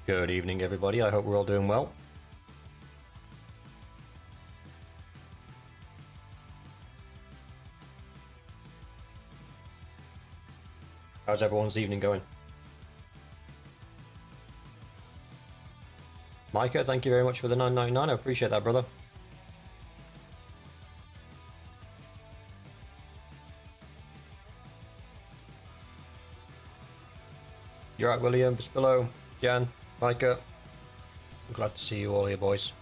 Good evening, everybody. I hope we're all doing well. How's everyone's evening going? Micah, thank you very much for the $9.99. I appreciate that, brother. You're right, William, Vespillo, Jan, Micah. I'm glad to see you all here, boys.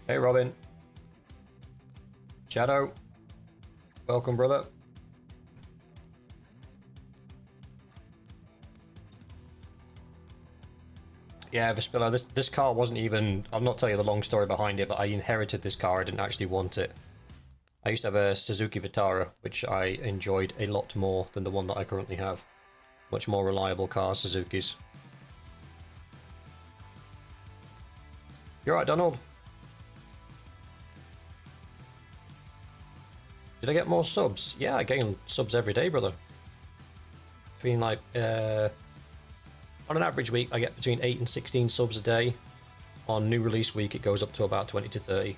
Hey, Robin. Shadow. Welcome, brother. Yeah, Vespillo, this car wasn't even... I'll not tell you the long story behind it, but I inherited this car. I didn't actually want it. I used to have a Suzuki Vitara, which I enjoyed a lot more than the one that I currently have. Much more reliable car, Suzuki's. You're right, Donald. Did I get more subs? Yeah, I gain subs every day, brother. Between like, on an average week, I get between 8 and 16 subs a day. On new release week, it goes up to about 20 to 30.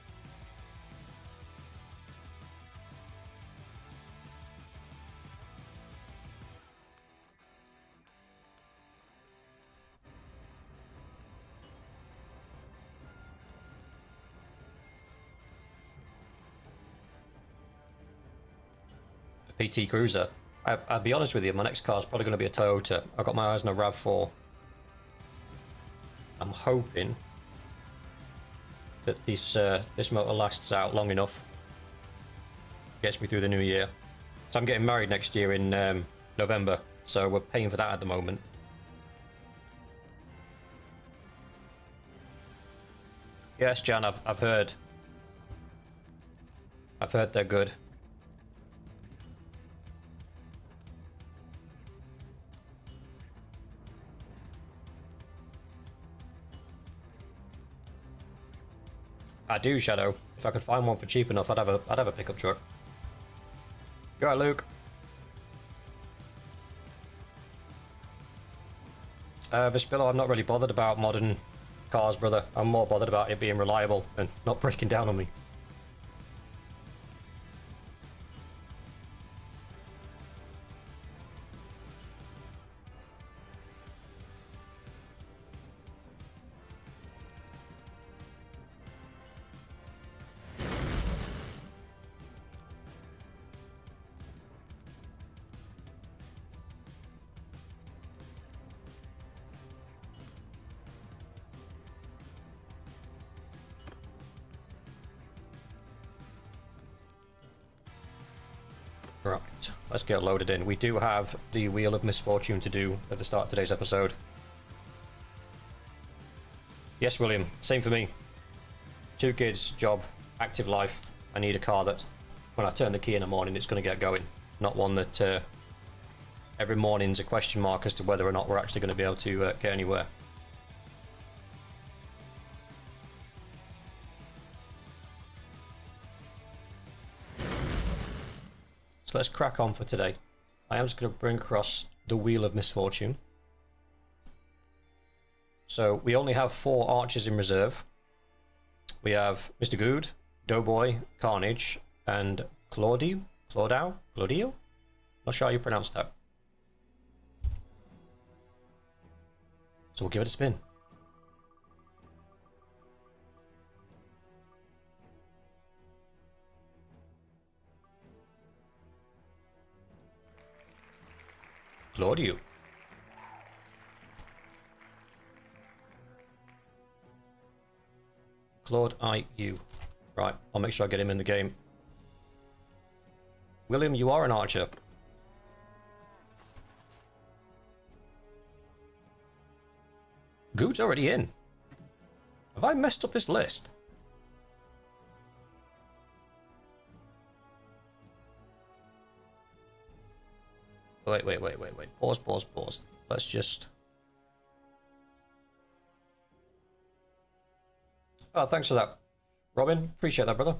PT Cruiser. I'll be honest with you, my next car is probably going to be a Toyota. I've got my eyes on a RAV4. I'm hoping that this motor lasts out long enough. Gets me through the new year. So I'm getting married next year in November, so we're paying for that at the moment. Yes, Jan, I've heard. I've heard they're good. I do, Shadow. If I could find one for cheap enough, I'd have a pickup truck. You alright, Luke? Vespillo, I'm not really bothered about modern cars, brother. I'm more bothered about it being reliable and not breaking down on me. Right, let's get loaded in. We do have the Wheel of Misfortune to do at the start of today's episode. Yes, William, same for me. 2 kids, job, active life. I need a car that, when I turn the key in the morning, it's going to get going. Not one that every morning's a question mark as to whether or not we're actually going to be able to get anywhere. So let's crack on for today. I am just going to bring across the Wheel of Misfortune. So we only have 4 archers in reserve. We have Mr. Good, Doughboy, Carnage, and Claudio? Not sure how you pronounce that. So we'll give it a spin. Claudio. Claude I.U. Right, I'll make sure I get him in the game. William, you are an archer. Good's already in. Have I messed up this list? Wait. Pause. Let's just... Oh, thanks for that, Robin. Appreciate that, brother.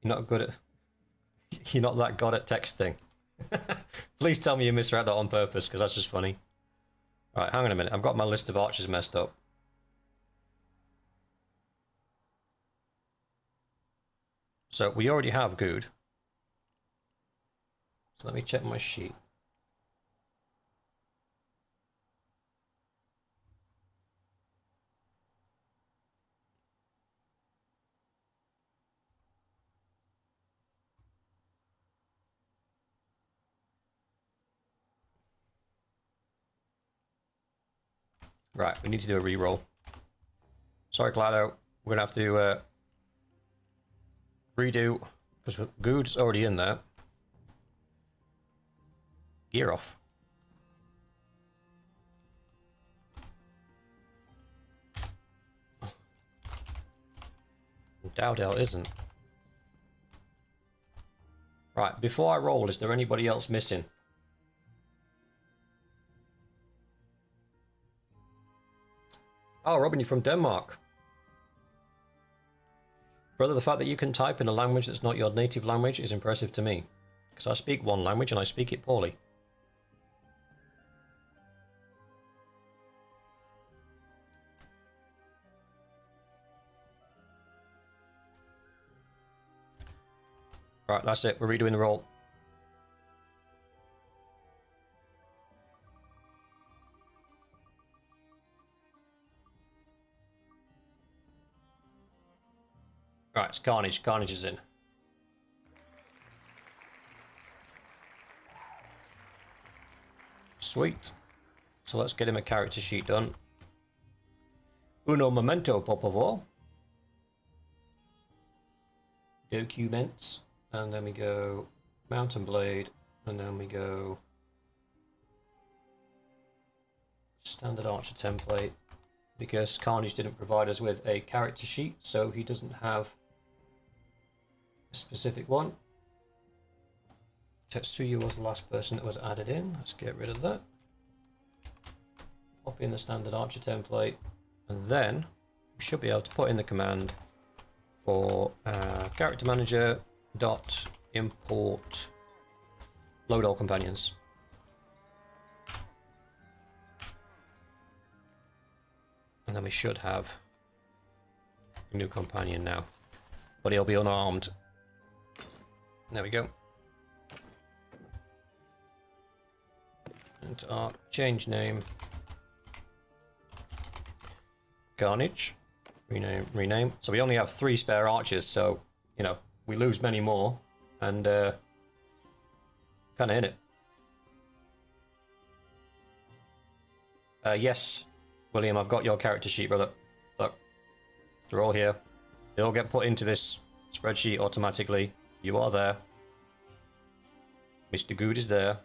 You're not good at... You're not that god at texting. Please tell me you misread that on purpose, because that's just funny. Right, hang on a minute. I've got my list of archers messed up. So we already have good. So let me check my sheet. Right, we need to do a reroll. Sorry, Clado. We're gonna have to redo, because Good's already in there. Gear off. Dowdell isn't. Right, before I roll, is there anybody else missing? Oh, Robin, you're from Denmark. Brother, the fact that you can type in a language that's not your native language is impressive to me. Because I speak one language and I speak it poorly. Right, that's it. We're redoing the roll. Right, it's Carnage. Carnage is in. Sweet. So let's get him a character sheet done. Uno momento, por favor. Documents. And then we go Mountain Blade. And then we go Standard Archer template. Because Carnage didn't provide us with a character sheet, so he doesn't have a specific one. Tetsuya was the last person that was added in. Let's get rid of that. Pop in the Standard Archer template, and then we should be able to put in the command for character manager dot import load all companions. And then we should have a new companion now, but he'll be unarmed. There we go. And our change name, Carnage. Rename. So we only have 3 spare archers, so you know we lose many more, and kind of in it. Yes, William, I've got your character sheet, brother. Look, they're all here. They all get put into this spreadsheet automatically. You are there. Mr. Good is there.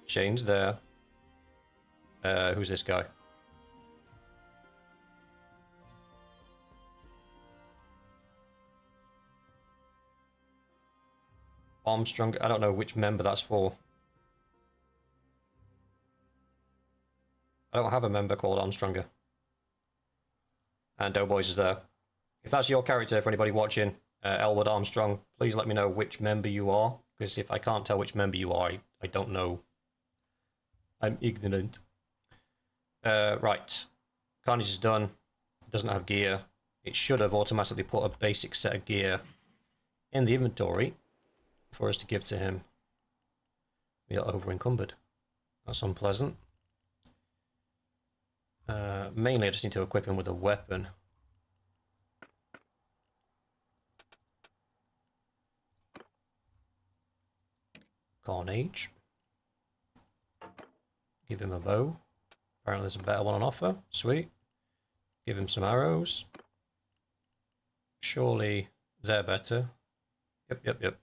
Shane's there. Who's this guy? Armstrong. I don't know which member that's for. I don't have a member called Armstronger. And Doughboys is there. If that's your character, for anybody watching, Elwood Armstrong, please let me know which member you are. Because if I can't tell which member you are, I don't know. I'm ignorant. Right. Carnage is done. It doesn't have gear. It should have automatically put a basic set of gear in the inventory for us to give to him. We are over encumbered. That's unpleasant. Mainly I just need to equip him with a weapon. Carnage. Give him a bow. Apparently there's a better one on offer. Sweet. Give him some arrows. Surely they're better. Yep.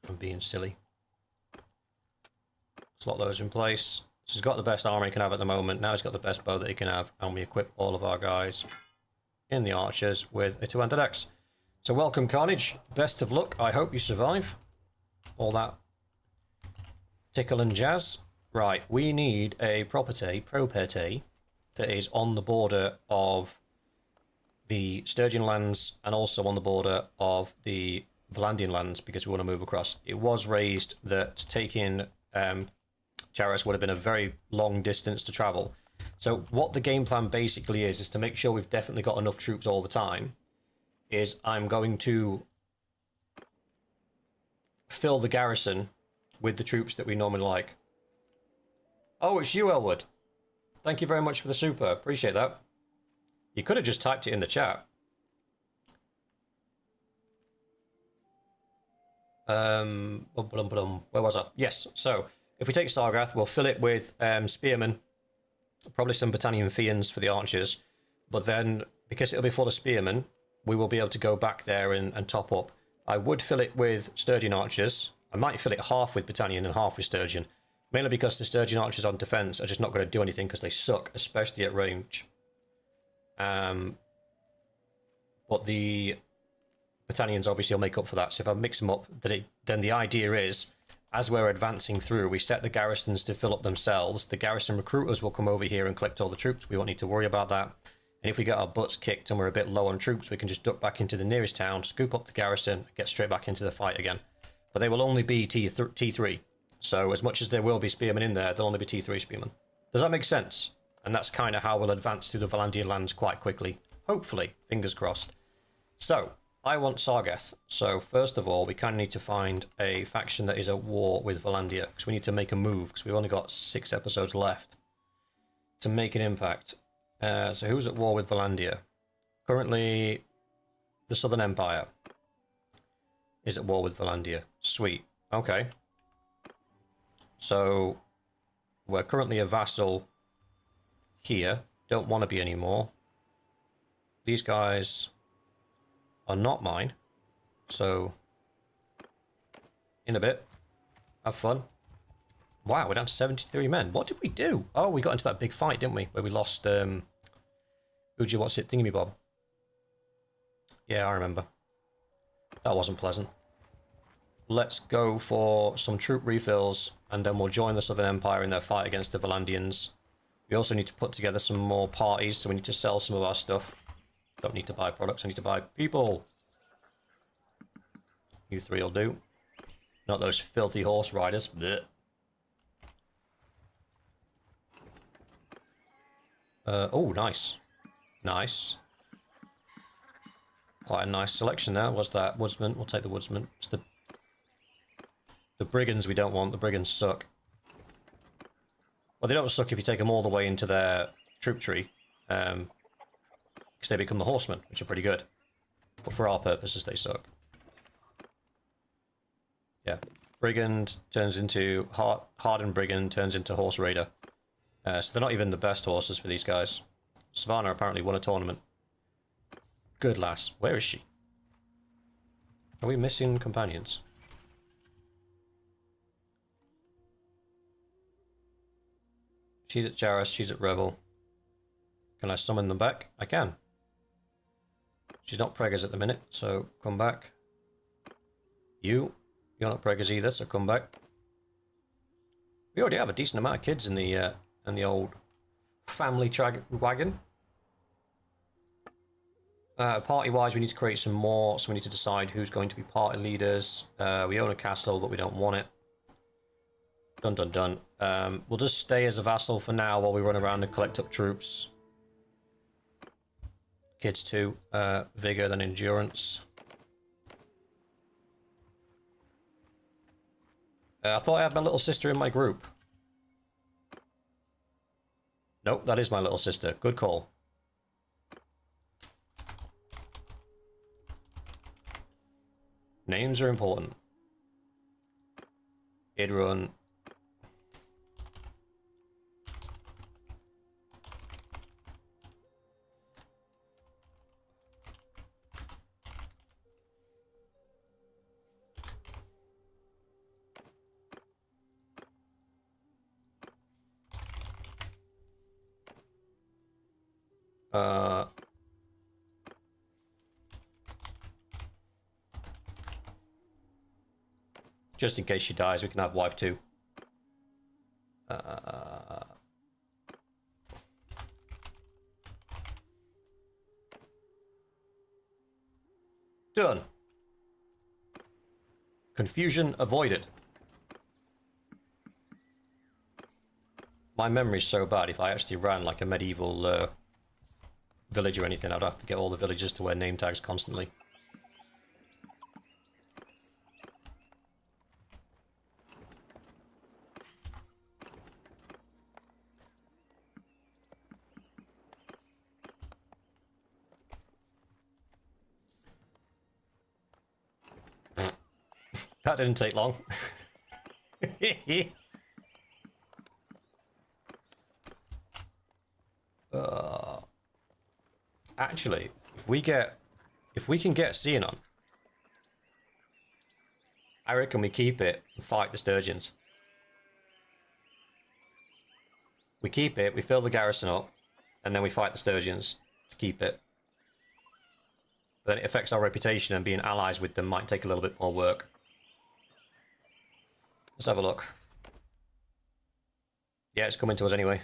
I'm being silly. Slot those in place. So he's got the best armor he can have at the moment. Now he's got the best bow that he can have. And we equip all of our guys in the archers with a 2-handed axe. So welcome, Carnage. Best of luck. I hope you survive all that tickle and jazz. Right, we need a property that is on the border of the Sturgian lands and also on the border of the Valandian lands because we want to move across. It was raised that taking Charis would have been a very long distance to travel. So what the game plan basically is to make sure we've definitely got enough troops all the time, is I'm going to fill the garrison with the troops that we normally like. Oh, it's you, Elwood. Thank you very much for the super. Appreciate that. You could have just typed it in the chat. Where was I? Yes, so if we take Sargath, we'll fill it with spearmen, probably some Battanian Fiends for the archers, but then, because it'll be full of spearmen, we will be able to go back there and top up. I would fill it with Sturgian archers. I might fill it half with Battanian and half with Sturgian, mainly because the Sturgian archers on defense are just not going to do anything because they suck, especially at range. But the Battanians obviously will make up for that. So if I mix them up, then the idea is, as we're advancing through, we set the garrisons to fill up themselves. The garrison recruiters will come over here and collect all the troops. We won't need to worry about that. And if we get our butts kicked and we're a bit low on troops, we can just duck back into the nearest town, scoop up the garrison, and get straight back into the fight again. But they will only be T3. So as much as there will be spearmen in there, there'll only be T3 spearmen. Does that make sense? And that's kind of how we'll advance through the Valandian lands quite quickly. Hopefully. Fingers crossed. So, I want Sargath. So, first of all, we kind of need to find a faction that is at war with Valandia. Because we need to make a move. Because we've only got 6 episodes left to make an impact. So, who's at war with Valandia? Currently, the Southern Empire is at war with Valandia. Sweet. Okay. So, we're currently a vassal here. Don't want to be anymore. These guys are not mine. So, in a bit. Have fun. Wow, we're down to 73 men. What did we do? Oh, we got into that big fight, didn't we? Where we lost, Uji, what's it? Thingamy-bob. Yeah, I remember. That wasn't pleasant. Let's go for some troop refills, and then we'll join the Southern Empire in their fight against the Valandians. We also need to put together some more parties, so we need to sell some of our stuff. Don't need to buy products, I need to buy people. You 3 will do. Not those filthy horse riders. Blech. Oh, nice. Nice. Quite a nice selection there. Was that woodsman? We'll take the woodsman. It's the brigands we don't want. The brigands suck. Well, they don't suck if you take them all the way into their troop tree. Because they become the horsemen, which are pretty good. But for our purposes, they suck. Yeah. Brigand turns into... Hardened Brigand turns into Horse Raider. So they're not even the best horses for these guys. Savannah apparently won a tournament. Good lass. Where is she? Are we missing companions? She's at Charis, she's at Rebel. Can I summon them back? I can. She's not preggers at the minute, so come back. You're not preggers either, so come back. We already have a decent amount of kids in the old family wagon. Party-wise, we need to create some more, so we need to decide who's going to be party leaders. We own a castle, but we don't want it. Dun dun dun. We'll just stay as a vassal for now while we run around and collect up troops. Kids too. Vigor, then endurance. I thought I had my little sister in my group. Nope, that is my little sister. Good call. Names are important. Idrun. Just in case she dies, we can have wife too. Done. Confusion avoided. My memory's so bad, if I actually ran like a medieval village or anything, I'd have to get all the villagers to wear name tags constantly. That didn't take long. Actually, if we can get Xenon, I reckon we keep it and fight the Sturgeons. We keep it, we fill the garrison up, and then we fight the Sturgeons to keep it. But then it affects our reputation, and being allies with them might take a little bit more work. Let's have a look. Yeah, it's coming to us anyway.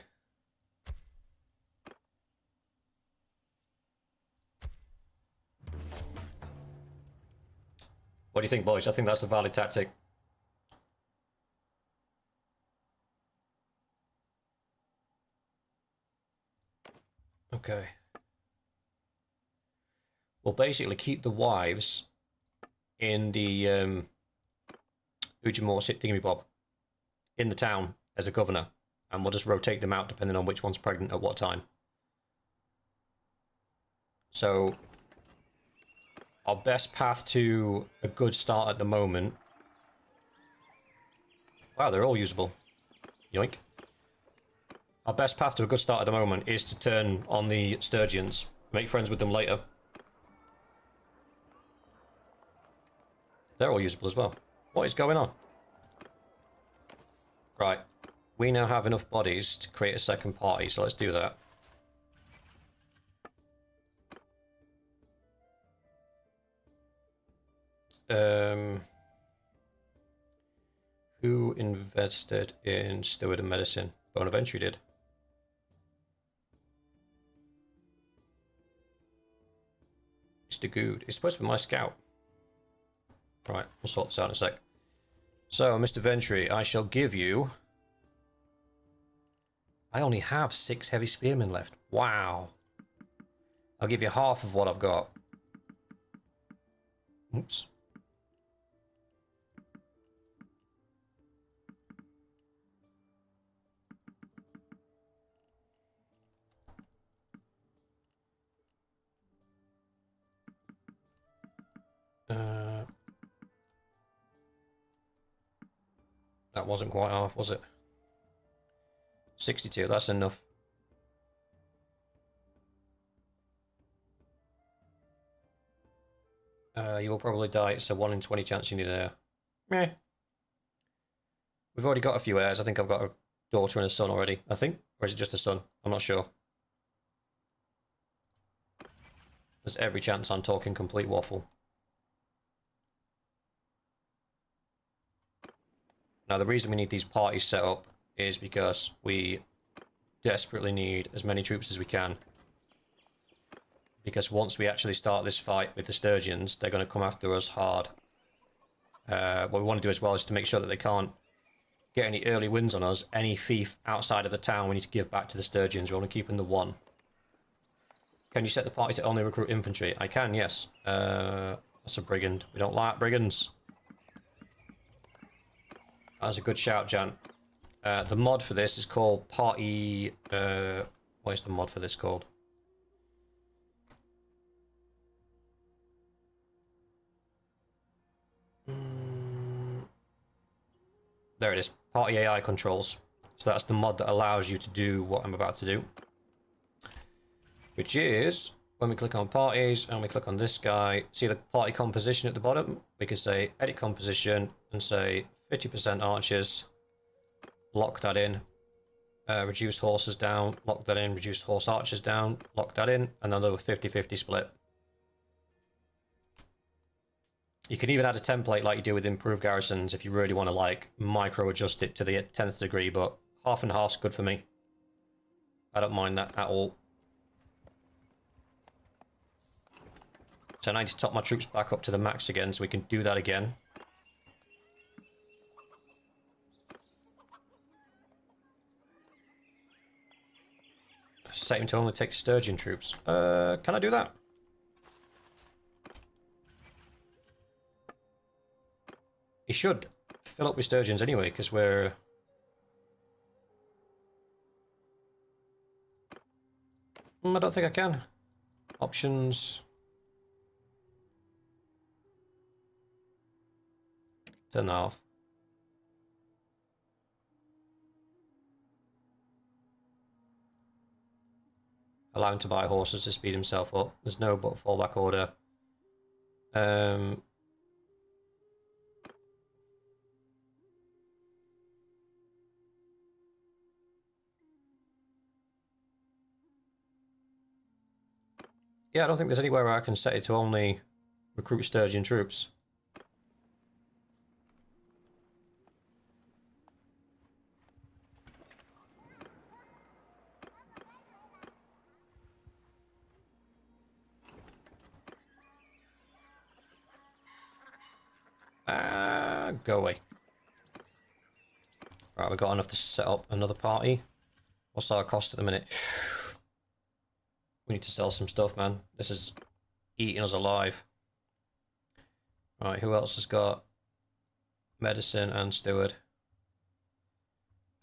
What do you think, boys? I think that's a valid tactic. Okay. We'll basically keep the wives in the Ujimor Thingy-Bob in the town as a governor, and we'll just rotate them out depending on which one's pregnant at what time. So our best path to a good start at the moment... Wow, they're all usable. Yoink. Our best path to a good start at the moment is to turn on the Sturgeons. Make friends with them later. They're all usable as well. What is going on? Right. We now have enough bodies to create a second party, so let's do that. Who invested in Steward and Medicine? Bonaventure did. Mr. Good. It's supposed to be my scout. Right, we'll sort this out in a sec. So, Mr. Ventry, I shall give you... I only have 6 heavy spearmen left. Wow. I'll give you half of what I've got. Oops. That wasn't quite half, was it? 62, that's enough. You will probably die. It's a 1 in 20 chance you need an heir. Meh. We've already got a few heirs. I think I've got a daughter and a son already, I think. Or is it just a son? I'm not sure. There's every chance I'm talking complete waffle. Now, the reason we need these parties set up is because we desperately need as many troops as we can. Because once we actually start this fight with the Sturgeons, they're going to come after us hard. What we want to do as well is to make sure that they can't get any early wins on us. Any fief outside of the town we need to give back to the Sturgeons. We want to keep in the 1. Can you set the party to only recruit infantry? I can, yes. That's a brigand. We don't like brigands. That's a good shout, Jan. The mod for this is called Party... what is the mod for this called? There it is. Party AI controls. So that's the mod that allows you to do what I'm about to do. Which is, when we click on parties and we click on this guy, see the party composition at the bottom? We can say edit composition and say 50% archers. Lock that in. Reduce horses down. Lock that in. Reduce horse archers down. Lock that in. And another 50-50 split. You can even add a template like you do with improved garrisons if you really want to like micro adjust it to the 10th degree, but half and half's good for me. I don't mind that at all. So I need to top my troops back up to the max again, so we can do that again. Set him to only take Sturgeon troops. Can I do that? He should fill up with Sturgeons anyway, because we're... I don't think I can. Options. Turn that off. Allow him to buy horses to speed himself up. There's no but fallback order. Yeah, I don't think there's anywhere where I can set it to only recruit Sturgeon troops. Go away. Right, we've got enough to set up another party. What's our cost at the minute? We need to sell some stuff, man. This is eating us alive. Right, who else has got medicine and steward?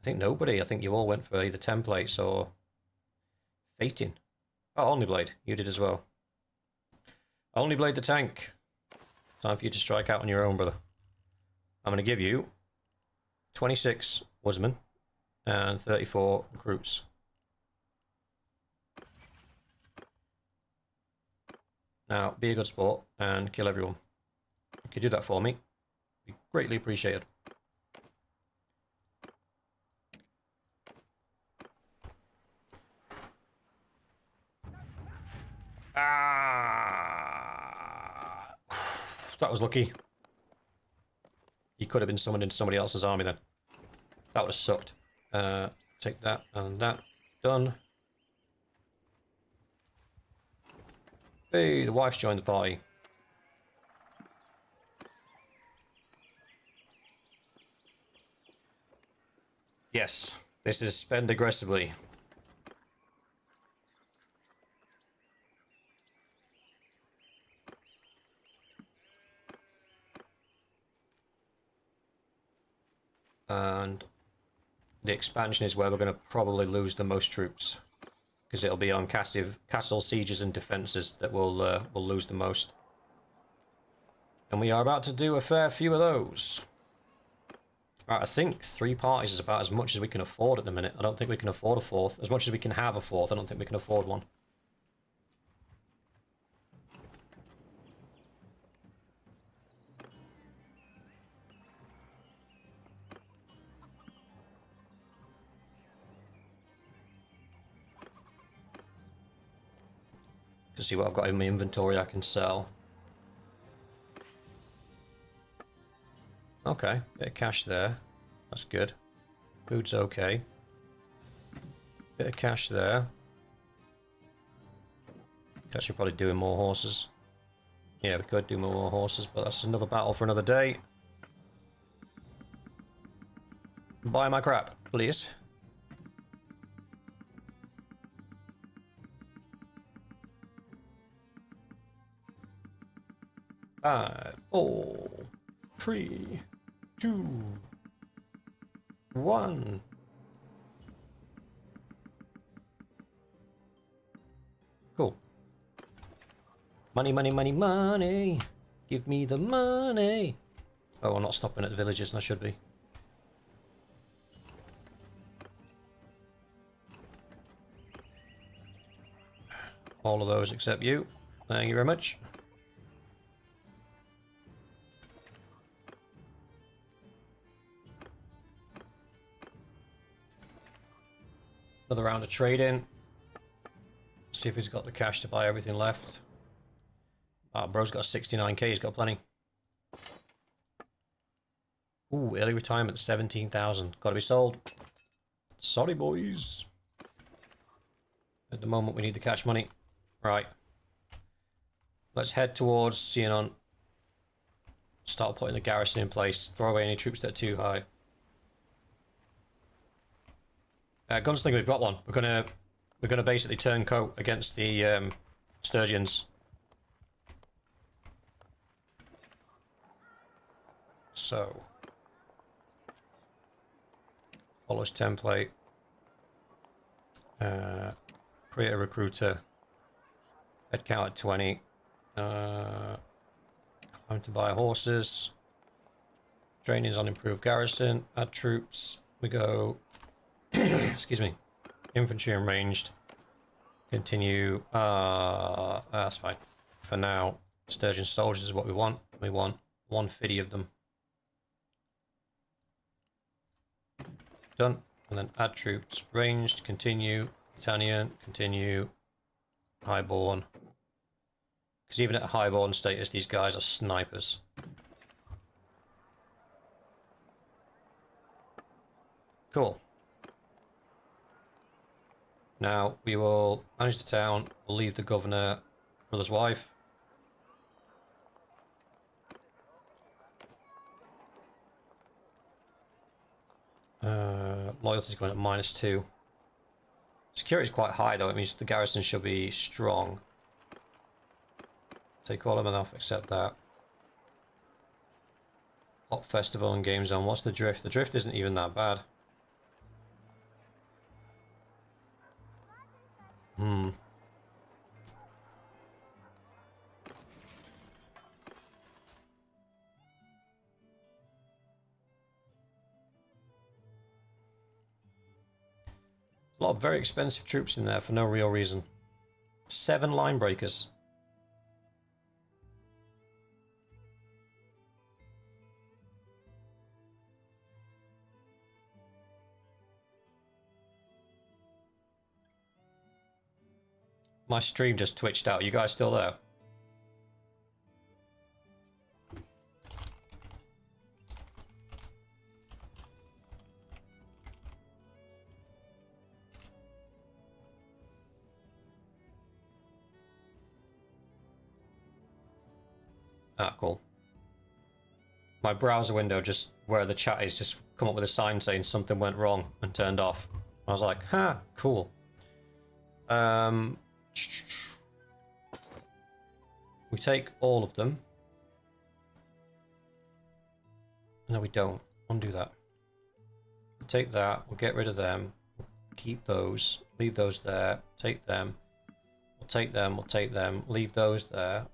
I think nobody. I think you all went for either templates or fating. Oh, Only Blade. You did as well. Only Blade the tank. Time for you to strike out on your own, brother. I'm going to give you 26 woodsmen and 34 recruits. Now, be a good sport and kill everyone. If you could do that for me, be greatly appreciated. Ah, that was lucky. He could have been summoned into somebody else's army then. That would have sucked. Take that and that. Done. Hey, the wife's joined the party. Yes, this is spend aggressively. And the expansion is where we're going to probably lose the most troops, because it'll be on castle sieges and defenses that will lose the most. And we are about to do a fair few of those. Right, I think 3 parties is about as much as we can afford at the minute. I don't think we can afford a 4th. As much as we can have a 4th, I don't think we can afford one. To see what I've got in my inventory I can sell. Okay, bit of cash there. That's good. Food's okay. Bit of cash there. Actually probably doing more horses. Yeah, we could do more horses, but that's another battle for another day. Buy my crap, please. Five, 4, 3, 2, 1. Cool. Money, money, money, money. Give me the money. Oh, I'm not stopping at the villages, and I should be. All of those except you. Thank you very much. Another round of trading. See if he's got the cash to buy everything left. Ah, bro's got 69k, he's got plenty. Ooh, early retirement, 17,000. Gotta be sold. Sorry, boys. At the moment, we need the cash money. Right. Let's head towards Sionon. Start putting the garrison in place. Throw away any troops that are too high. Gunslinger, we've got one. We're gonna basically turncoat against the Sturgeons. So follows template. Create a recruiter. Head count at 20. Time to buy horses. Training's on improved garrison. Add troops. We go. Excuse me. Infantry and ranged. Continue. That's fine. For now, Sturgeon soldiers is what we want. We want 150 of them. Done. And then add troops. Ranged. Continue. Italian. Continue. Highborn. Because even at highborn status, these guys are snipers. Cool. Now, we will manage the town. We'll leave the governor, brother's wife. Loyalty's going at -2. Security is quite high, though. It means the garrison should be strong. Take all of them off, except that. Pop Festival and Game Zone. What's the drift? The drift isn't even that bad. A lot of very expensive troops in there for no real reason. 7 line breakers. My stream just twitched out. You guys still there? Ah, cool. My browser window, just where the chat is, just come up with a sign saying something went wrong and turned off. I was like, ha, cool. We take all of them. No, we don't. Undo that. We'll take that. We'll get rid of them. Keep those. Leave those there. Take them. We'll take them. We'll take them. Leave those there.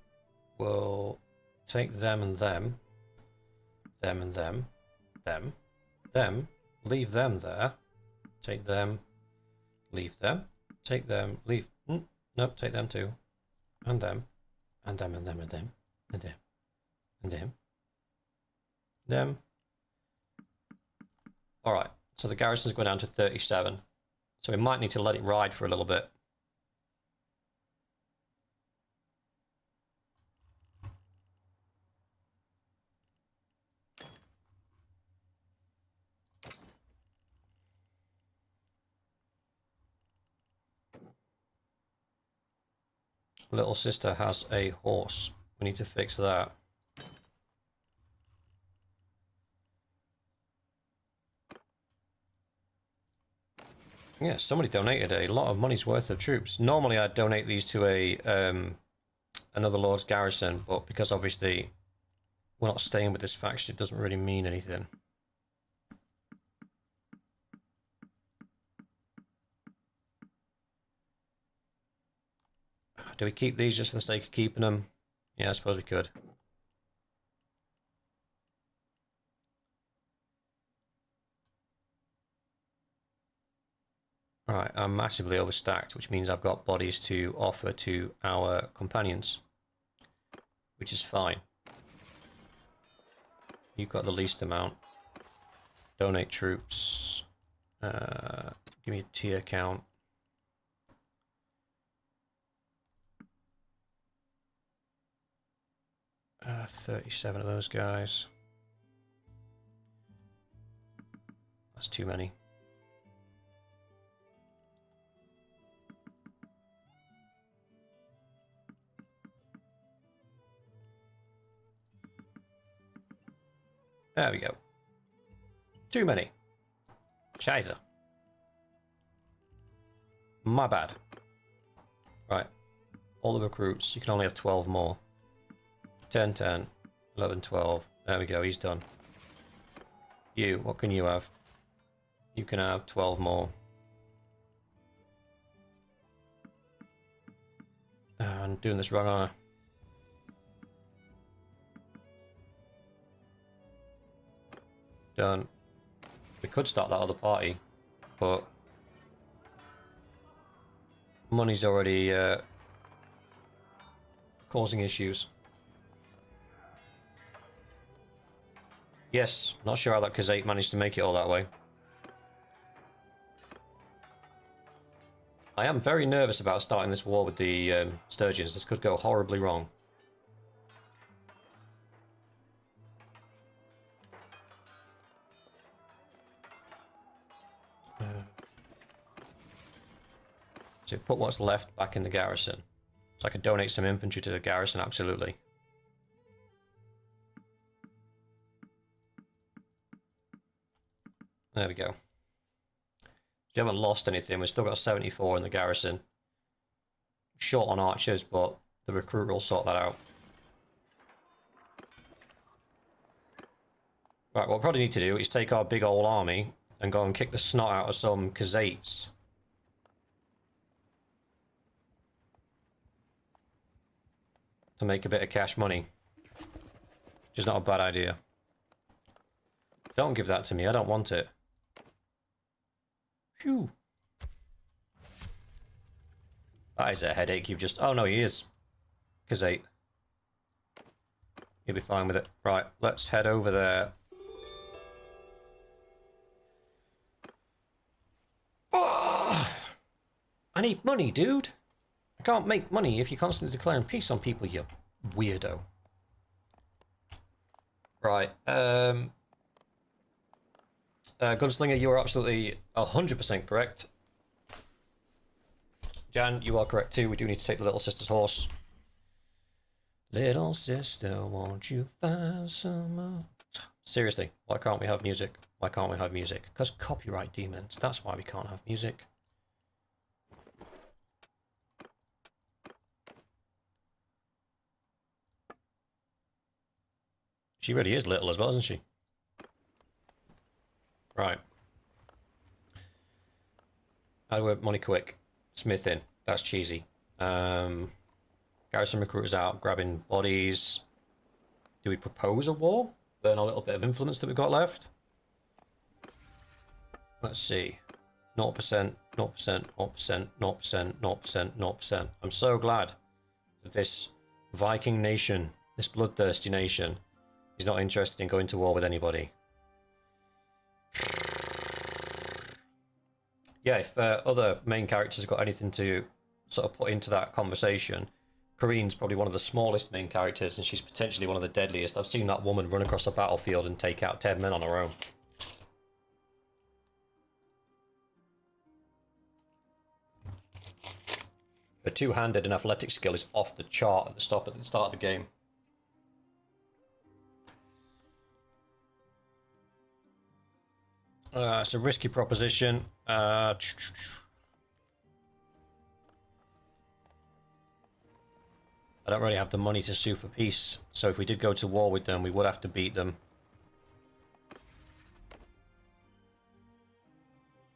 We'll take them and them. Them and them. Them. Them. Leave them there. Take them. Leave them. Take them. Leave. Nope. Take them too. And them. And them and them and them. And them. And them. Them. Alright. So the garrison's going down to 37. So we might need to let it ride for a little bit. Little sister has a horse. We need to fix that. Yeah, somebody donated a lot of money's worth of troops. Normally I'd donate these to a another lord's garrison, but because obviously we're not staying with this faction, it doesn't really mean anything. Do we keep these just for the sake of keeping them? Yeah, I suppose we could. Alright, I'm massively overstacked, which means I've got bodies to offer to our companions. Which is fine. You've got the least amount. Donate troops. Give me a tier count. Uh, 37 of those guys. That's too many. There we go. Too many. Scheiße. My bad. Right. All the recruits. You can only have 12 more. 10, 10, 11, 12. There we go. He's done. You. What can you have? You can have 12 more. I'm doing this wrong, aren't I? Done. We could start that other party, but money's already causing issues. Yes, not sure how that Khazate managed to make it all that way. I am very nervous about starting this war with the Sturgeons. This could go horribly wrong. So put what's left back in the garrison. So I could donate some infantry to the garrison, absolutely. There we go. We haven't lost anything. We've still got 74 in the garrison. Short on archers, but the recruiter will sort that out. Right, what we probably need to do is take our big old army and go and kick the snot out of some Khazates. To make a bit of cash money. Which is not a bad idea. Don't give that to me, I don't want it. Phew. That is a headache you've just... Oh no, he is. Khazate. You'll be fine with it. Right, let's head over there. Oh, I need money, dude. I can't make money if you're constantly declaring peace on people, you weirdo. Right, Gunslinger, you are absolutely 100% correct. Jan, you are correct too. We do need to take the little sister's horse. Little sister, won't you find some... Seriously, why can't we have music? Why can't we have music? Because copyright demons. That's why we can't have music. She really is little as well, isn't she? Right. How do we work money quick? Smith in. That's cheesy. Garrison recruiters out, grabbing bodies. Do we propose a war? Burn a little bit of influence that we've got left. Let's see. 0%, 0%, 0%, 0%, 0%, 0%, 0%. I'm so glad that this Viking nation, this bloodthirsty nation, is not interested in going to war with anybody. Yeah, if other main characters have got anything to sort of put into that conversation, Kareen's probably one of the smallest main characters, and she's potentially one of the deadliest. I've seen that woman run across a battlefield and take out 10 men on her own. Her two-handed and athletic skill is off the chart at the start of the game. It's a risky proposition. I don't really have the money to sue for peace, so if we did go to war with them, we would have to beat them.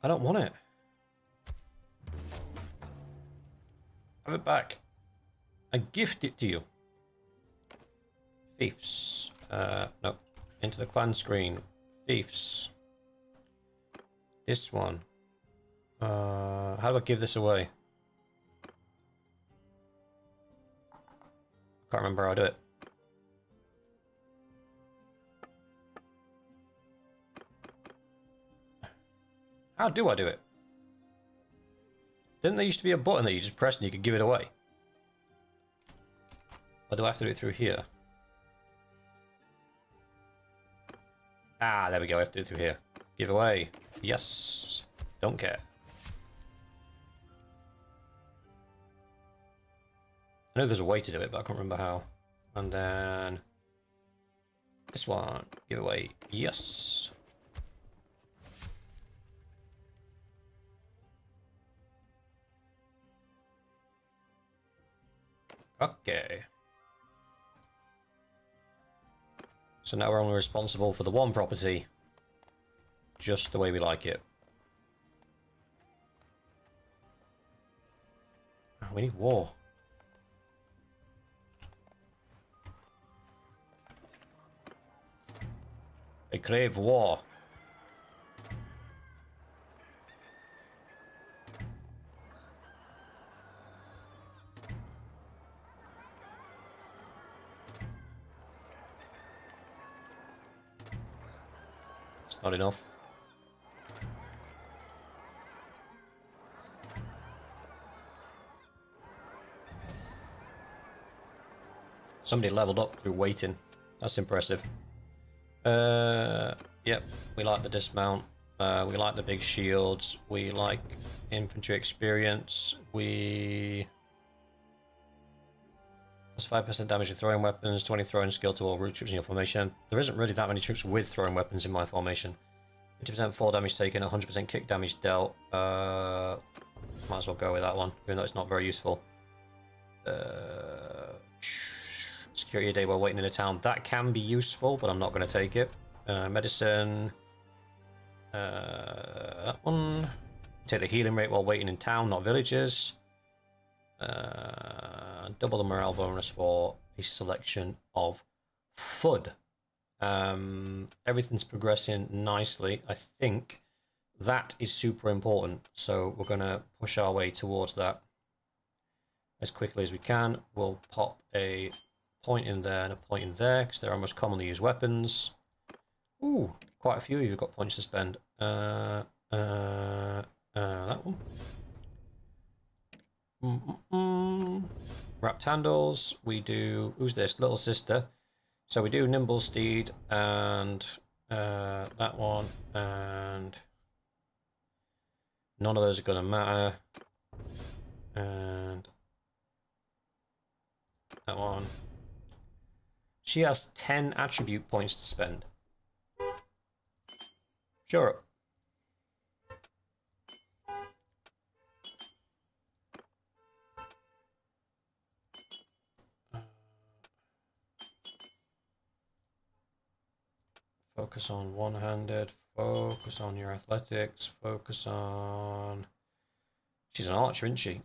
I don't want it. Have it back. I gift it to you. Fiefs. No. Into the clan screen. Fiefs. This one. How do I give this away? Can't remember how I do it. How do I do it? Didn't there used to be a button that you just press and you could give it away? Or do I have to do it through here? Ah, there we go. I have to do it through here. Give away. Yes. Don't care. I know there's a way to do it, but I can't remember how. And then... This one, give away, yes. Okay. So now we're only responsible for the one property. Just the way we like it. We need war. I crave war. It's not enough. Somebody leveled up through waiting. That's impressive. Yep, we like the dismount. We like the big shields. We like infantry experience. We... Plus 5% damage with throwing weapons, 20 throwing skill to all root troops in your formation. There isn't really that many troops with throwing weapons in my formation. 50% fall damage taken, 100% kick damage dealt. Might as well go with that one, even though it's not very useful. Security a day while waiting in a town. That can be useful, but I'm not going to take it. Medicine. That one. Take the healing rate while waiting in town, not villages. Double the morale bonus for a selection of FUD. Everything's progressing nicely. I think that is super important. So we're going to push our way towards that as quickly as we can. We'll pop a point in there and a point in there because they're our most commonly used weapons. Ooh, quite a few of you have got points to spend. That one. Wrapped handles. We do. Who's this? Little sister. So we do nimble steed and that one, and none of those are going to matter. And that one. She has 10 attribute points to spend. Sure. Focus on one-handed. Focus on your athletics. Focus on... She's an archer, isn't she?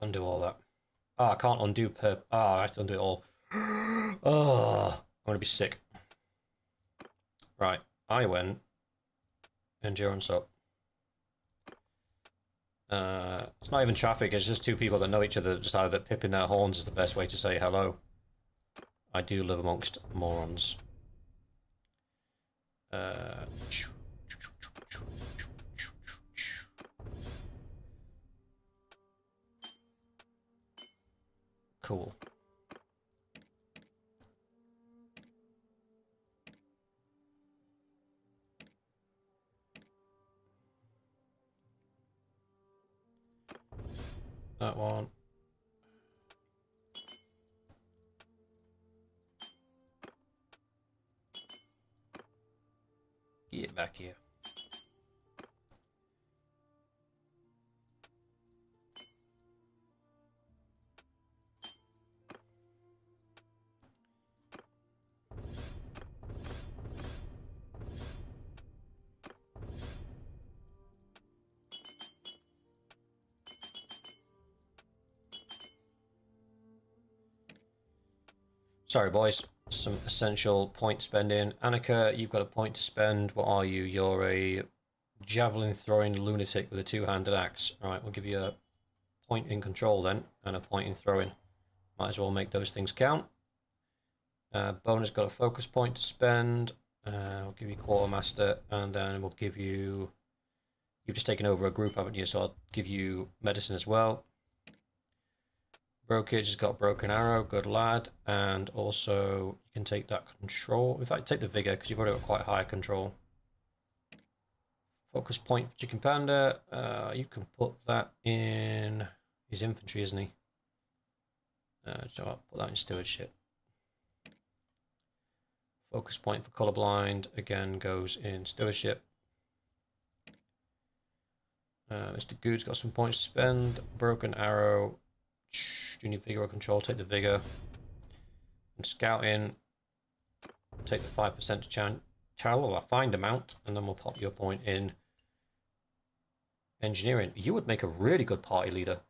Undo all that. I can't undo per... I have to undo it all. I'm gonna be sick. Right, I went endurance up. It's not even traffic, it's just two people that know each other that decided that pipping their horns is the best way to say hello. I do live amongst morons. Cool. That one. Get back here. Sorry, boys. Some essential point spending. Annika, you've got a point to spend. What are you? You're a javelin throwing lunatic with a two-handed axe. All right, we'll give you a point in control then, and a point in throwing. Might as well make those things count. Bonus got a focus point to spend. We'll give you quartermaster, and then we'll give you... You've just taken over a group, haven't you? So I'll give you medicine as well. Brokage has got broken arrow, good lad, and also you can take that control. In fact, take the vigor because you've already got quite high control. Focus point for Chicken Panda. You can put that in his infantry, isn't he? So I'll put that in stewardship. Focus point for colorblind again goes in stewardship. Mr. Good's got some points to spend. Broken arrow. Do you need vigor or control? Take the vigor. And scouting. Take the 5% to channel or find amount, and then we'll pop your point in engineering. You would make a really good party leader.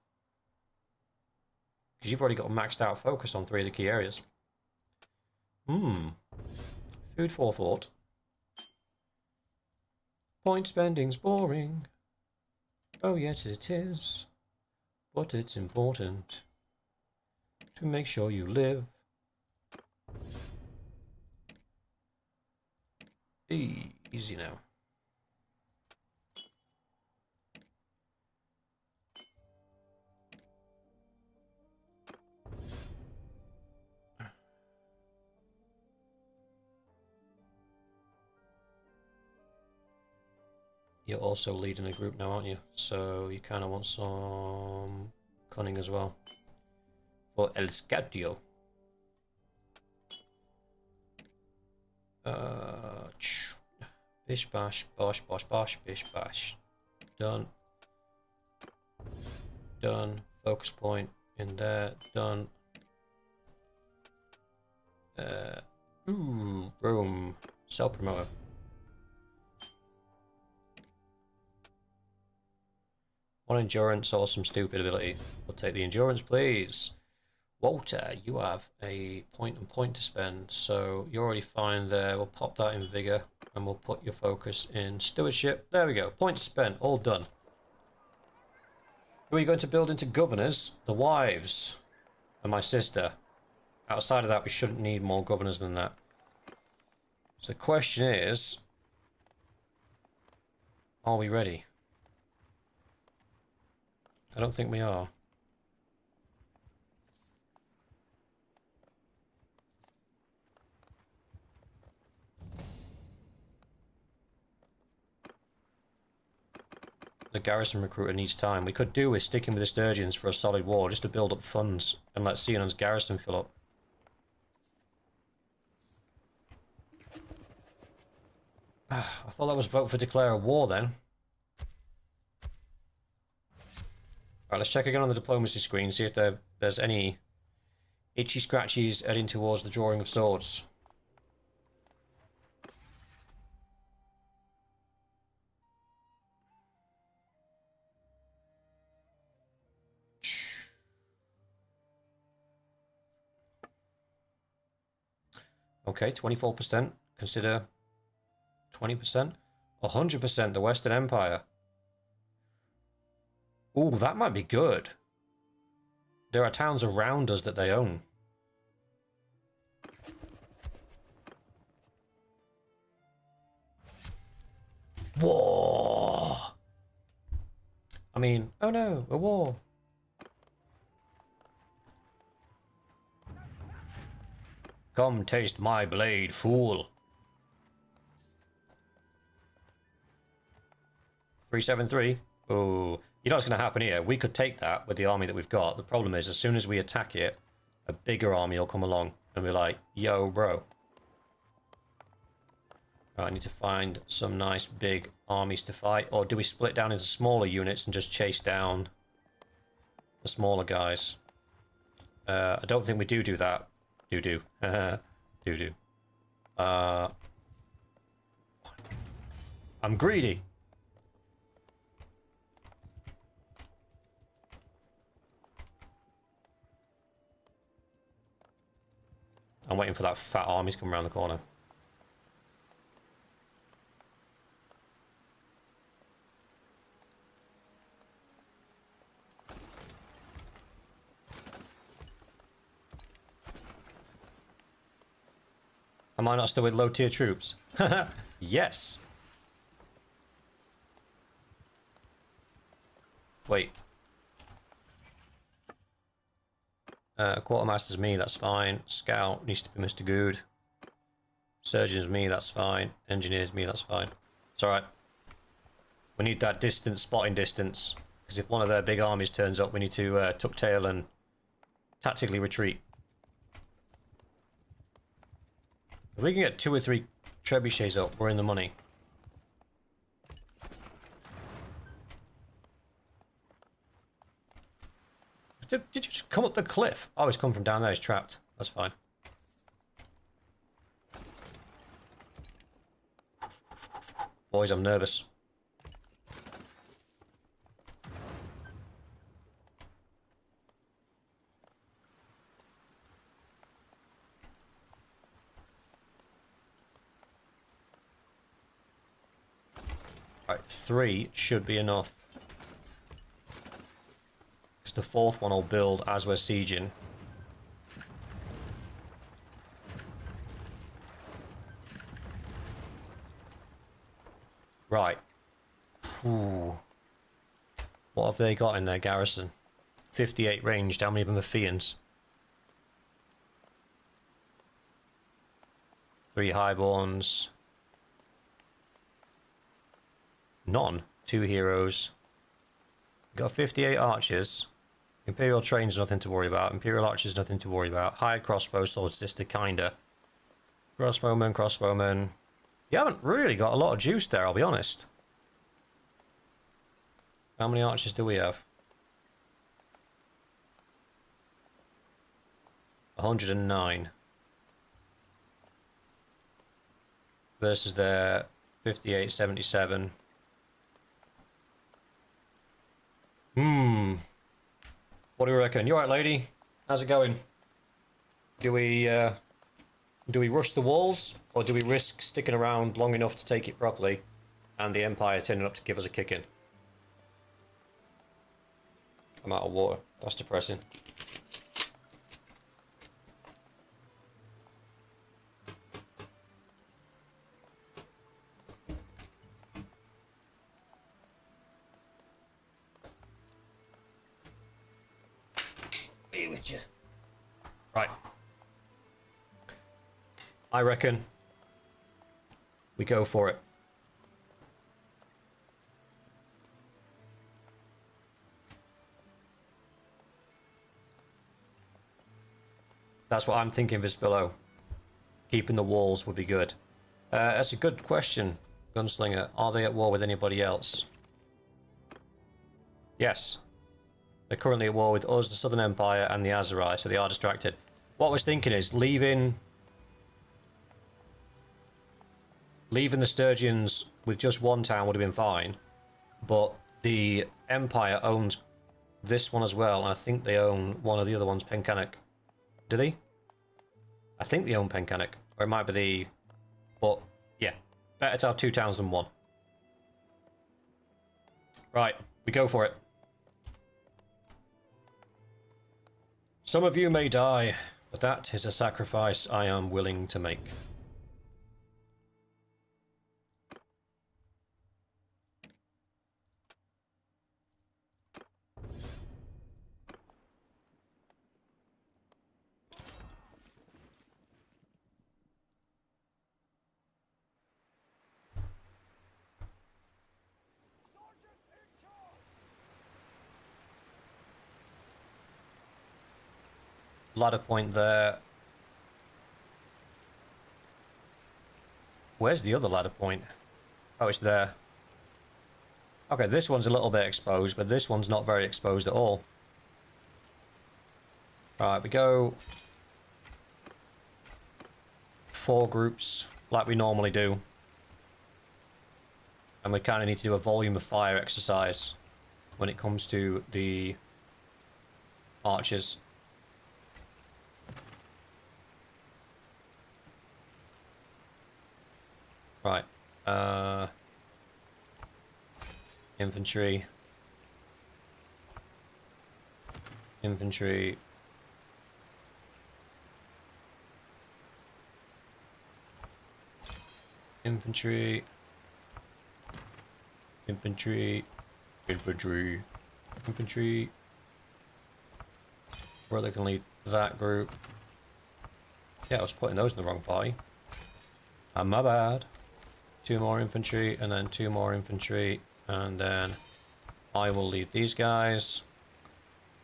Because you've already got a maxed out focus on 3 of the key areas. Food for thought. Point spending's boring. Oh yes it is. But it's important to make sure you live. Easy now. You're also leading a group now, aren't you? So you kind of want some cunning as well. For El Scatio. Bish bash, bosh, bosh, bosh, bish bash. Done. Done. Focus point in there. Done. Boom. Self-promoter. One endurance or some stupid ability. We'll take the endurance, please. Walter, you have a point to spend, so you're already fine there. We'll pop that in vigor, and we'll put your focus in stewardship. There we go. Points spent. All done. Who are you going to build into governors? The wives and my sister. Outside of that, we shouldn't need more governors than that. So the question is, are we ready? I don't think we are. The garrison recruiter needs time. We could do with sticking with the Sturgeons for a solid war, just to build up funds and let Sionon's garrison fill up. I thought that was vote for declare a war then. Alright, let's check again on the diplomacy screen, see if there's any itchy scratchies heading towards the drawing of swords. Okay, 24%. Consider 20%. 100% the Western Empire. Ooh, that might be good. There are towns around us that they own. War! I mean, oh no, a war. Come taste my blade, fool. 373. Oh, you know what's going to happen here? We could take that with the army that we've got. The problem is, as soon as we attack it, a bigger army will come along and be like, yo, bro. Right, I need to find some nice big armies to fight. Or do we split down into smaller units and just chase down the smaller guys? I don't think we do that. Do. I'm greedy. I'm waiting for that fat army to come around the corner. Am I not still with low tier troops? Yes. Wait. Quartermaster's me, that's fine. Scout needs to be Mr. Good. Surgeon's me, that's fine. Engineer's me, that's fine. It's alright. We need that distance, spotting distance. Because if one of their big armies turns up, we need to tuck tail and tactically retreat. If we can get 2 or 3 trebuchets up, we're in the money. Did you just come up the cliff? Oh, he's come from down there. He's trapped. That's fine. Boys, I'm nervous. Right, 3 should be enough. Because the 4th one will build as we're sieging. Right. Ooh. What have they got in their garrison? 58 ranged. How many of them are Fians? 3 highborns. None. 2 heroes. Got 58 archers. Imperial train's nothing to worry about. Imperial archers nothing to worry about. High crossbow, sword sister, kinda. Crossbowmen. You haven't really got a lot of juice there, I'll be honest. How many archers do we have? 109. Versus their 58, 77. What do you reckon? You alright, lady? How's it going? Do we rush the walls, or do we risk sticking around long enough to take it properly, and the Empire turning up to give us a kick in? I'm out of water. That's depressing. Be with you. Right. I reckon we go for it. That's what I'm thinking, Vispillo. Keeping the walls would be good. That's a good question, Gunslinger. Are they at war with anybody else? Yes. They're currently at war with us, the Southern Empire, and the Azerai, so they are distracted. What I was thinking is leaving the Sturgians with just one town would have been fine, but the Empire owns this one as well, and I think they own one of the other ones, Pencanic. Do they? I think they own Pencanic, or it might be the... But, yeah. Better to have 2 towns than 1. Right, we go for it. Some of you may die, but that is a sacrifice I am willing to make. Ladder point there. Where's the other ladder point? Oh, it's there. Okay, this one's a little bit exposed, but this one's not very exposed at all. Right, we go 4 groups, like we normally do. And we kind of need to do a volume of fire exercise when it comes to the archers. Right, infantry, infantry, infantry, infantry, infantry, infantry. Brother can lead that group. Yeah, I was putting those in the wrong party. My bad. 2 more infantry, and then 2 more infantry, and then I will lead these guys.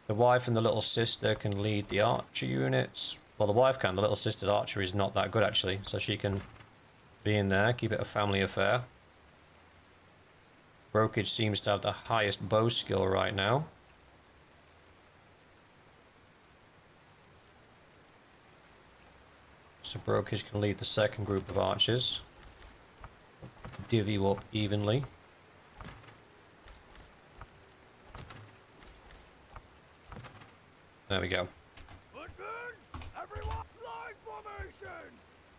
The wife and the little sister can lead the archer units. Well, the wife can. The little sister's archery is not that good, actually. So she can be in there, keep it a family affair. Brokage seems to have the highest bow skill right now. So Brokage can lead the second group of archers. Divvy you up evenly. There we go.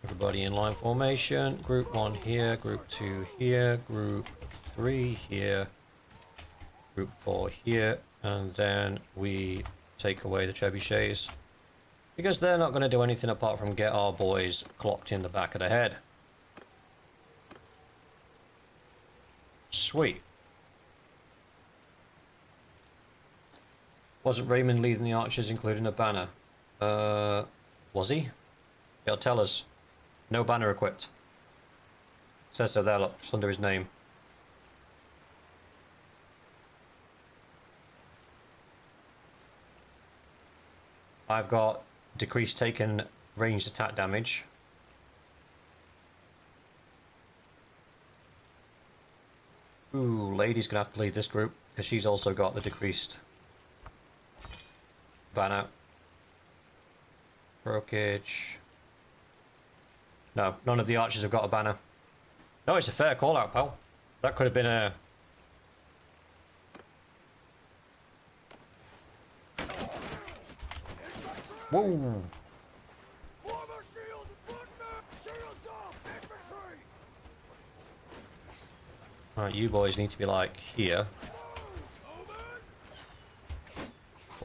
Everybody in line formation. Group 1 here, Group 2 here, Group 3 here, Group 4 here, and then we take away the trebuchets. Because they're not going to do anything apart from get our boys clocked in the back of the head. Sweet. Wasn't Raymond leading the archers, including a banner? Was he? He'll tell us. No banner equipped. Says so there, look, just under his name. I've got decreased taken ranged attack damage. Ooh, Lady's gonna have to lead this group because she's also got the decreased banner. Brokage. No, none of the archers have got a banner. No, it's a fair call out, pal. That could have been a... Whoa! Alright, you boys need to be like here.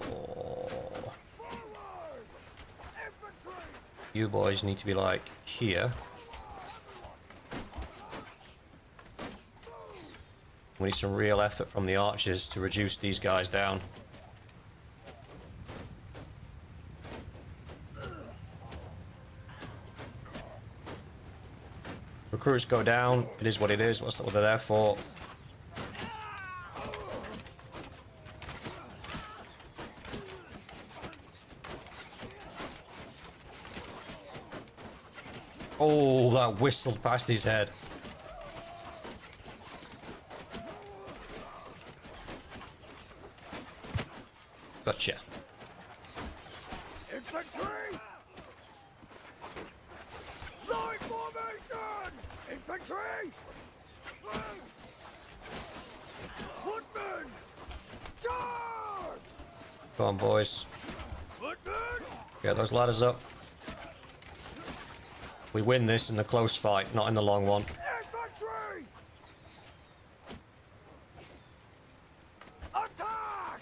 Oh. You boys need to be like here. We need some real effort from the archers to reduce these guys down. Recruits go down. It is what it is. What's what they're there for? Oh, that whistled past his head. Gotcha. Infantry! Line formation! Infantry! Footmen! Charge! Come on, boys. Footmen! Get those ladders up. We win this in the close fight, not in the long one. Infantry! Attack!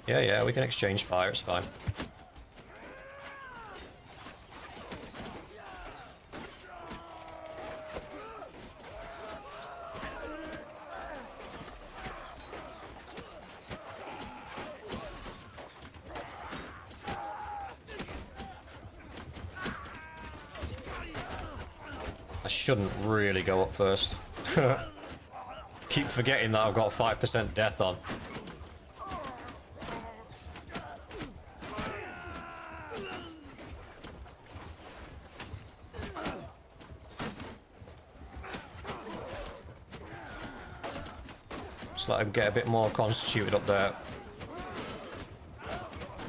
Yeah, we can exchange fire, it's fine. I shouldn't really go up first. Keep forgetting that I've got 5% death on. Just let him get a bit more constituted up there.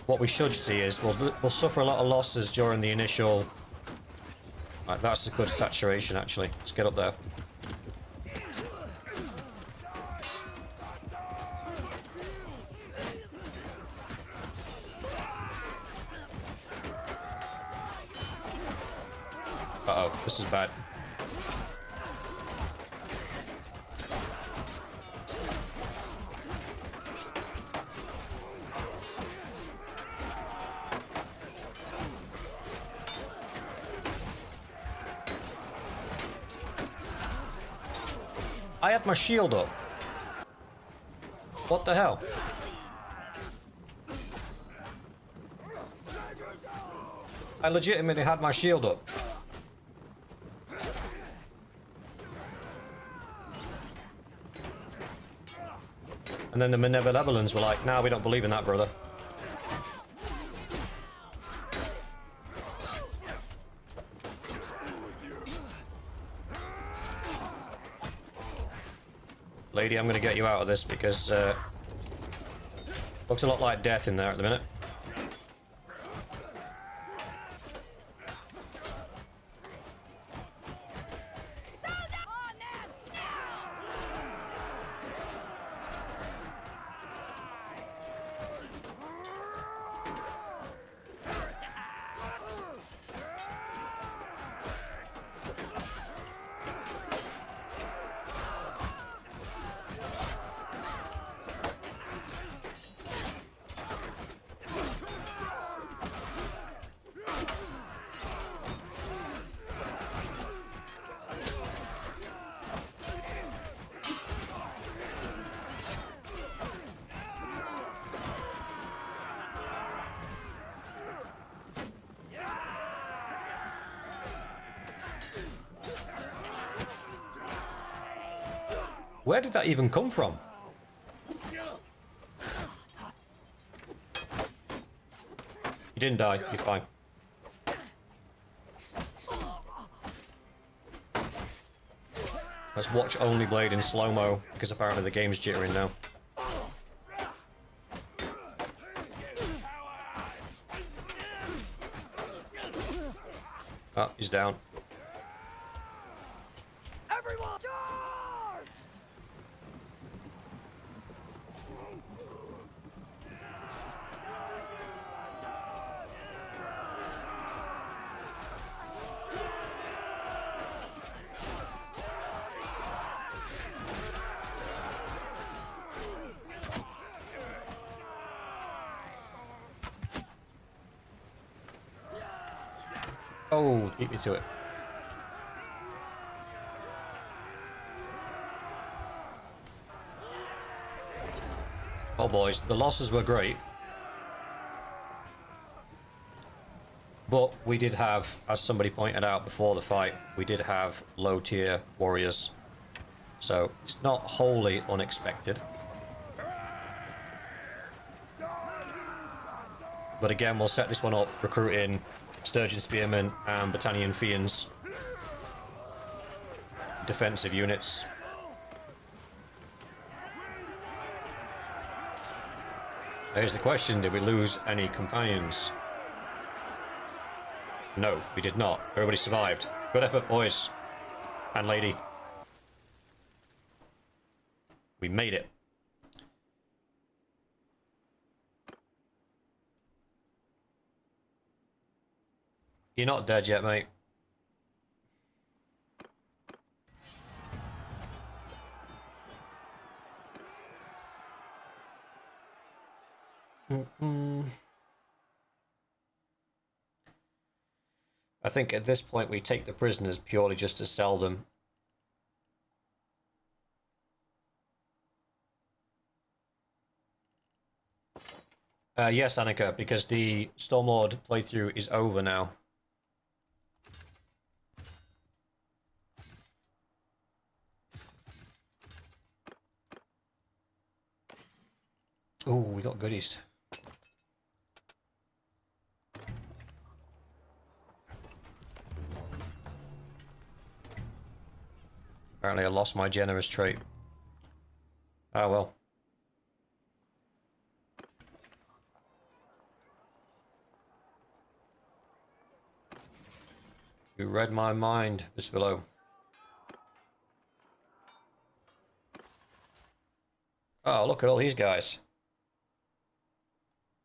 What we should see is we'll suffer a lot of losses during the initial... Right, that's a good saturation, actually. Let's get up there. Uh-oh, this is bad. I had my shield up. What the hell? I legitimately had my shield up. And then the Malevolents were like, nah, we don't believe in that, brother. Lady, I'm going to get you out of this because looks a lot like death in there at the minute. Where did that even come from? You didn't die, you're fine. Let's watch Only Blade in slow-mo, because apparently the game's jittering now. Ah, he's down. Everyone, charge! Oh, beat me to it. Oh boys, the losses were great. But we did have, as somebody pointed out before the fight, we did have low tier warriors. So it's not wholly unexpected. But again, we'll set this one up recruiting Sturgeon Spearmen and Battanian Fiends. Defensive units. Here's the question, did we lose any companions? No, we did not. Everybody survived. Good effort, boys. And lady. We made it. You're not dead yet, mate. I think at this point we take the prisoners purely just to sell them. Yes, Annika, because the Stormlord playthrough is over now. Oh, we got goodies. Apparently I lost my generous trait. Ah, well. You read my mind, this below. Oh, look at all these guys.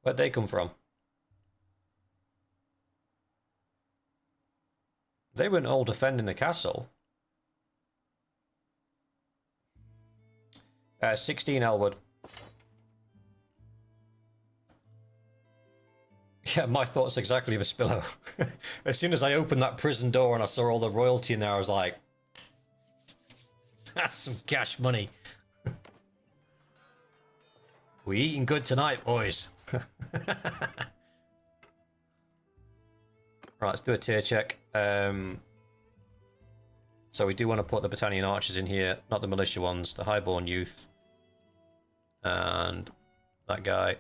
Where'd they come from? They weren't all defending the castle. 16 Elwood. Yeah, my thoughts exactly, Vespillo. As soon as I opened that prison door and I saw all the royalty in there, I was like, that's some cash money. We eating good tonight, boys. Right, let's do a tier check. So we do want to put the Battanian archers in here, not the militia ones, the highborn youth. And that guy,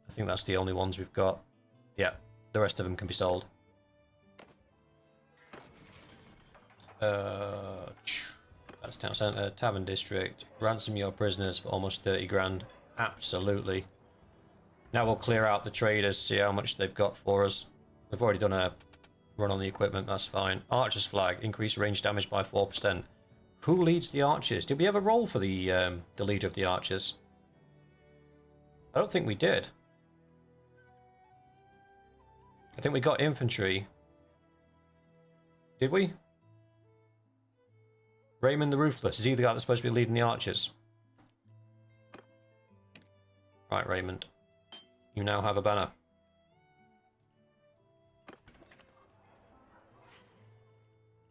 I think that's the only ones we've got. Yeah, the rest of them can be sold. That's town centre, tavern district. Ransom your prisoners for almost 30 grand. Absolutely. Now we'll clear out the traders, see how much they've got for us. We've already done a run on the equipment, that's fine. Archer's flag, increase range damage by 4%. Who leads the archers? Did we ever roll for the leader of the archers? I don't think we did. I think we got infantry. Did we? Raymond the Ruthless. Is he the guy that's supposed to be leading the archers? Right, Raymond. You now have a banner.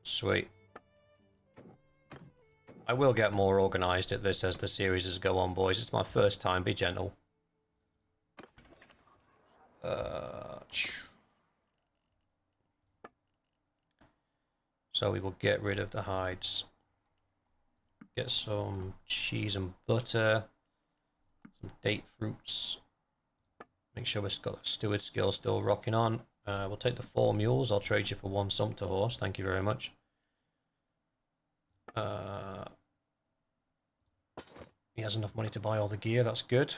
Sweet. I will get more organised at this as the series go on, boys. It's my first time. Be gentle. So we will get rid of the hides. Get some cheese and butter. Some date fruits. Make sure we've got the steward skill still rocking on. We'll take the 4 mules. I'll trade you for 1 sumpter horse. Thank you very much. He has enough money to buy all the gear. That's good.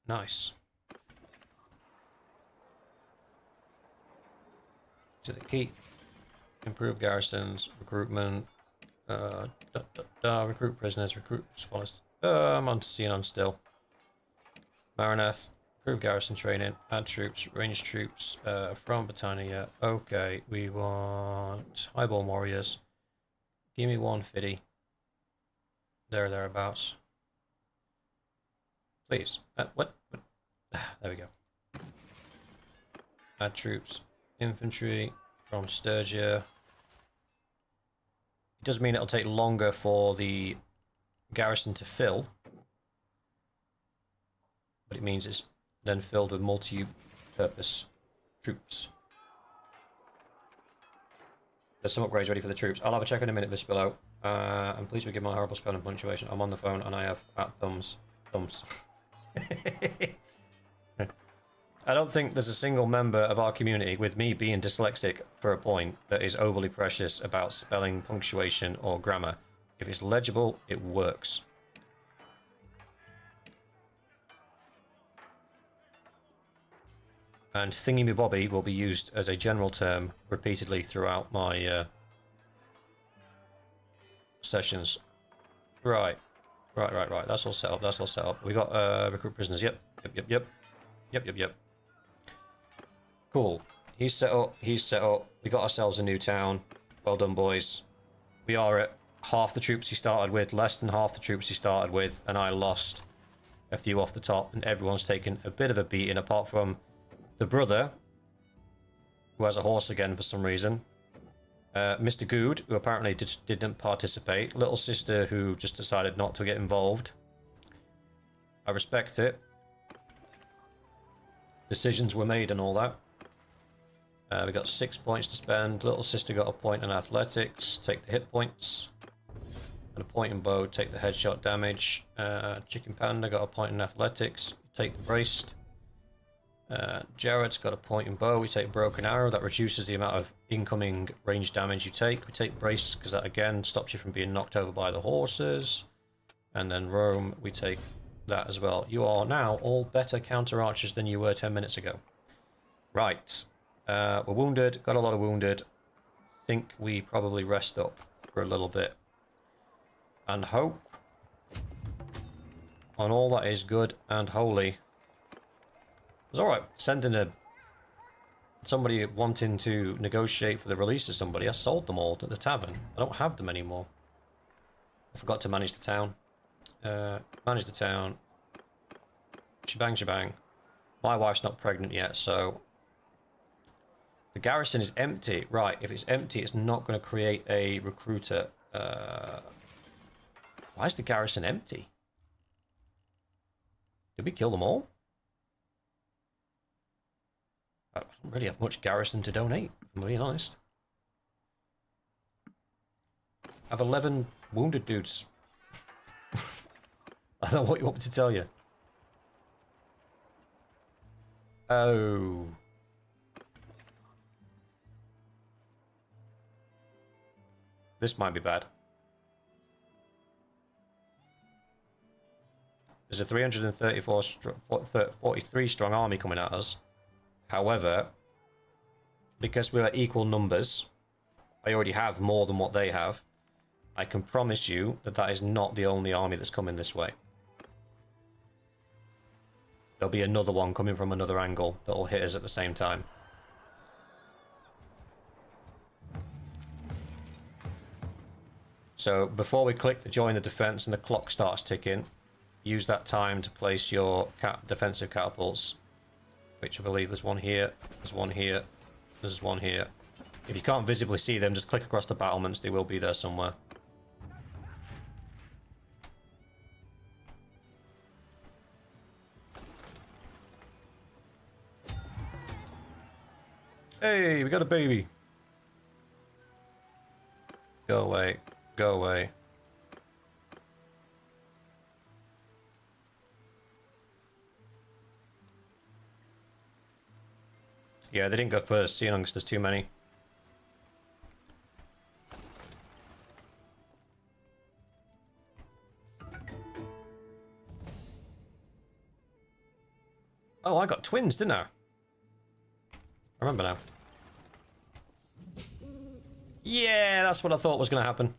Nice. To the keep. Improve garrisons. Recruitment. Recruit prisoners. Recruit followers. I'm on Xenon still. Maraneth. Improve garrison training. Add troops. Range troops from Britannia. Okay, we want highball warriors. Give me 150. Thereabouts. Please. What? There we go. Add troops. Infantry from Sturgia. It does mean it'll take longer for the garrison to fill. But it means it's then filled with multi-purpose troops. There's some upgrades ready for the troops. I'll have a check in a minute, Vispillo. And please forgive my horrible spelling punctuation. I'm on the phone and I have fat thumbs. I don't think there's a single member of our community, with me being dyslexic for a point, that is overly precious about spelling, punctuation, or grammar. If it's legible, it works. And thingy-me-bobby will be used as a general term repeatedly throughout my sessions. Right. That's all set up. We got recruit prisoners. Yep. Cool. He's set up. We got ourselves a new town. Well done, boys. We are at half the troops he started with, less than half the troops he started with, and I lost a few off the top, and everyone's taken a bit of a beating, apart from the brother, who has a horse again for some reason. Mr. Good, who apparently didn't participate. Little sister, who just decided not to get involved. I respect it. Decisions were made and all that. We got 6 points to spend. Little sister got a point in athletics. Take the hit points. And a point in bow. Take the headshot damage. Chicken Panda got a point in athletics. Take the braced. Jared's got a point in bow. We take broken arrow. That reduces the amount of incoming range damage you take. We take brace because that again stops you from being knocked over by the horses. And then Rome, we take that as well. You are now all better counter archers than you were 10 minutes ago. Right. We're wounded. Got a lot of wounded. Think we probably rest up for a little bit. And hope on all that is good and holy. It's alright sending somebody wanting to negotiate for the release of somebody. I sold them all at the tavern. I don't have them anymore. I forgot to manage the town. Manage the town. Shebang. My wife's not pregnant yet, so the garrison is empty. Right, if it's empty, it's not going to create a recruiter. Why is the garrison empty? Did we kill them all? I don't really have much garrison to donate, if I'm being honest. I have 11 wounded dudes. I don't know what you want me to tell you. Oh. This might be bad. There's a 43 strong army coming at us. However, because we're at equal numbers, I already have more than what they have. I can promise you that that is not the only army that's coming this way. There'll be another one coming from another angle that will hit us at the same time. So before we click the join the defense and the clock starts ticking, use that time to place your defensive catapults, which I believe there's one here, there's one here, there's one here. If you can't visibly see them, just click across the battlements, they will be there somewhere. Hey, we got a baby. Go away, go away. Yeah, they didn't go first, seeing because there's too many. Oh, I got twins, didn't I? I remember now. Yeah, that's what I thought was going to happen.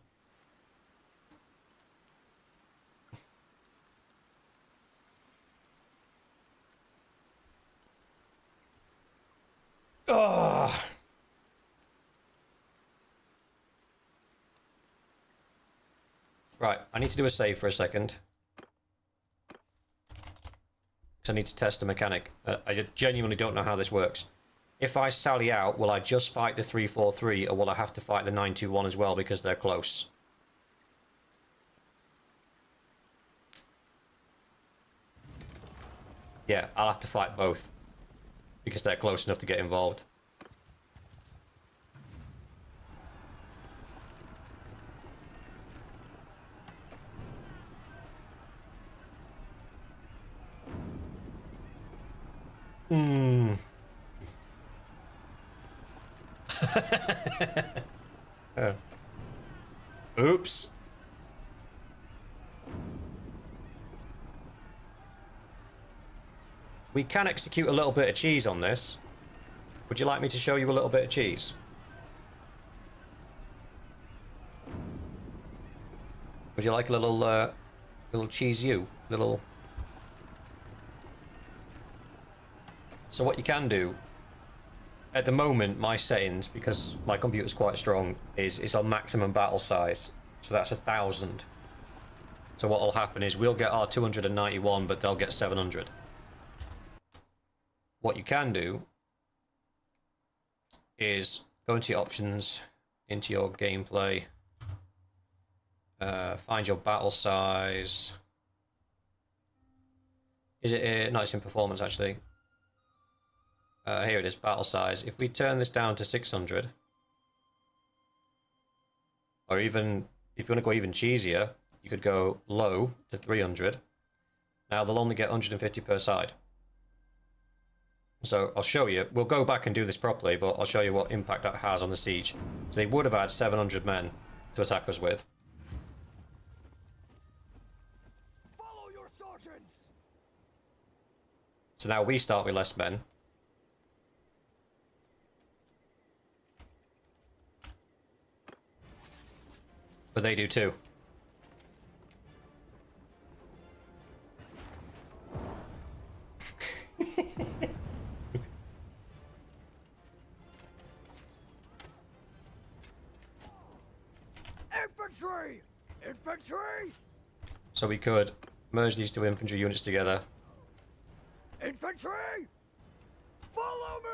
Oh. Right, I need to do a save for a second. Because I need to test a mechanic. I genuinely don't know how this works. If I sally out, will I just fight the 343 or will I have to fight the 921 as well because they're close? Yeah, I'll have to fight both. Because they're close enough to get involved. Hmm. Oops. We can execute a little bit of cheese on this. Would you like me to show you a little bit of cheese? Would you like a little cheese you? Little... So what you can do, at the moment, my settings, because my computer's quite strong, is on maximum battle size. So that's 1,000. So what will happen is we'll get our 291, but they'll get 700. What you can do is go into your options, into your gameplay, find your battle size. Is it here? No, it's in performance actually. Here it is, battle size. If we turn this down to 600, or even, if you want to go even cheesier, you could go low to 300. Now they'll only get 150 per side. So I'll show you. We'll go back and do this properly, but I'll show you what impact that has on the siege. So they would have had 700 men to attack us with. Follow your sergeants. So now we start with less men. But they do too. Infantry! Infantry! So we could merge these two infantry units together. Infantry! Follow me!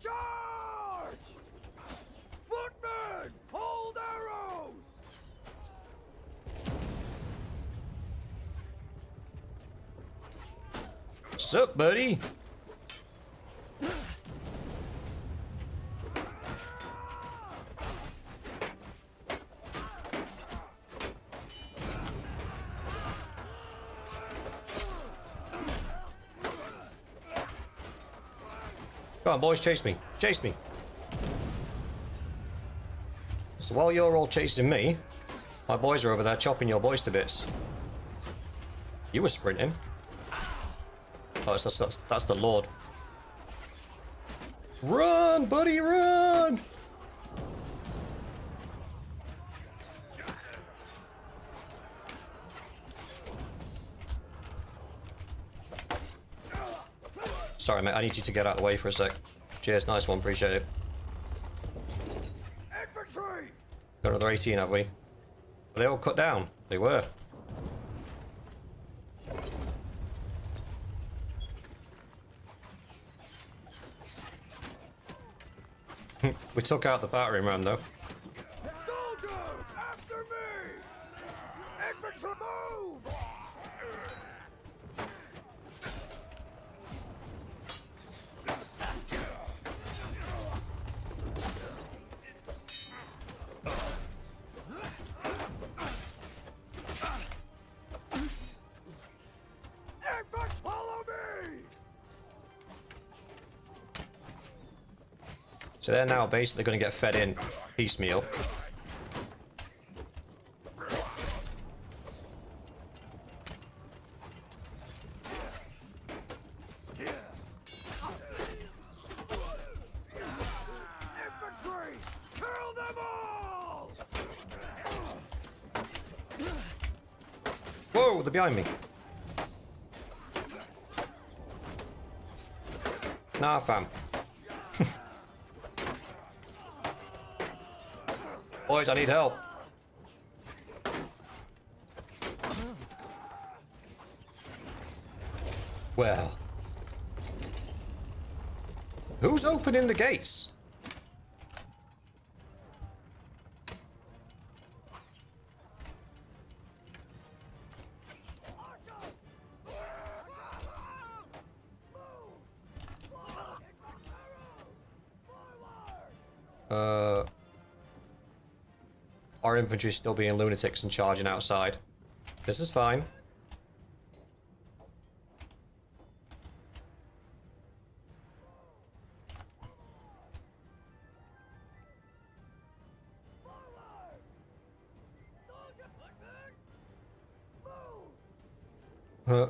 Charge! Footmen, hold arrows! Sup, buddy? Come on, boys, chase me. Chase me. So while you're all chasing me, my boys are over there chopping your boys to bits. You were sprinting. Oh, that's the Lord. Run, buddy, run! Sorry, mate, I need you to get out of the way for a sec. Cheers, nice one, appreciate it. Infantry! Got another 18, have we? Were they all cut down? They were. We took out the battering ram, though. Soldiers, after me! Infantry, move! Infantry, follow me! So they're now basically going to get fed in piecemeal. Infantry, kill them all! Whoa, they're behind me. Nah, fam. Boys, I need help. Well. Who's opening the gates? Our infantry's still being lunatics and charging outside. This is fine. Huh.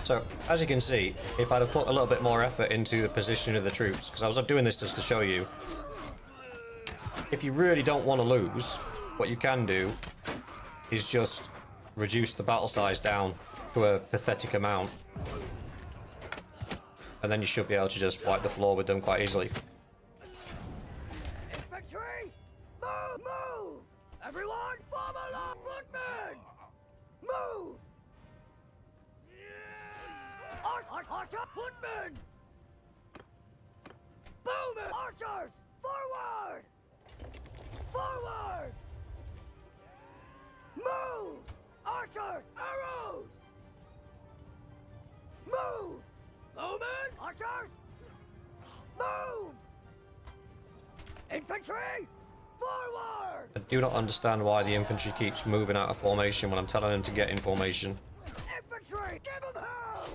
So, as you can see, if I'd have put a little bit more effort into the position of the troops, because I was doing this just to show you, if you really don't want to lose, what you can do is just reduce the battle size down to a pathetic amount. And then you should be able to just wipe the floor with them quite easily. Infantry, move, move! Everyone, form a line, footmen! Move! Archer, footmen! Bowmen! Archers, forward! Forward! Move! Archers, arrows! Move! Bowmen! Archers! Move! Infantry! Forward! I do not understand why the infantry keeps moving out of formation when I'm telling them to get in formation. Infantry! Give them hell!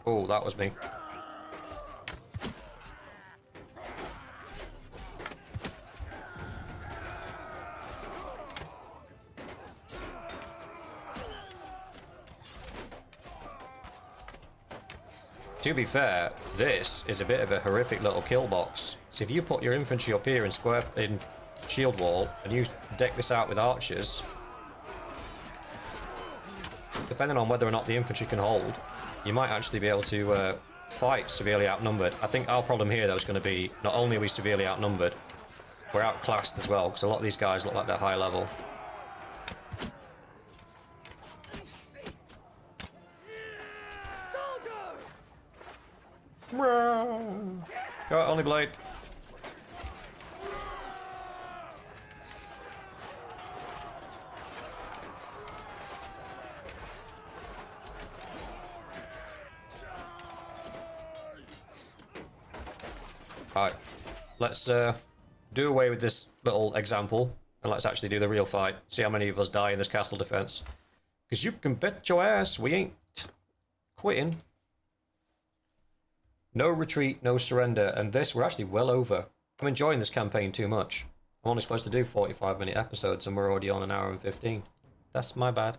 Oh, that was me. To be fair, this is a bit of a horrific little kill box. So if you put your infantry up here in shield wall and you deck this out with archers, depending on whether or not the infantry can hold, you might actually be able to fight severely outnumbered. I think our problem here though is going to be not only are we severely outnumbered, we're outclassed as well, because a lot of these guys look like they're high level. Go, only blade. Alright, let's do away with this little example and let's actually do the real fight. See how many of us die in this castle defense. Because you can bet your ass we ain't quitting. No retreat, no surrender, and this, we're actually well over. I'm enjoying this campaign too much. I'm only supposed to do 45-minute episodes and we're already on an hour and 15. That's my bad.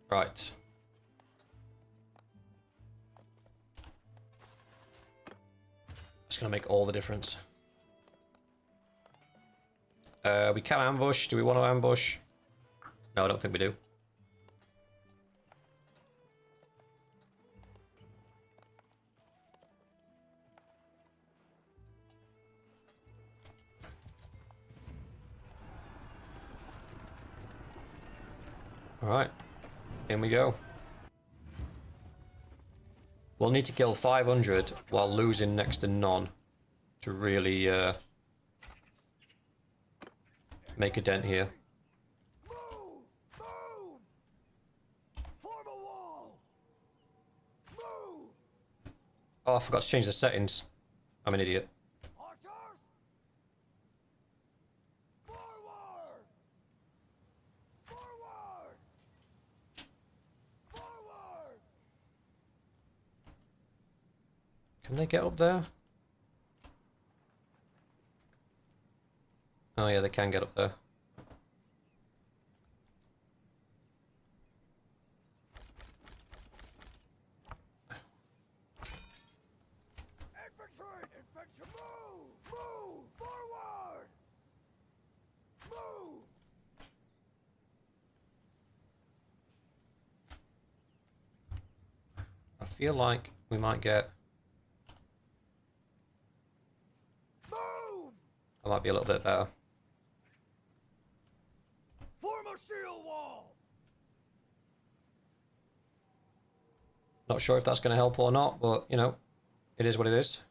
Right. It's going to make all the difference. We can ambush. Do we want to ambush? No, I don't think we do. Alright, in we go. We'll need to kill 500 while losing next to none to really make a dent here. Move! Form a wall! Move! Oh, I forgot to change the settings. I'm an idiot. Archers! Forward! Forward! Forward! Can they get up there? Oh yeah, they can get up there. Infantry! Infantry! Move! Move! Forward! Move! I feel like we might get... Move! I might be a little bit better. Form a shield wall! Not sure if that's going to help or not, but, you know, it is what it is.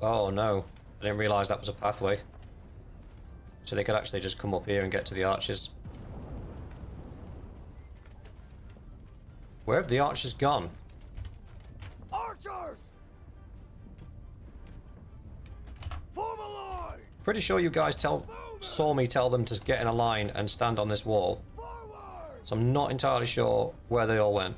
Oh no, I didn't realise that was a pathway. So they could actually just come up here and get to the archers. Where have the archers gone? Archers! Form a line! Pretty sure you guys saw me tell them to get in a line and stand on this wall. Forward! So I'm not entirely sure where they all went.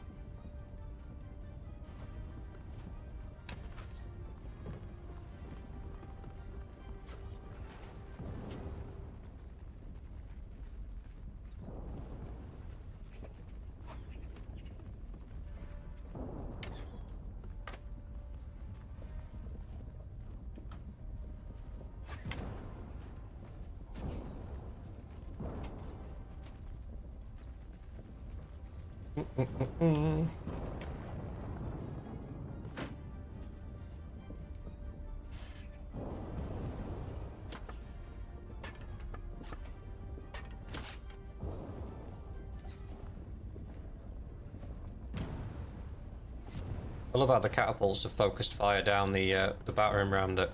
I love how the catapults have focused fire down the battering ram that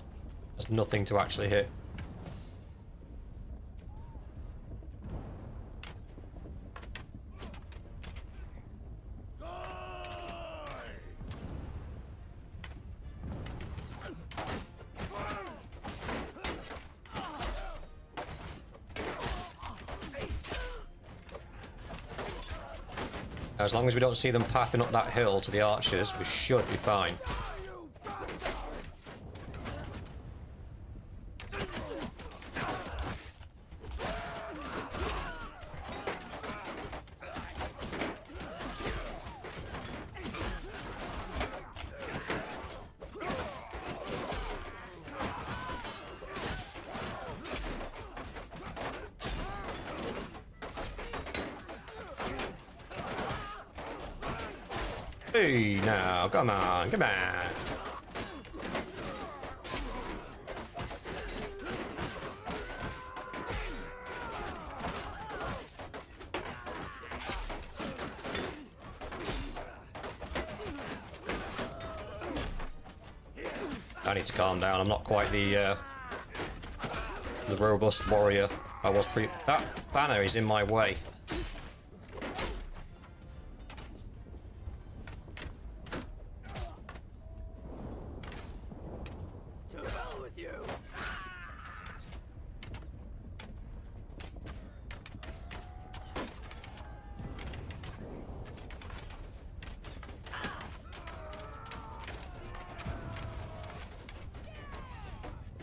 has nothing to actually hit. As long as we don't see them pathing up that hill to the archers, we should be fine. Hey, now, come on, come on. I need to calm down. I'm not quite the robust warrior I was pre. That banner is in my way.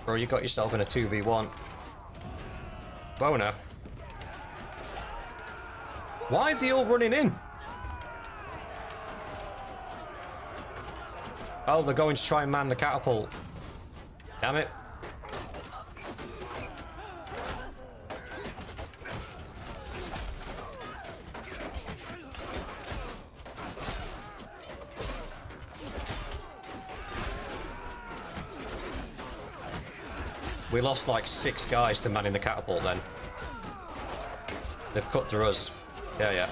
Bro, you got yourself in a 2v1. Boner. Why are they all running in? Oh, they're going to try and man the catapult. Damn it. We lost like 6 guys to manning the catapult then. They've cut through us. Yeah, yeah.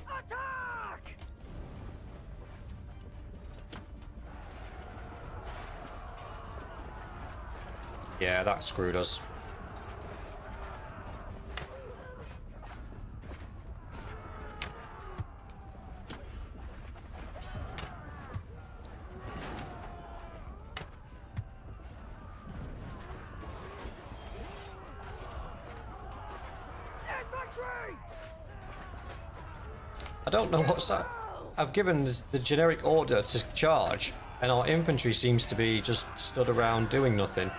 Attack! Yeah, that screwed us. Infantry! I don't know what's that. I've given the generic order to charge, and our infantry seems to be just stood around doing nothing.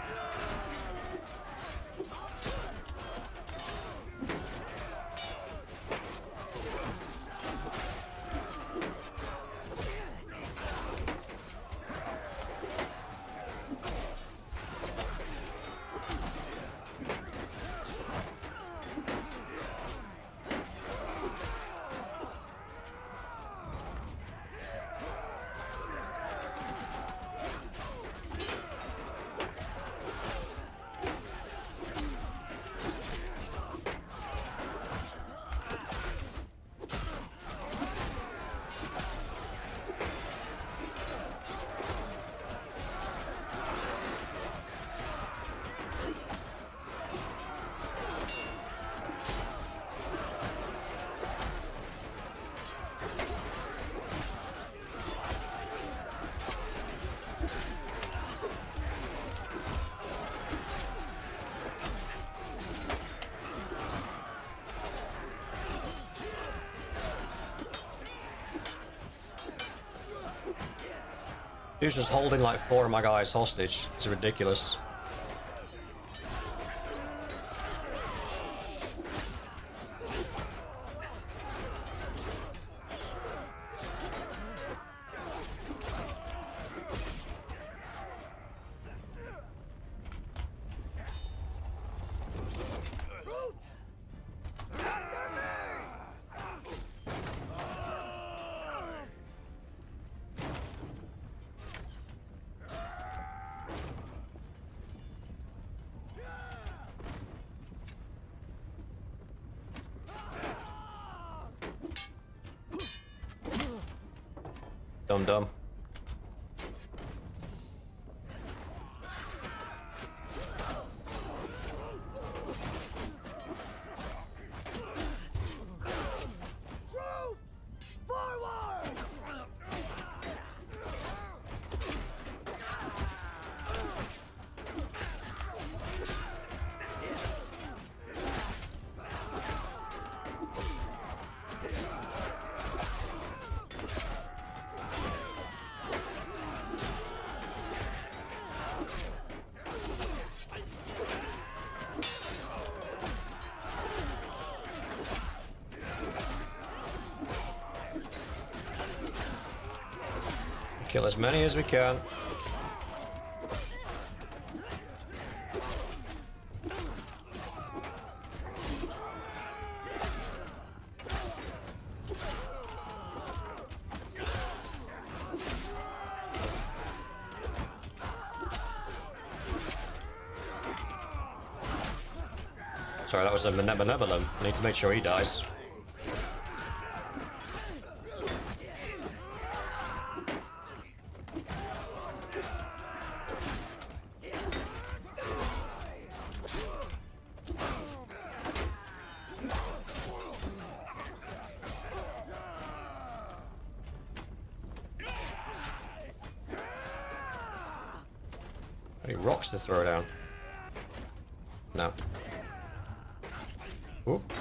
He's just holding like 4 of my guys hostage. It's ridiculous. Dum-dum. Troops! Forward! Kill as many as we can. Sorry, that was a Benevolent. I need to make sure he dies. Any rocks to throw down? No. Oop.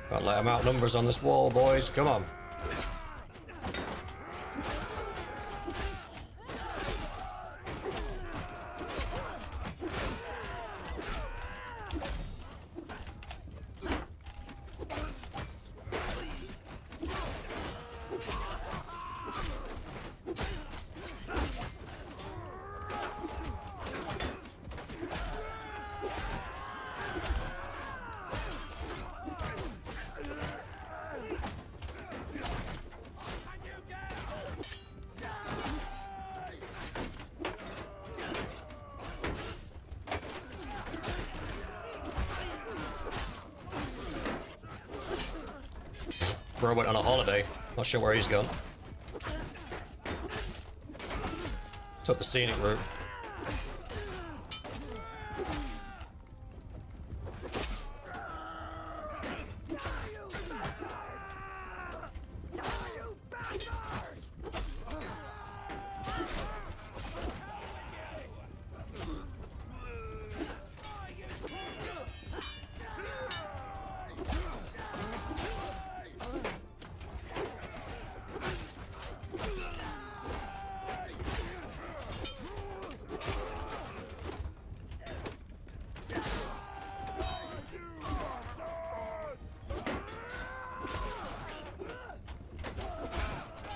Can't let them out numbers on this wall, boys. Come on. Bro went on a holiday. Not sure where he's gone. Took the scenic route.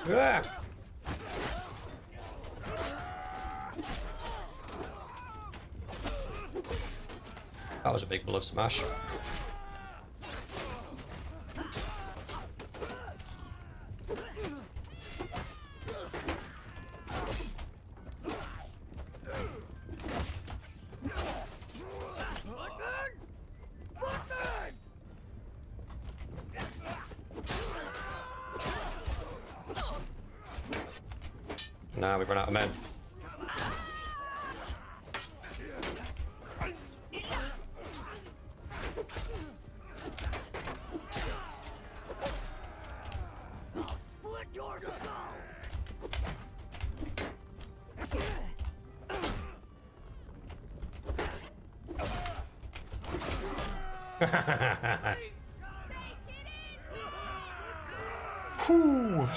Ah! That was a big blood smash. Nah, we've run out of men. I'll split your skull! Whew.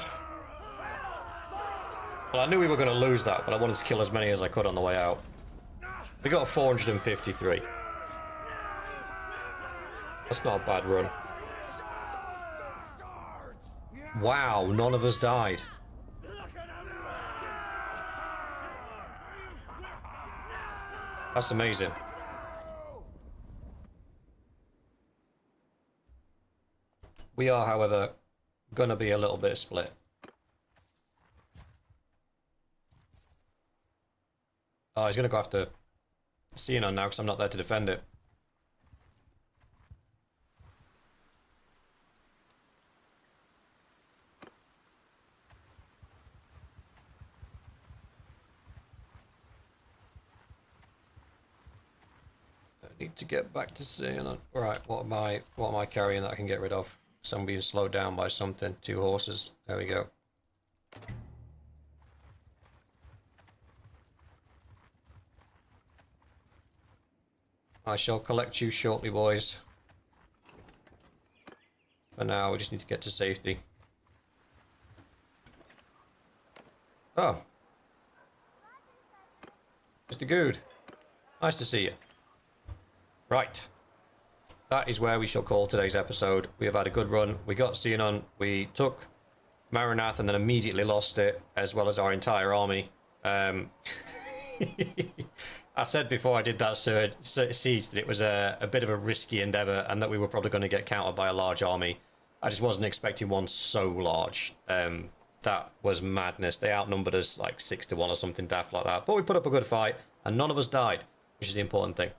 Well, I knew we were going to lose that, but I wanted to kill as many as I could on the way out. We got 453. That's not a bad run. Wow, none of us died. That's amazing. We are, however, gonna be a little bit split. Oh, he's gonna go after Xenon now because I'm not there to defend it. I need to get back to Xenon. Right, what am I carrying that I can get rid of? So I'm being slowed down by something. 2 horses. There we go. I shall collect you shortly, boys. For now, we just need to get to safety. Oh. Mr. Good. Nice to see you. Right. That is where we shall call today's episode. We have had a good run. We got Xenon. We took Marinath and then immediately lost it, as well as our entire army. I said before I did that siege that it was a bit of a risky endeavour and that we were probably going to get countered by a large army. I just wasn't expecting one so large. That was madness. They outnumbered us like 6-1 or something daft like that. But we put up a good fight and none of us died, which is the important thing.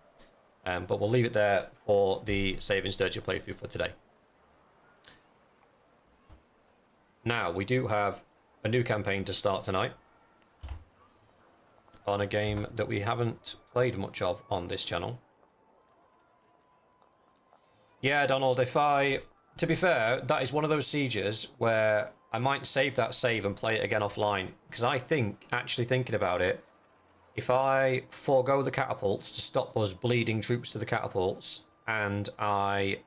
But we'll leave it there for the Saving Sturgia playthrough for today. Now, we do have a new campaign to start tonight on a game that we haven't played much of on this channel. Yeah, Donald, to be fair, that is one of those sieges where I might save that save and play it again offline, because I think, actually thinking about it, if I forego the catapults to stop us bleeding troops to the catapults, and I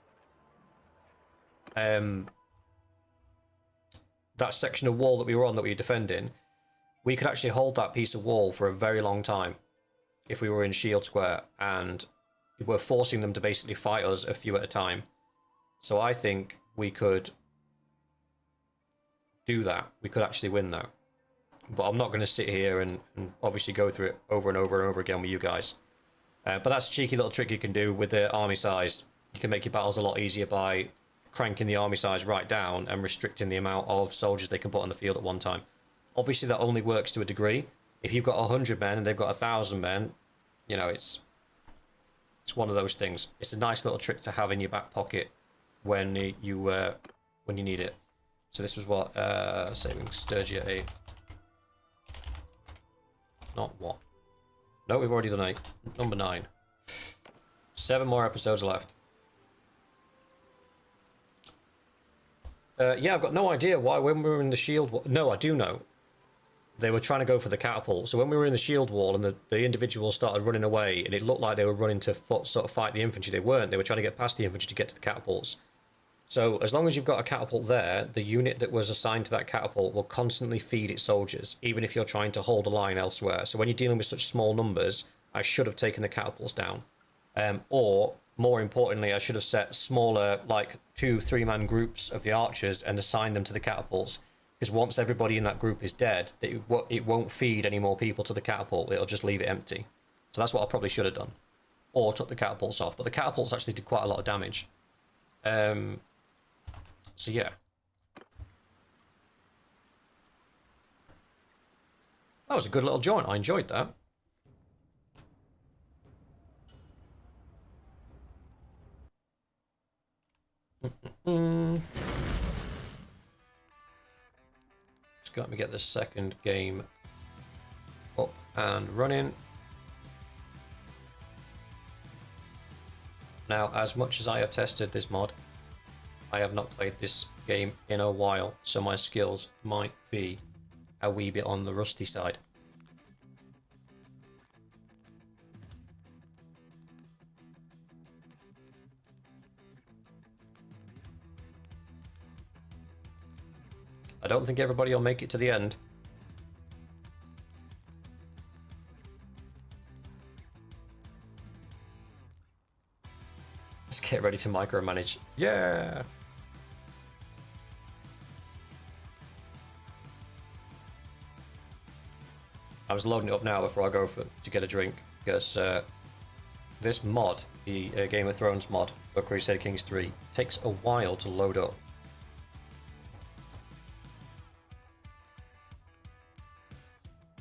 that section of wall that we were on that we were defending, we could actually hold that piece of wall for a very long time if we were in shield square, and we're forcing them to basically fight us a few at a time. So I think we could do that. We could actually win that. But I'm not going to sit here and obviously go through it over and over and over again with you guys. But that's a cheeky little trick you can do with the army size. You can make your battles a lot easier by cranking the army size right down and restricting the amount of soldiers they can put on the field at one time. Obviously, that only works to a degree. If you've got 100 men and they've got 1,000 men, you know, it's one of those things. It's a nice little trick to have in your back pocket when you need it. So this was what Saving Sturgia 8. Not what? No, we've already done 8. Number 9. 7 more episodes left. Yeah, I've got no idea why when we were in the shield wall... No, I do know. They were trying to go for the catapult. So when we were in the shield wall and the individuals started running away and it looked like they were running to sort of fight the infantry, they weren't. They were trying to get past the infantry to get to the catapults. So as long as you've got a catapult there, the unit that was assigned to that catapult will constantly feed its soldiers, even if you're trying to hold a line elsewhere. So when you're dealing with such small numbers, I should have taken the catapults down. Or, more importantly, I should have set smaller, like 2-3 man groups of the archers and assigned them to the catapults. Because once everybody in that group is dead, it won't feed any more people to the catapult. It'll just leave it empty. So that's what I probably should have done. Or took the catapults off. But the catapults actually did quite a lot of damage. So yeah. That was a good little joint. I enjoyed that. Just let me get the second game up and running. Now, as much as I have tested this mod, I have not played this game in a while, so my skills might be a wee bit on the rusty side. I don't think everybody will make it to the end. Let's get ready to micromanage. Yeah! I was loading it up now before I go to get a drink. because this mod, the Game of Thrones mod for Crusader Kings 3, takes a while to load up.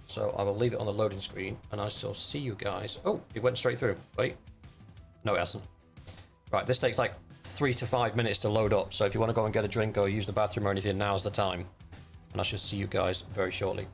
So I will leave it on the loading screen, and I shall see you guys. Oh, it went straight through. Wait. No, it hasn't. Right, this takes like 3 to 5 minutes to load up, so if you want to go and get a drink or use the bathroom or anything, now's the time. And I shall see you guys very shortly.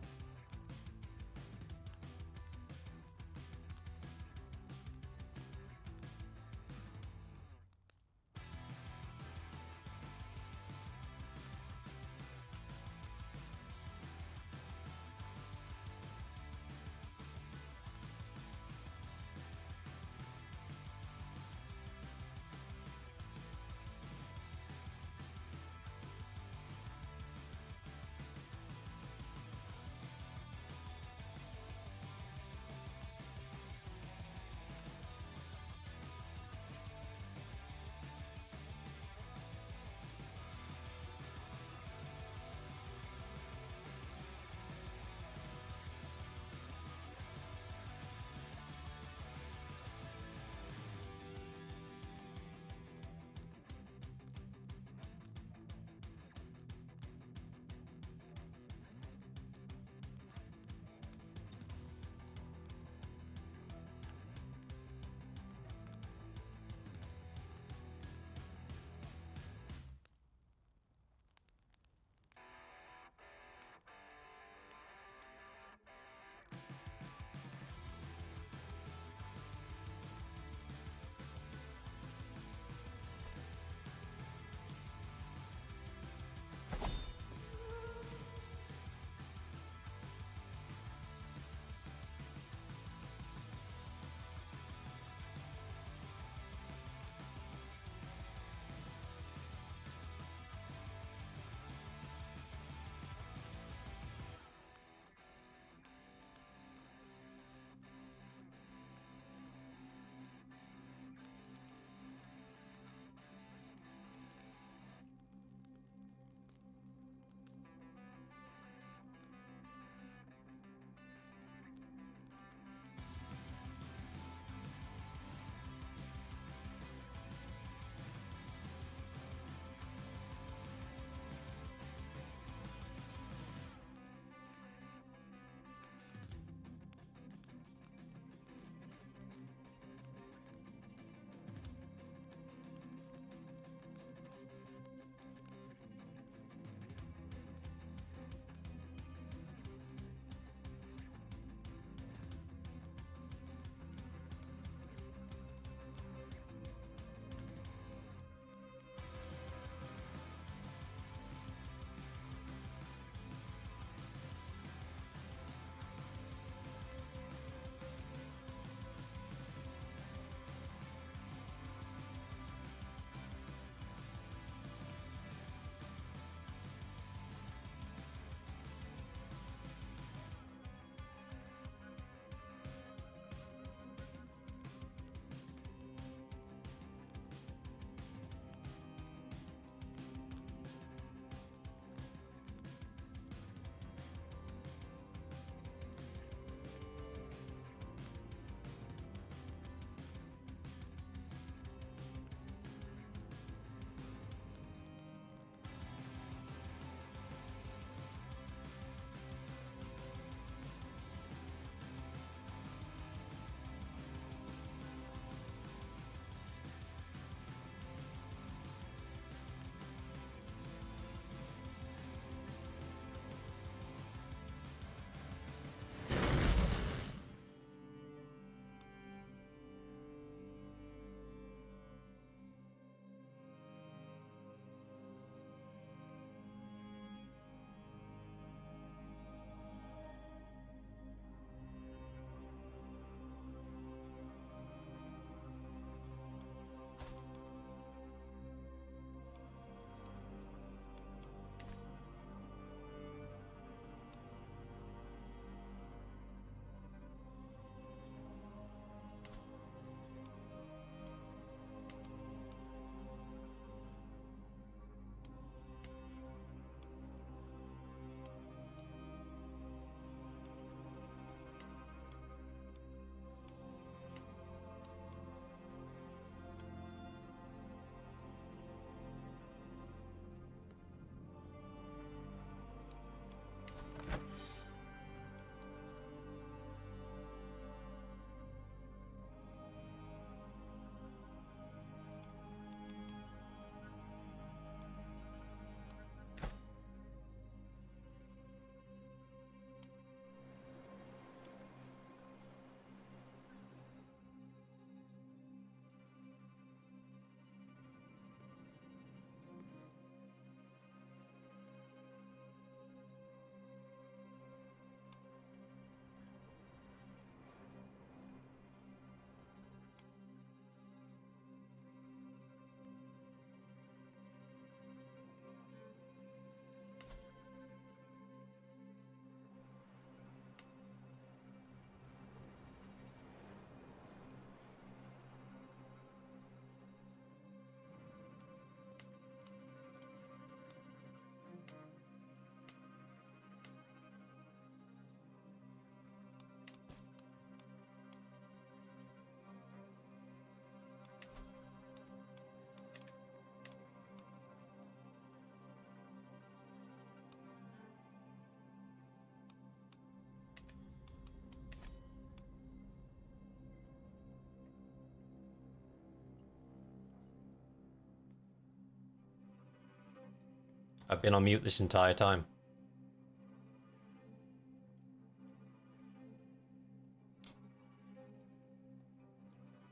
I've been on mute this entire time.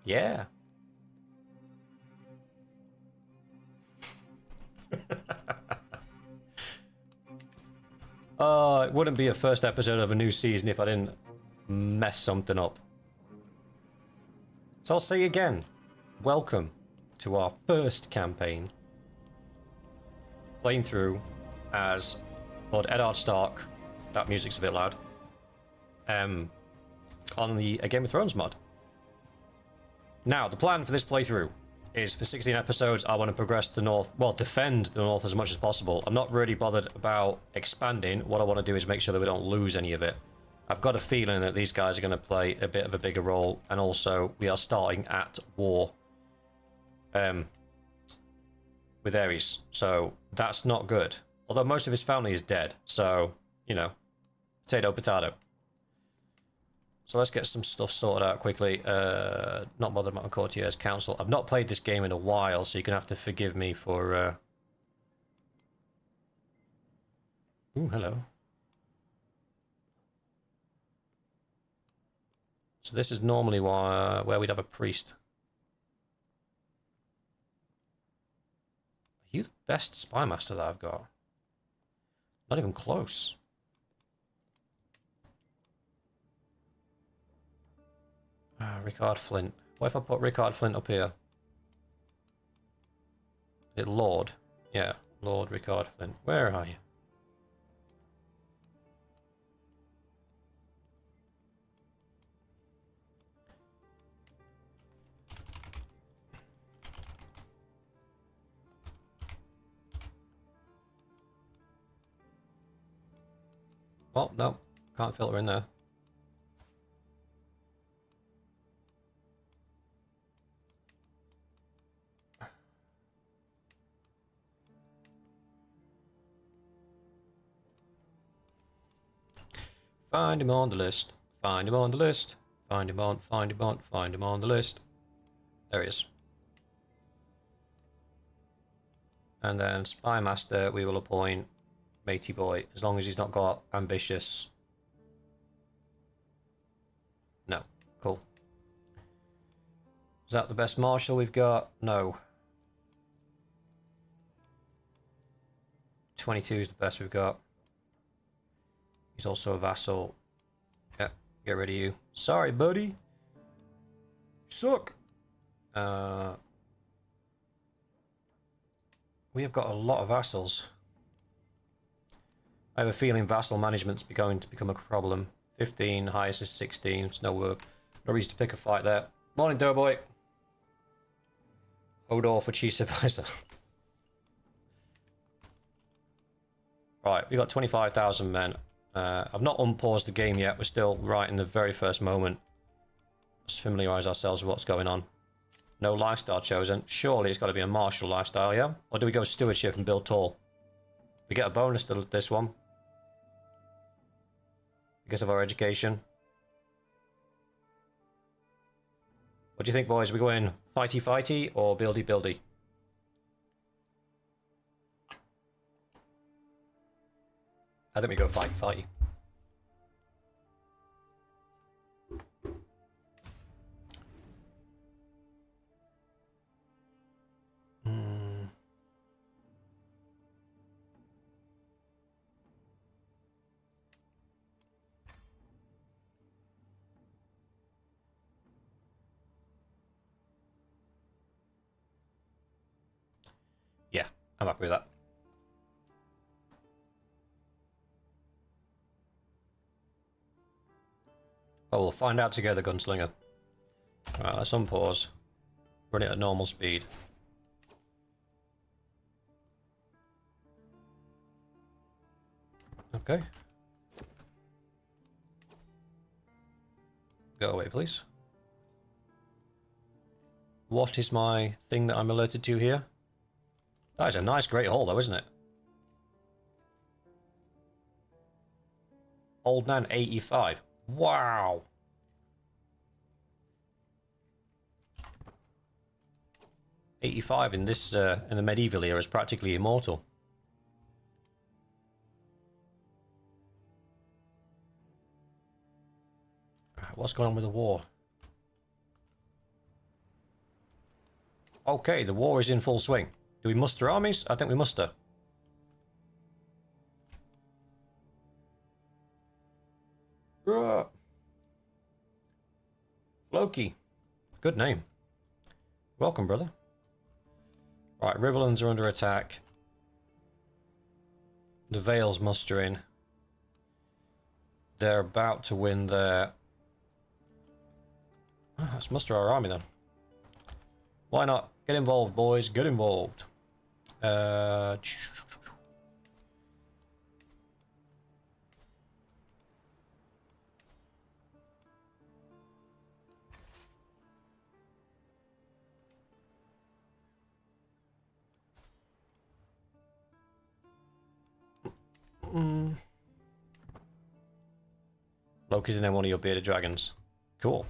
Yeah. Oh, it wouldn't be a first episode of a new season if I didn't mess something up. So I'll say again, welcome to our first campaign. Playing through as Lord Eddard Stark. That music's a bit loud. On the A Game of Thrones mod. Now, the plan for this playthrough is for 16 episodes, I want to progress the north, well, defend the north as much as possible. I'm not really bothered about expanding. What I want to do is make sure that we don't lose any of it. I've got a feeling that these guys are going to play a bit of a bigger role, and also we are starting at war with Ares, so that's not good. Although most of his family is dead, so, you know, potato, potato. So let's get some stuff sorted out quickly. Not bothered about Courtier's Council. I've not played this game in a while, so you're going to have to forgive me for... Ooh, hello. So this is normally where we'd have a priest. Are you the best spy master that I've got? Not even close. Rickard Flint. What if I put Rickard Flint up here? Is it Lord? Yeah, Lord Rickard Flint. Where are you? Oh, no. Can't filter in there. Find him on the list. Find him on the list. Find him on the list. There he is. And then Spy Master, we will appoint Matey Boy, as long as he's not got ambitious. No. Cool. Is that the best marshal we've got? No. 22 is the best we've got. He's also a vassal. Yeah, get rid of you. Sorry, buddy. You suck. We have got a lot of vassals. I have a feeling vassal management's going to become a problem. 15, highest is 16. It's no reason to pick a fight there. Morning, Doughboy. Hodor for chief advisor. Right, we got 25,000 men. I've not unpaused the game yet. We're still right in the very first moment. Let's familiarise ourselves with what's going on. No lifestyle chosen. Surely it's got to be a martial lifestyle, yeah? Or do we go stewardship and build tall? We get a bonus to this one. Because of our education. What do you think, boys? Are we going fighty fighty or buildy buildy? I think we go fighty fighty. Yeah, I'm happy with that. Oh, we'll find out together, Gunslinger. Right, let's unpause. Run it at normal speed. Okay. Go away, please. What is my thing that I'm alerted to here? That is a nice great hall, though, isn't it? Old Nan 85. Wow. '85 in this in the medieval era is practically immortal. what's going on with the war? Okay, the war is in full swing. Do we muster armies? I think we muster. Loki. Good name. Welcome, brother. Right, Riverlands are under attack. The Vale's mustering. They're about to win their... Oh, let's muster our army then. Why not? Get involved, boys. Get involved. Loki's in one of your bearded dragons. Cool.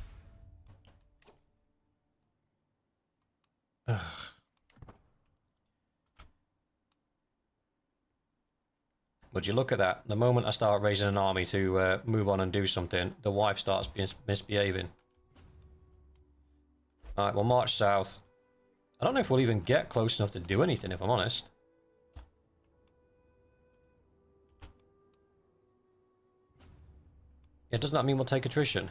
Ugh. Would you look at that? The moment I start raising an army to move on and do something, the wife starts misbehaving. Alright, we'll march south. I don't know if we'll even get close enough to do anything, if I'm honest. Yeah, doesn't that mean we'll take attrition?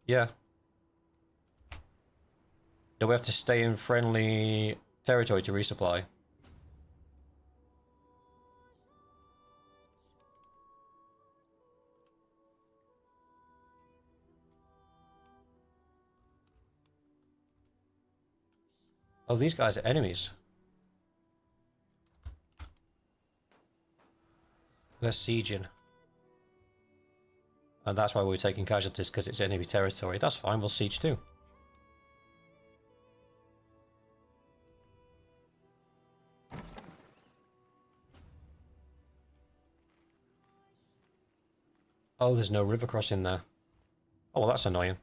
Yeah. Do we have to stay in friendly territory to resupply? Oh, these guys are enemies. They're sieging. And that's why we're taking casualties, because it's enemy territory. That's fine, we'll siege too. Oh, there's no river crossing there. Oh, well, that's annoying.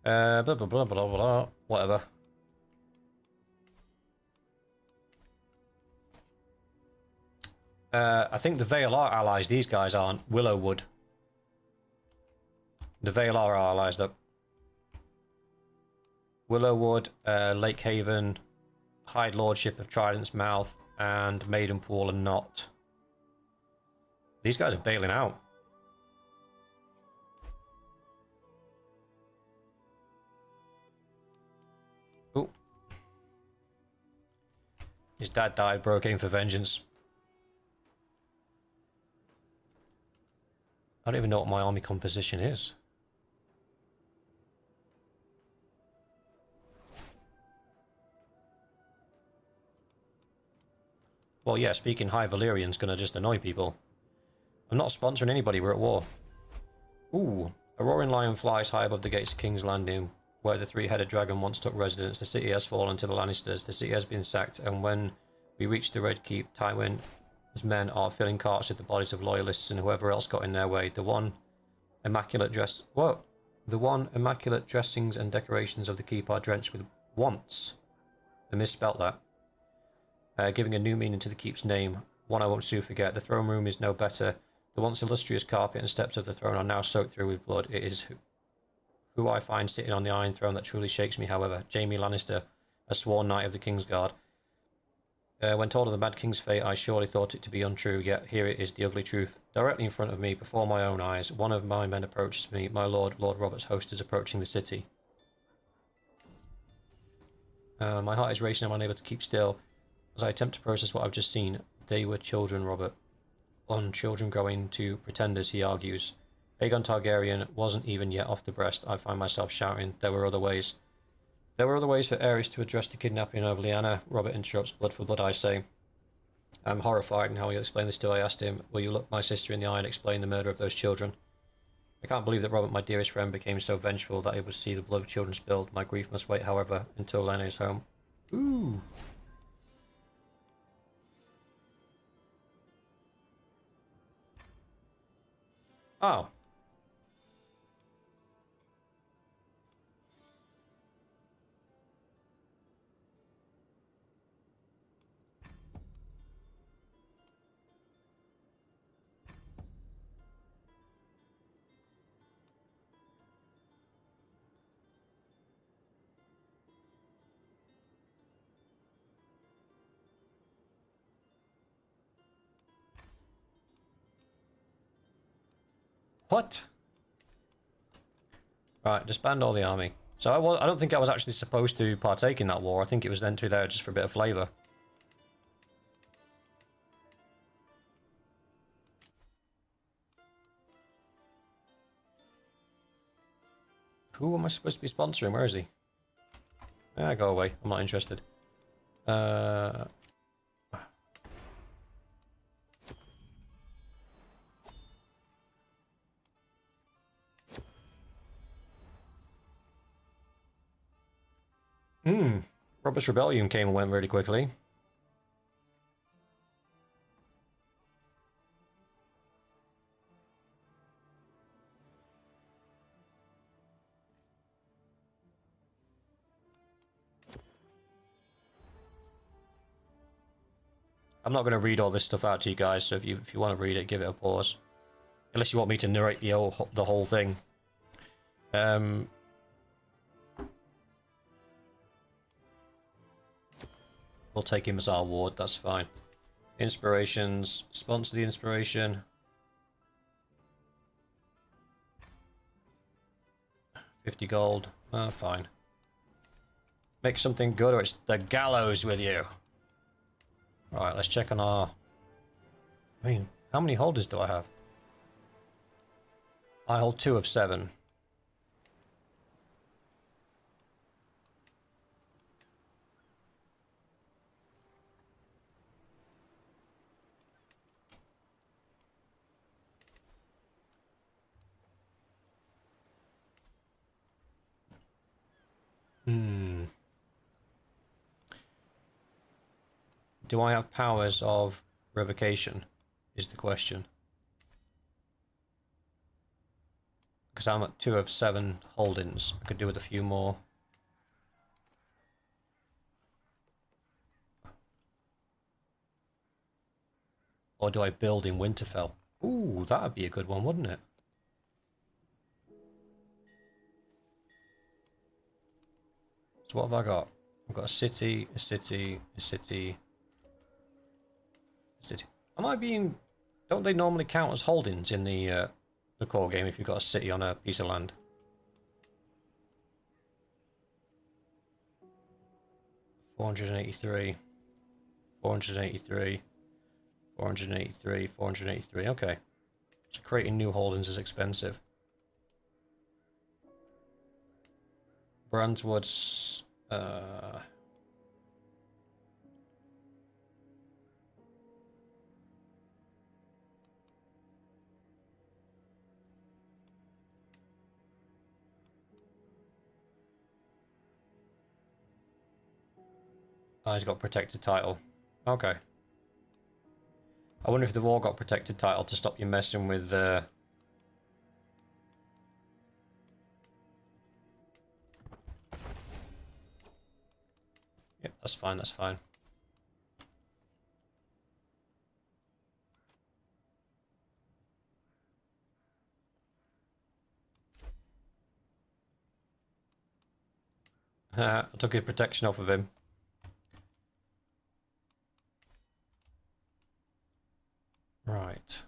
Blah, blah, blah, blah, blah, whatever. I think the Vale are allies. These guys aren't. Willowwood. The Vale are allies, though. Willowwood, Lake Haven, Hyde Lordship of Trident's Mouth, and Maidenpool are not. These guys are bailing out. Ooh. His dad died, bro, came for vengeance. I don't even know what my army composition is. Well, yeah, speaking High Valyrian's gonna just annoy people. I'm not sponsoring anybody, we're at war. Ooh, a roaring lion flies high above the gates of King's Landing, where the three-headed dragon once took residence. The city has fallen to the Lannisters. The city has been sacked, and when we reach the Red Keep, Tywin's men are filling carts with the bodies of loyalists and whoever else got in their way. The one immaculate dressings and decorations of the keep are drenched with wants. I misspelt that. Giving a new meaning to the keep's name, one I won't soon forget. The throne room is no better. The once illustrious carpet and steps of the throne are now soaked through with blood. It is who I find sitting on the Iron Throne that truly shakes me, however. Jaime Lannister, a sworn knight of the King's Guard. When told of the Mad King's fate, I surely thought it to be untrue, yet here it is, the ugly truth. Directly in front of me, before my own eyes, one of my men approaches me. My lord, Lord Robert's host is approaching the city. My heart is racing, I'm unable to keep still. As I attempt to process what I've just seen, they were children, Robert. On children growing to pretenders, he argues. Aegon Targaryen wasn't even yet off the breast. I find myself shouting. There were other ways. There were other ways for Aerys to address the kidnapping of Lyanna. Robert interrupts. Blood for blood, I say. I'm horrified in how he'll explain this to. I asked him, will you look my sister in the eye and explain the murder of those children? I can't believe that Robert, my dearest friend, became so vengeful that he would see the blood of children spilled. My grief must wait, however, until Lyanna is home. Ooh. Oh. What? Right, disband all the army. So I don't think I was actually supposed to partake in that war. I think it was meant to be there just for a bit of flavour. Who am I supposed to be sponsoring? Where is he? Ah, go away. I'm not interested. Robert's Rebellion came and went really quickly. I'm not going to read all this stuff out to you guys, so if you want to read it, give it a pause. Unless you want me to narrate the whole thing. We'll take him as our ward, that's fine. Inspirations, sponsor the inspiration. 50 gold, fine. Make something good or it's the gallows with you. Alright, let's check on our... I mean, how many holders do I have? I hold 2 of 7. Do I have powers of revocation, is the question. Because I'm at 2 of 7 holdings. I could do with a few more. Or do I build in Winterfell? Ooh, that'd be a good one, wouldn't it? So what have I got? I've got a city, a city, a city, a city. Am I being... Don't they normally count as holdings in the core game if you've got a city on a piece of land? $483, 483, 483, 483. Okay. So creating new holdings is expensive. Brandswood's... Oh, he's got protected title. Okay. I wonder if they've all got protected title to stop you messing with... Yep, that's fine, that's fine. I took his protection off of him. Right.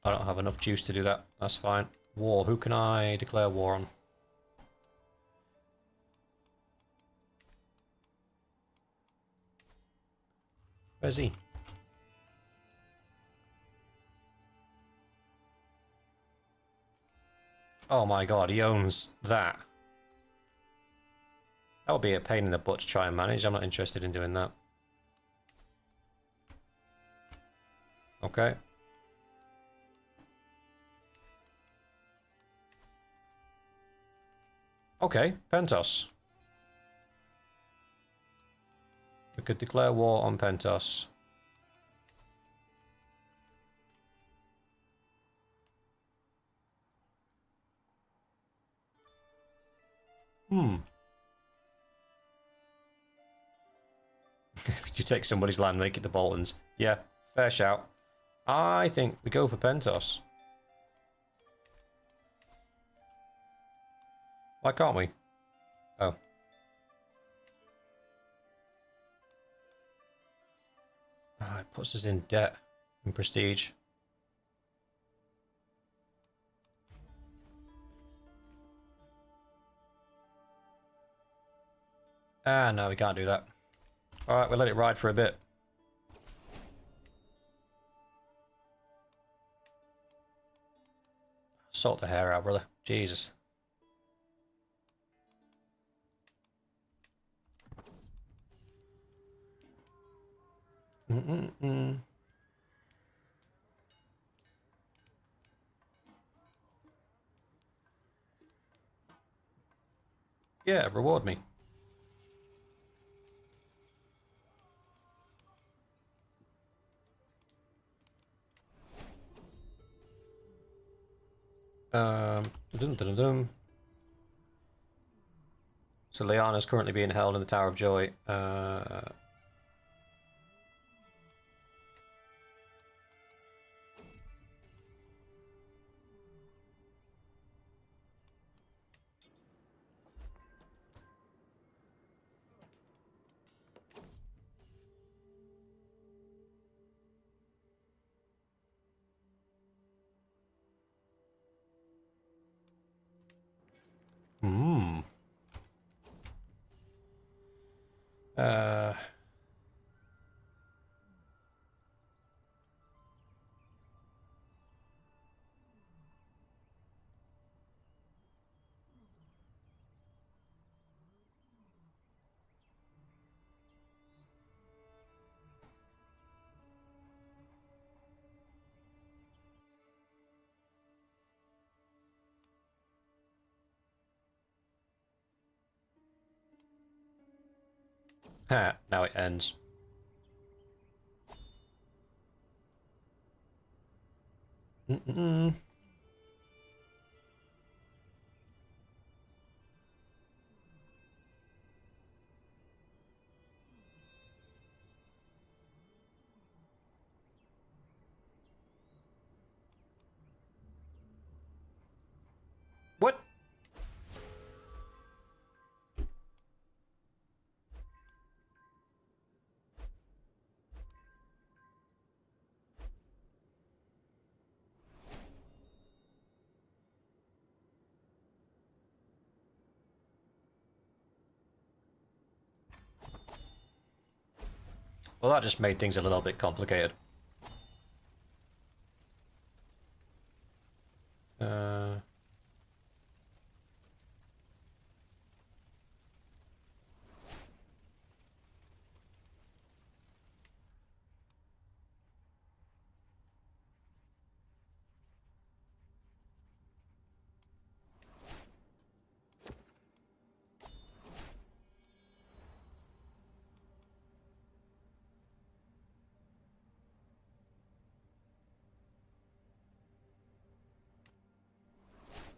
I don't have enough juice to do that. That's fine. War. Who can I declare war on? Where's he? Oh my god, he owns that. That would be a pain in the butt to try and manage. I'm not interested in doing that. Okay. Okay, Pentos. We could declare war on Pentos. You take somebody's land, make it the Boltons. Yeah, fair shout. I think we go for Pentos. Why can't we? Oh. Oh, it puts us in debt and prestige. Ah, no, we can't do that. Alright, we'll let it ride for a bit. Sort the hair out, brother. Jesus. Yeah, reward me. Dum-dum-dum-dum. So Lyanna's currently being held in the Tower of Joy. Hmm. Ha, now it ends. What? Well, that just made things a little bit complicated.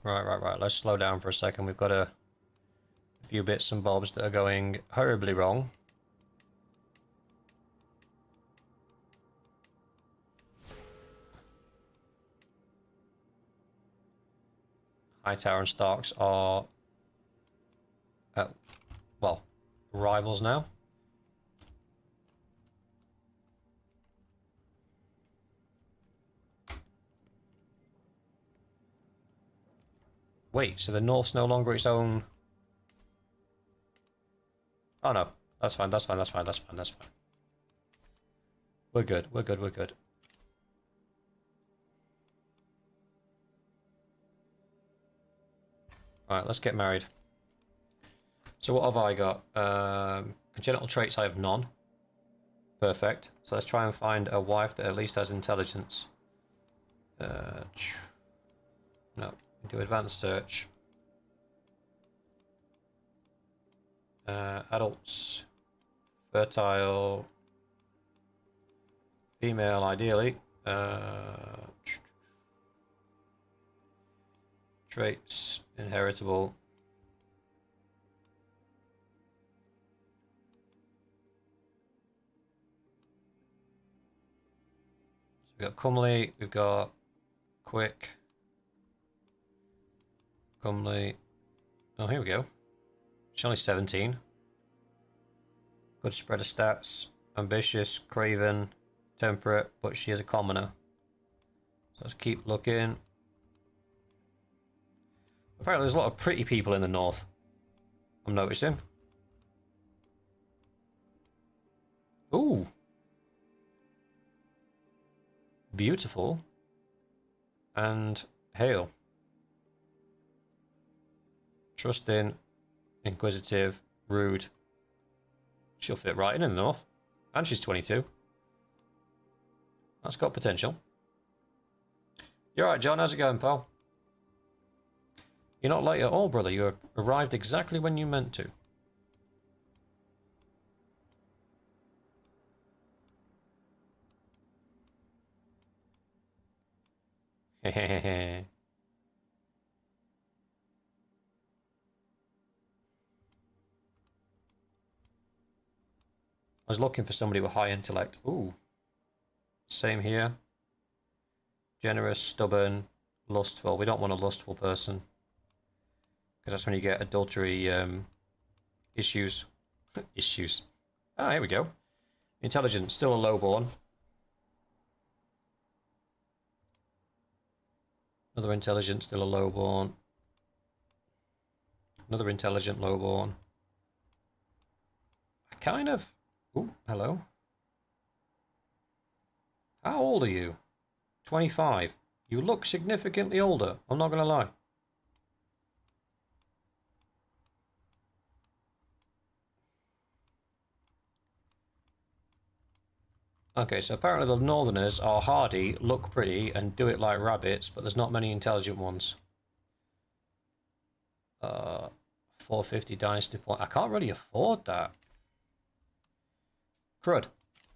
Right. Let's slow down for a second. We've got a few bits and bobs that are going horribly wrong. Hightower and Starks are, well, rivals now. Wait, so the North's no longer its own... Oh no, that's fine. We're good. Alright, let's get married. So what have I got? Congenital traits, I have none. Perfect. So let's try and find a wife that at least has intelligence. No, do advanced search. Adults. Fertile. Female, ideally. Traits. Inheritable. we've got Cumley, we've got Quick. Cumley. Oh, here we go. She's only 17. Good spread of stats. Ambitious, craven, temperate, but she is a commoner. So let's keep looking. Apparently there's a lot of pretty people in the north. I'm noticing. Ooh. Beautiful. And hail. Trusting, inquisitive, rude. She'll fit right in the north. And she's 22. That's got potential. You're right, John. How's it going, pal? You're not late at all, brother. You arrived exactly when you meant to. Hehehe. I was looking for somebody with high intellect. Ooh. Same here. Generous, stubborn, lustful. We don't want a lustful person. Because that's when you get adultery issues. Issues. Ah, here we go. Intelligent, still a lowborn. Another intelligent, still a lowborn. Another intelligent, lowborn. I kind of... Ooh, hello. How old are you? 25. You look significantly older, I'm not going to lie. Okay, so apparently the northerners are hardy, look pretty, and do it like rabbits, but there's not many intelligent ones. 450 dynasty point. I can't really afford that. Crud.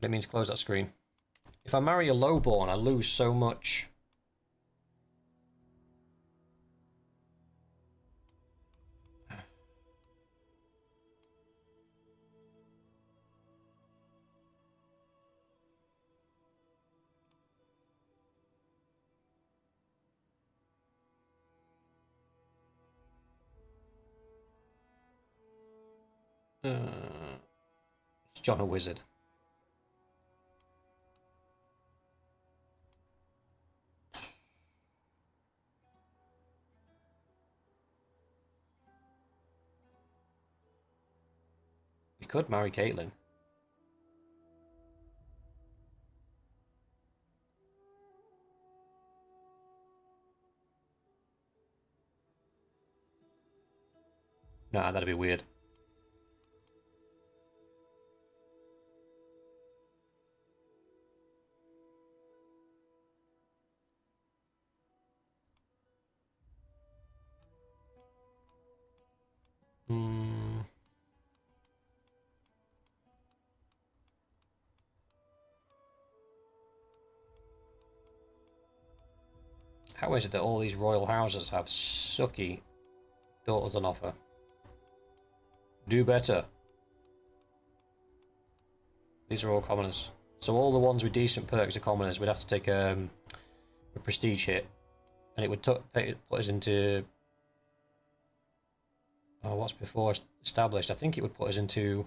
It means close that screen. If I marry a lowborn, I lose so much. It's John a wizard. You could marry Caitlyn. Nah, that'd be weird. How is it that all these royal houses have sucky daughters on offer? Do better. These are all commoners. So all the ones with decent perks are commoners. We'd have to take a prestige hit. And it would put us into... Oh, what's before established? I think it would put us into...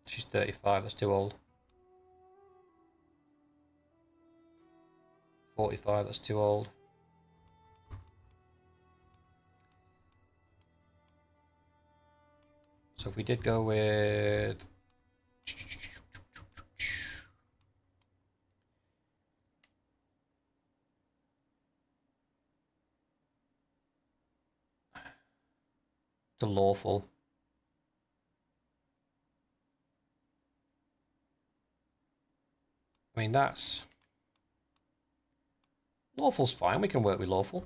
She's 35, that's too old. 45, that's too old. So if we did go with... to lawful. I mean, that's... Lawful's fine, we can work with lawful.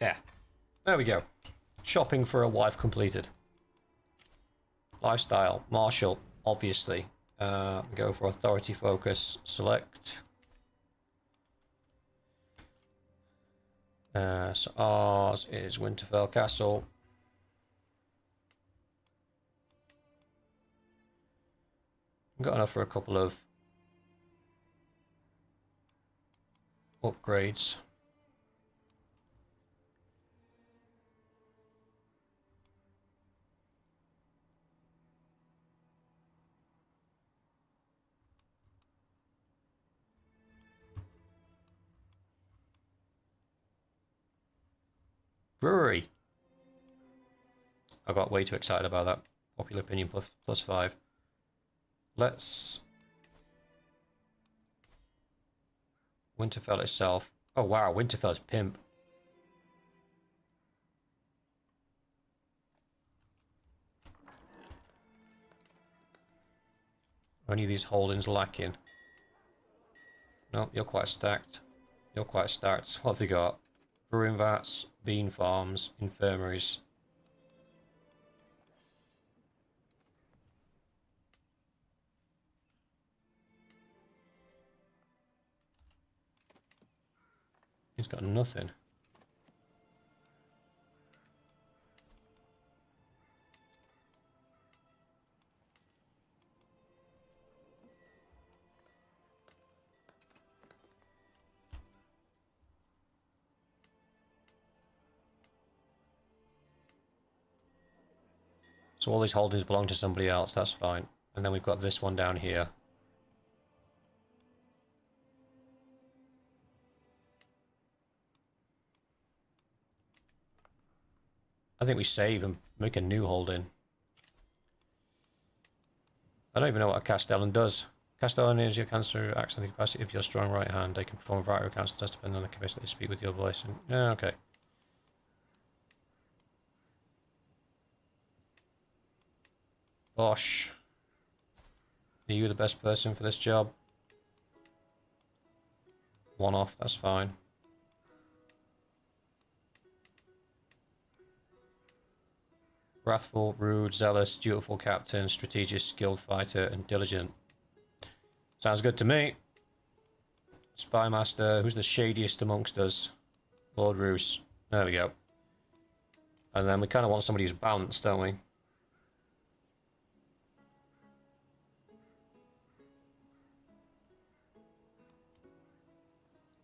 Yeah, there we go. Shopping for a wife completed. Lifestyle. Martial, obviously. Go for authority focus. Select. So ours is Winterfell Castle. Got enough for a couple of upgrades. Brewery. I got way too excited about that. Popular opinion plus 5. Let's... Winterfell itself. Oh wow, Winterfell's pimp. Only these holdings lacking. No, you're quite stacked. You're quite stacked. What have they got? Brewing vats, bean farms, infirmaries. He's got nothing. So all these holdings belong to somebody else, that's fine. And then we've got this one down here. I think we save and make a new holding. I don't even know what a Castellan does. Castellan is your cancer acts on the capacity of your strong right hand. They can perform a variety of counter tests depending on the capacity to speak with your voice. And, yeah, okay. Bosh. Are you the best person for this job? One off, that's fine. Wrathful, rude, zealous, dutiful captain, strategist, skilled fighter, and diligent. Sounds good to me. Spy master, who's the shadiest amongst us? Lord Roos. There we go. And then we kind of want somebody who's balanced, don't we?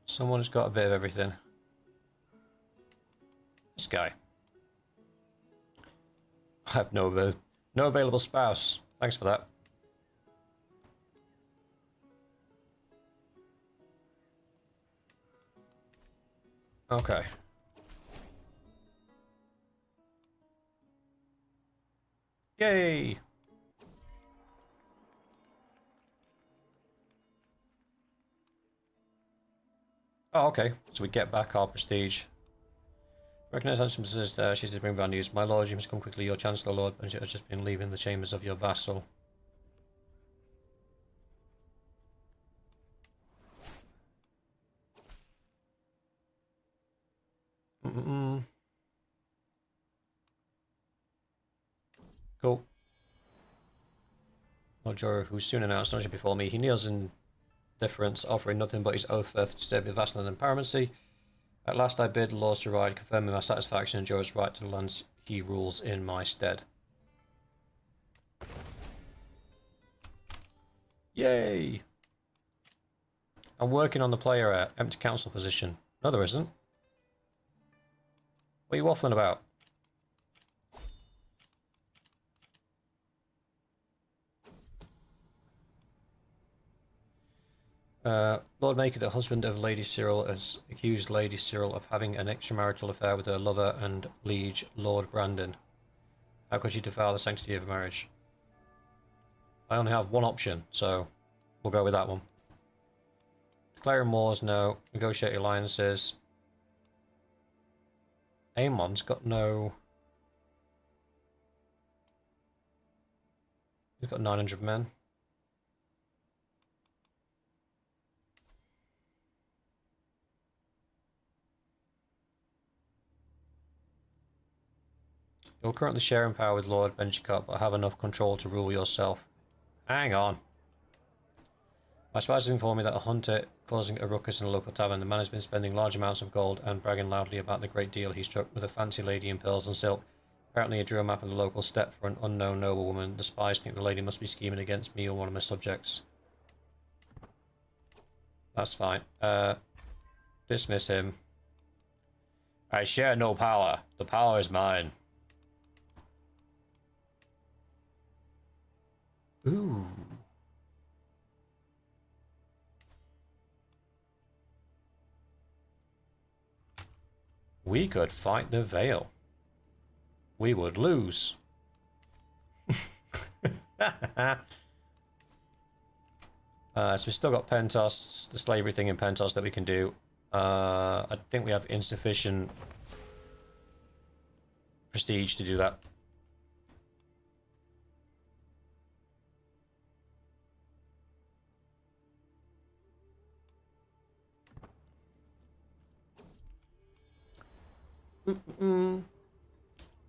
Someone who's got a bit of everything. This guy. I have no available spouse. Thanks for that. Okay. Yay! Oh, okay. So we get back our prestige. Recognize Hanson says she's to bring bad news. My lord, you must come quickly. Your chancellor, lord, and she has just been leaving the chambers of your vassal. Cool. Lord Jorah, who soon announced, not before me, he kneels in deference, offering nothing but his oath to serve the vassal and paramountcy. At last I bid the laws to ride, confirming my satisfaction and Jorah's right to the lands he rules in my stead. Yay! I'm working on the player at empty council position. No, there isn't. What are you waffling about? Lord Maker, the husband of Lady Cyril, has accused Lady Cyril of having an extramarital affair with her lover and liege, Lord Brandon. How could she defile the sanctity of marriage? I only have one option, so we'll go with that one. Declaring wars, no. Negotiate alliances. Aemon's got no... He's got 900 men. You're currently sharing power with Lord Benjicott, but have enough control to rule yourself. Hang on. My spies have informed me that a hunter causing a ruckus in a local tavern. The man has been spending large amounts of gold and bragging loudly about the great deal he struck with a fancy lady in pearls and silk. Apparently he drew a map of the local steppe for an unknown noblewoman. The spies think the lady must be scheming against me or one of my subjects. That's fine. Dismiss him. I share no power. The power is mine. Ooh. We could fight the Veil. We would lose. So we've still got Pentos, the slavery thing in Pentos that we can do. I think we have insufficient prestige to do that.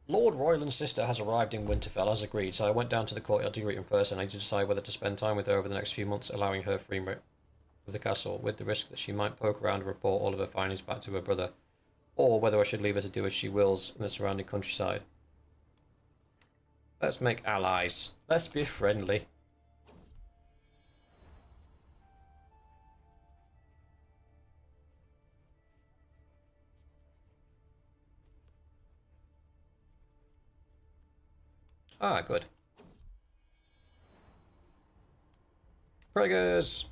Lord Royland's sister has arrived in Winterfell as agreed, so I went down to the courtyard to greet her in person. I need to decide whether to spend time with her over the next few months, allowing her free of the castle, with the risk that she might poke around and report all of her findings back to her brother, or whether I should leave her to do as she wills in the surrounding countryside. Let's make allies. Let's be friendly. Ah, good. Preggers!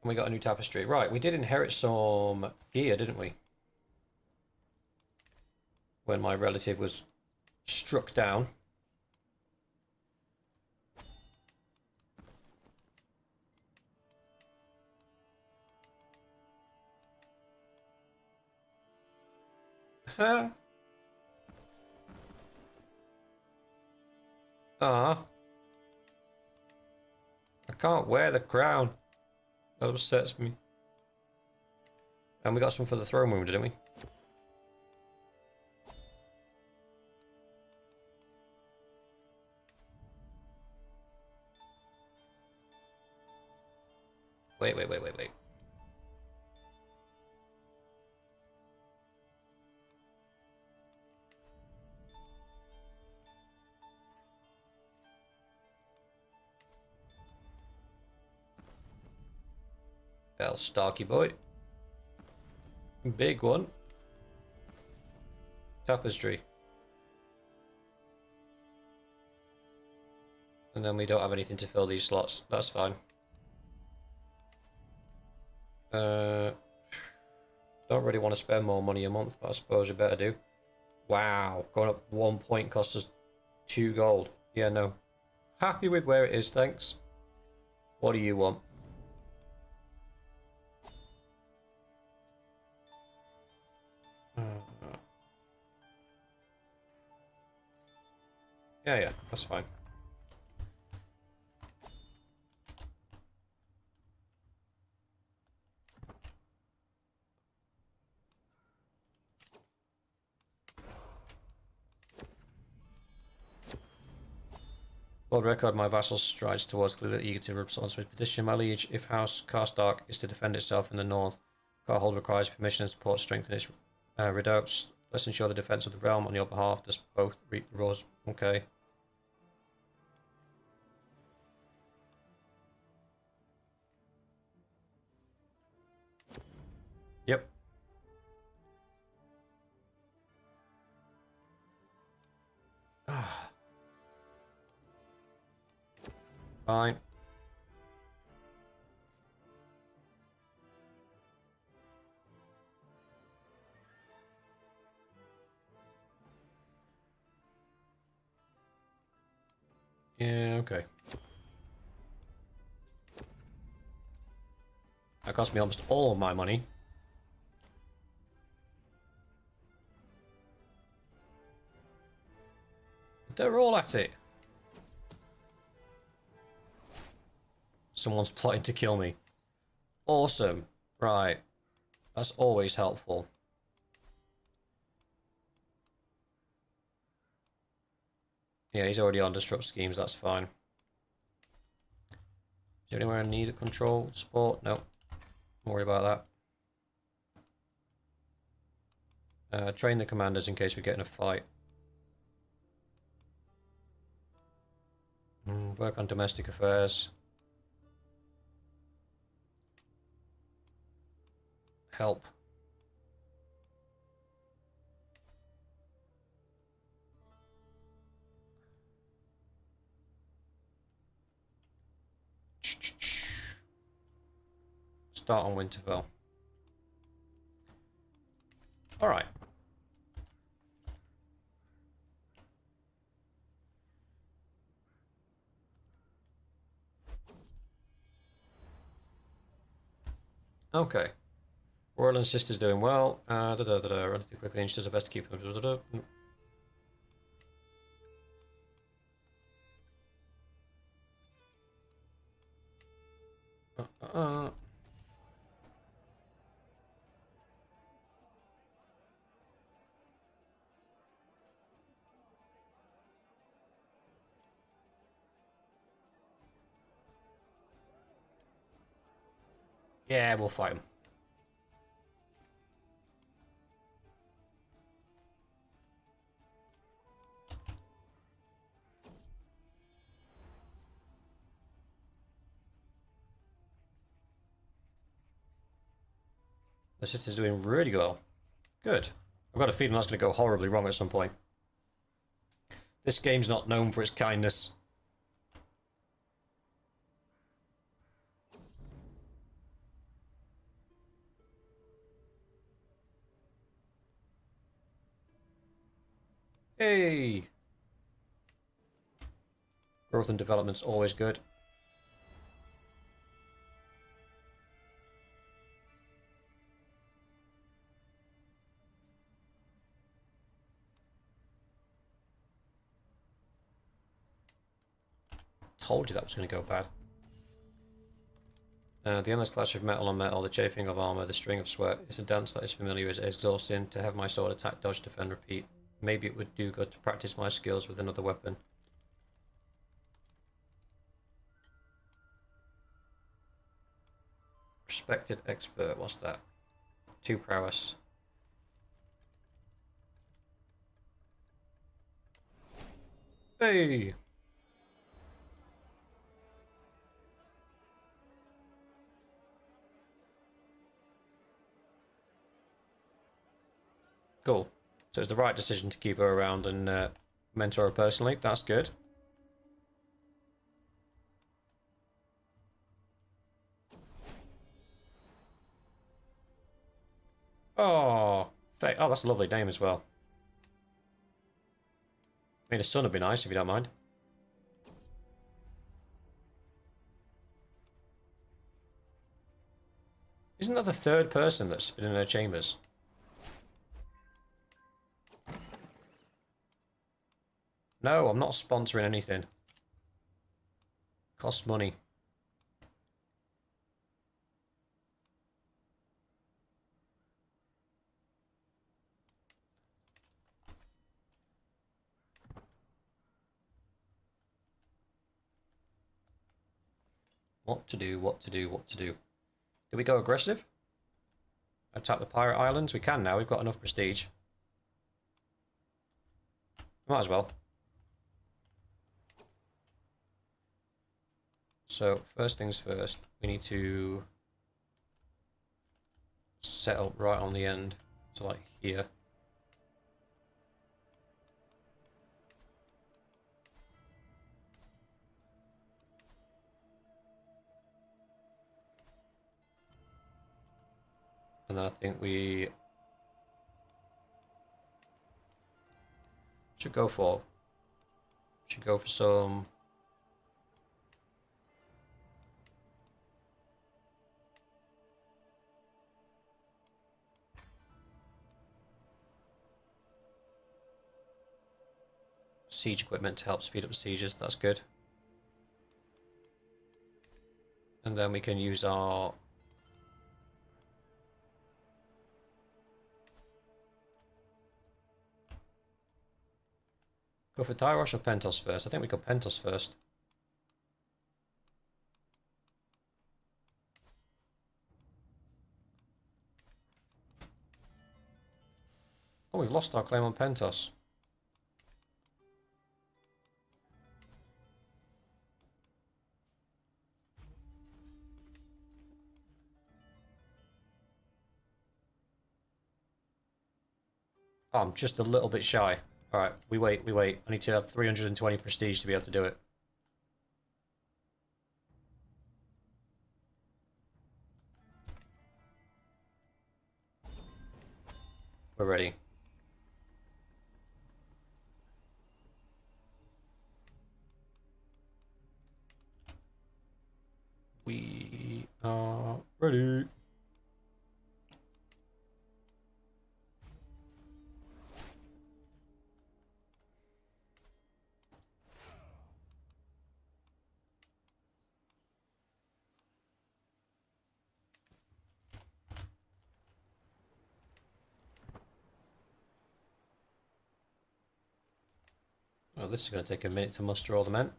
And we got a new tapestry. Right, we did inherit some gear, didn't we? When my relative was struck down. Huh? Ah. I can't wear the crown. That upsets me. And we got some for the throne room, didn't we? Wait. Well, Starky boy. Big one. Tapestry. And then we don't have anything to fill these slots. That's fine. Don't really want to spend more money a month, but I suppose we better do. Wow, going up 1 point costs us 2 gold. Yeah, no. Happy with where it is, thanks. What do you want? Yeah, that's fine. Lord Record, my vassal strides towards clearly eager to respond to his petition. My liege, if House Karstark is to defend itself in the north, Carhold requires permission and support to strengthen its redoubts. Let's ensure the defense of the realm on your behalf. Let's both reap the rose. Okay. Yep. Fine. Yeah, okay. That cost me almost all of my money. They're all at it. Someone's plotting to kill me. Awesome. Right. That's always helpful. Yeah, he's already on disrupt schemes, that's fine. Is there anywhere I need a control support? No. Don't worry about that. Train the commanders in case we get in a fight. Work on domestic affairs. Help. Start on Winterfell. Alright. Okay. Royal and Sister's doing well. Relatively quickly, and she does her best to keep them. Yeah, we'll fight him. The sister's doing really well. Good. I've got a feeling that's going to go horribly wrong at some point. This game's not known for its kindness. Hey! Growth and development's always good. Told you that was going to go bad. The endless clash of metal on metal, the chafing of armor, the string of sweat. It's a dance that is familiar, is exhausting. To have my sword attack, dodge, defend, repeat. Maybe it would do good to practice my skills with another weapon. Respected expert, what's that? 2 prowess. Hey! Cool. So it's the right decision to keep her around and mentor her personally. That's good. Oh, oh, that's a lovely name as well. I mean, a son would be nice if you don't mind. Isn't that the 3rd person that's been in her chambers? No, I'm not sponsoring anything. Costs money. What to do, what to do, what to do. Do we go aggressive? Attack the pirate islands? We can now, we've got enough prestige. Might as well. So, first things first, we need to set up right on the end. So like here. And then I think we should go for some siege equipment to help speed up sieges. That's good. And then we can use our Go for Tyrosh or Pentos first? I think we go Pentos first. Oh, we've lost our claim on Pentos. Oh, I'm just a little bit shy. Alright, we wait. I need to have 320 prestige to be able to do it. We're ready. We are ready. Well, this is going to take a minute to muster all the men.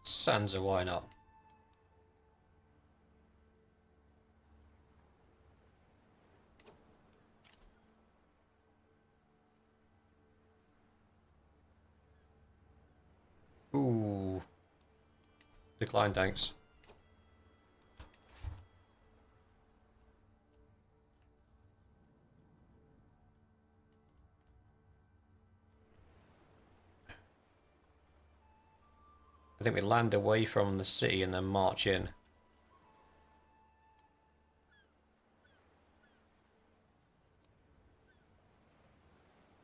Sansa, why not? Ooh. Decline, thanks. I think we land away from the city and then march in.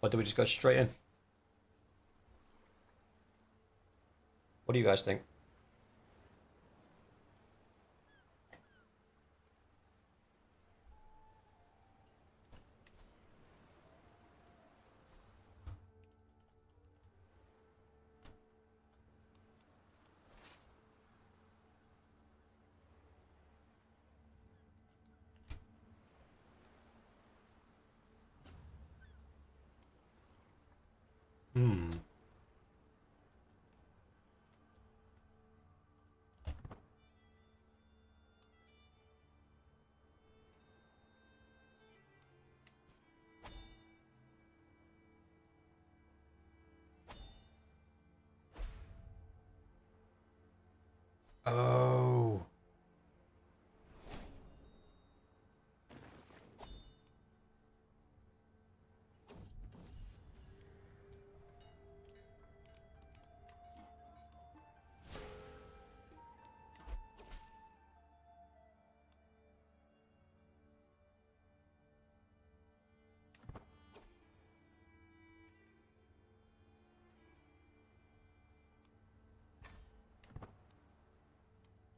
Or do we just go straight in? What do you guys think? Hmm. Oh.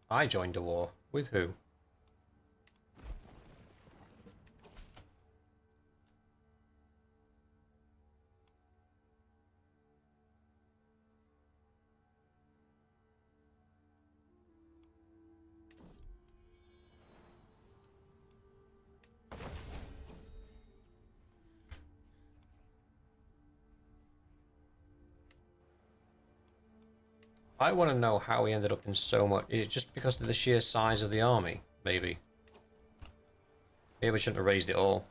I joined a war. With who? I want to know how he ended up in so much. It's just because of the sheer size of the army, maybe. Maybe we shouldn't have raised it all.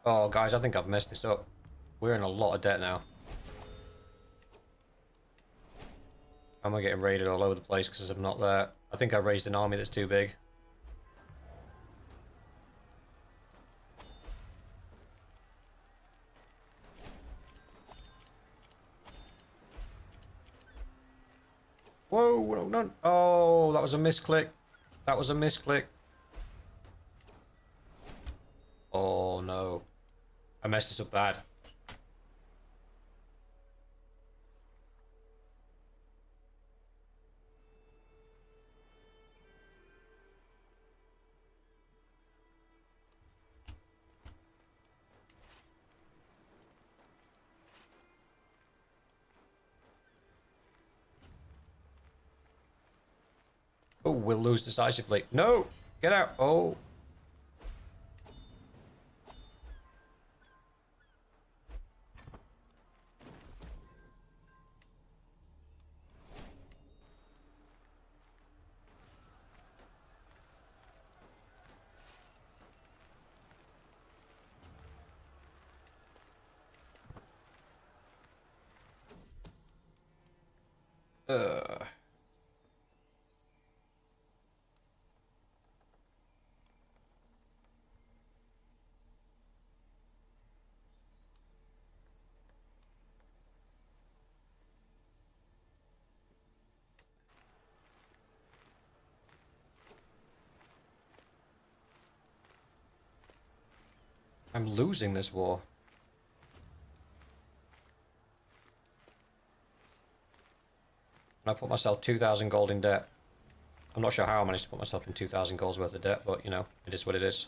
Oh, guys, I think I've messed this up. We're in a lot of debt now. Am I getting raided all over the place because I'm not there? I think I raised an army that's too big. Whoa, no, no. Oh, that was a misclick. That was a misclick. Oh, no. I messed this up bad. Oh, we'll lose decisively. No! Get out! Oh. Uh. I'm losing this war. And I put myself 2,000 gold in debt. I'm not sure how I managed to put myself in 2,000 gold's worth of debt, but, you know, it is what it is.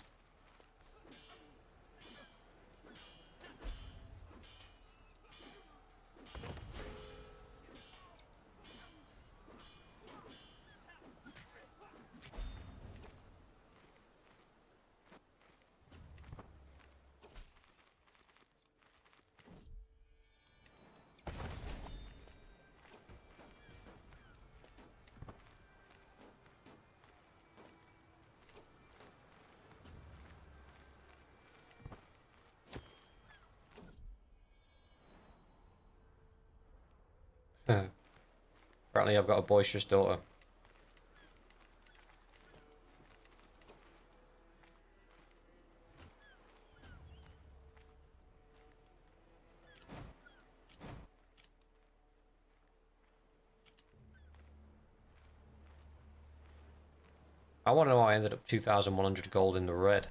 Apparently I've got a boisterous daughter. I want to know how I ended up 2,100 gold in the red.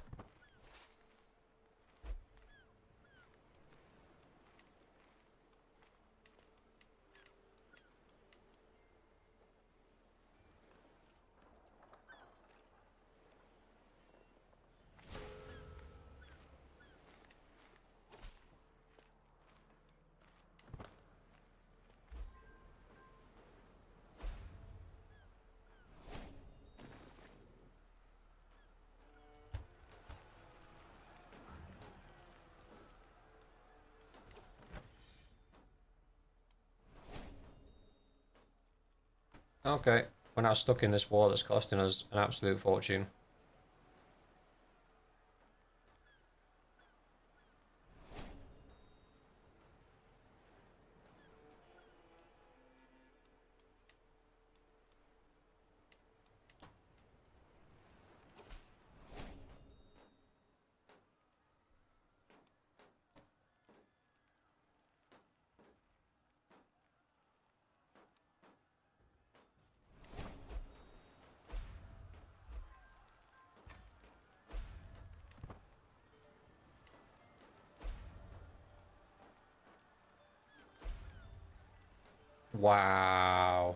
Okay, we're now stuck in this war that's costing us an absolute fortune. Wow.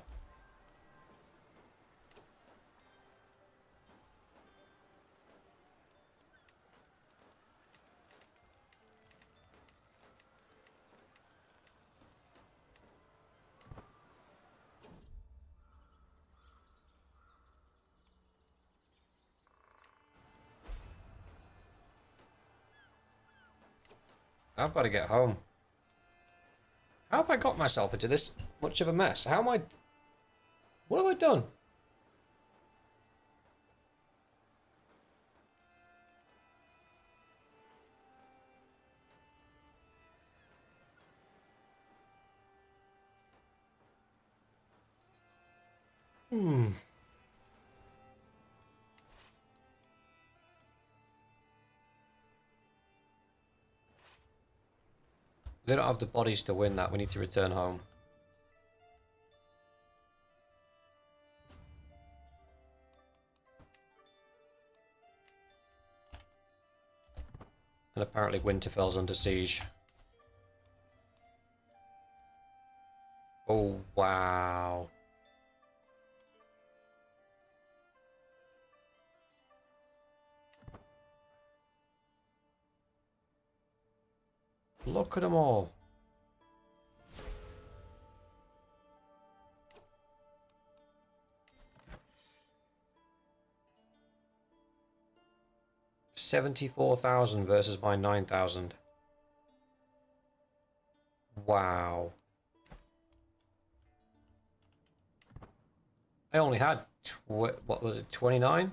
I've got to get home. How have I got myself into this much of a mess? How am I... What have I done? They don't have the bodies to win that. We need to return home. And apparently Winterfell's under siege. Oh, wow. Look at them all. $74,000 versus my 9,000. Wow. I only had, what was it, 29?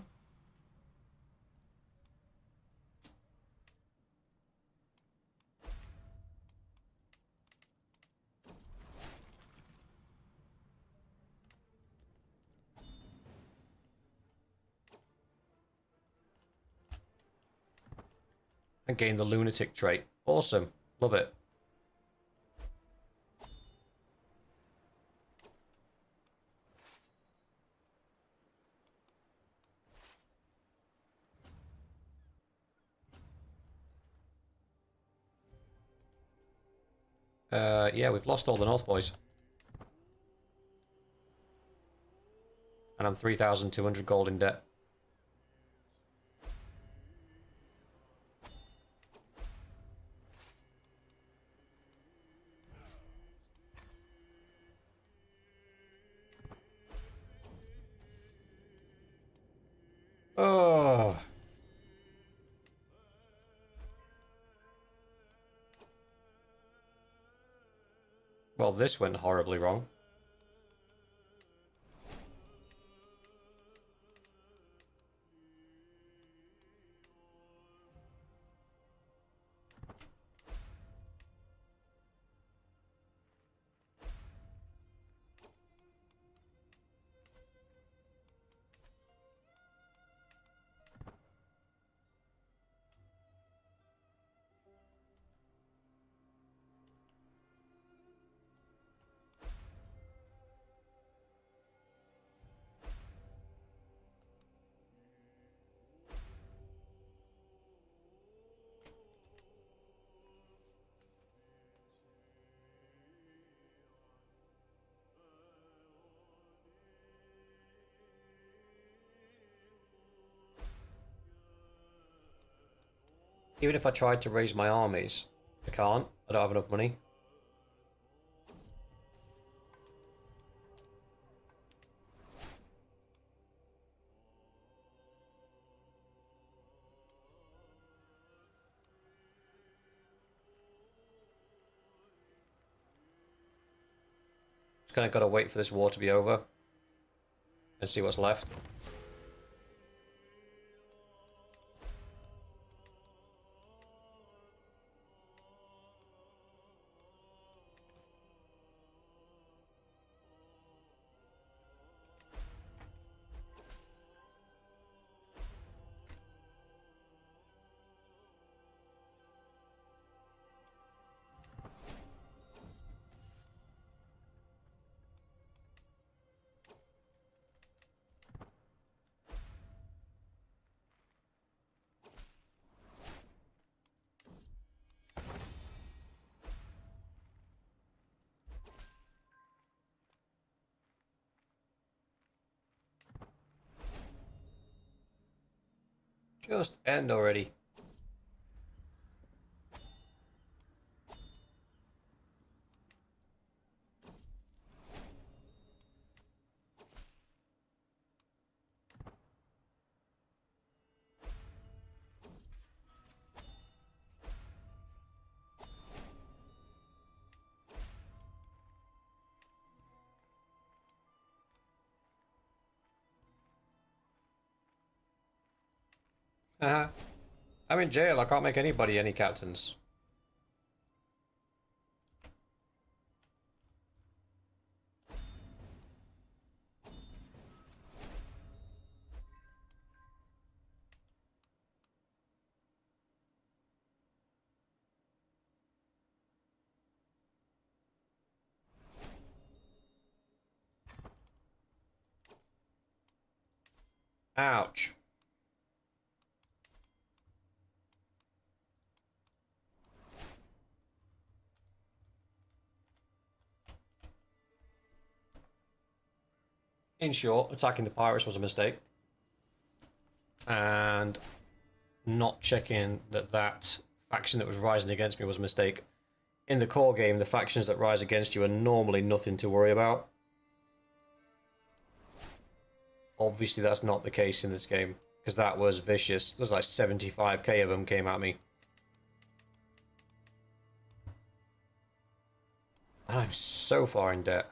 And gained the lunatic trait. Awesome. Love it. Yeah, we've lost all the North boys. And I'm 3,200 gold in debt. Oh. Well, this went horribly wrong. Even if I tried to raise my armies, I can't. I don't have enough money. Just kind of got to wait for this war to be over and see what's left. Just end already. Haha. I'm in jail. I can't make anybody any captains. Ouch. In short, attacking the pirates was a mistake. And not checking that faction that was rising against me was a mistake. In the core game, the factions that rise against you are normally nothing to worry about. Obviously, that's not the case in this game, because that was vicious. There's like 75k of them came at me. And I'm so far in debt.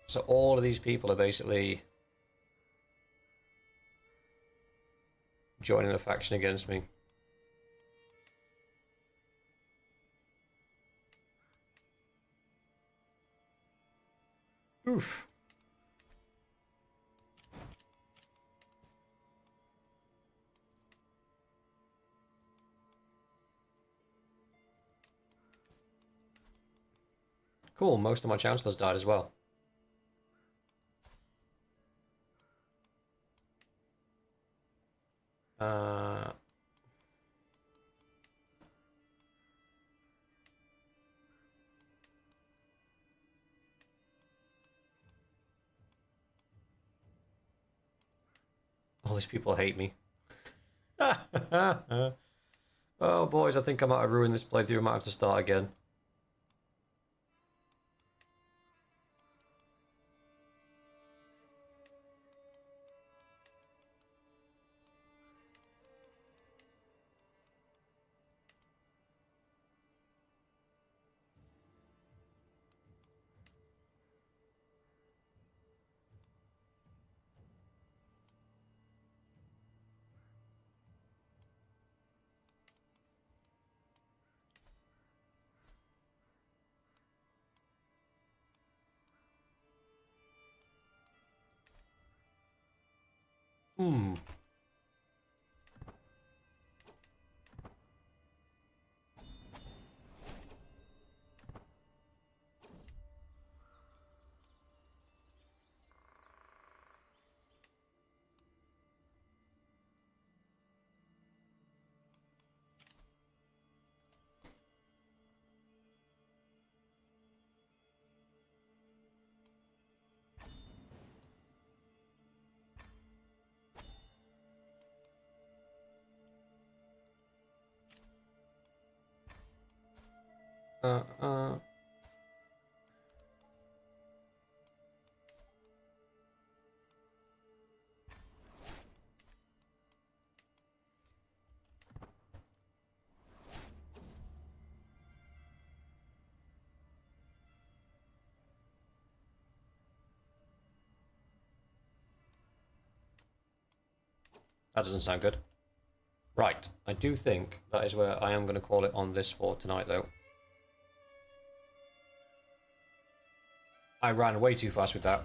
So all of these people are basically joining a faction against me. Oof. Cool, most of my chancellors died as well. All these people hate me. Oh, boys, I think I might have ruined this playthrough. I might have to start again. Hmm. Uh, uh. That doesn't sound good. Right, I do think that is where I am going to call it on this for tonight, though. I ran way too fast with that.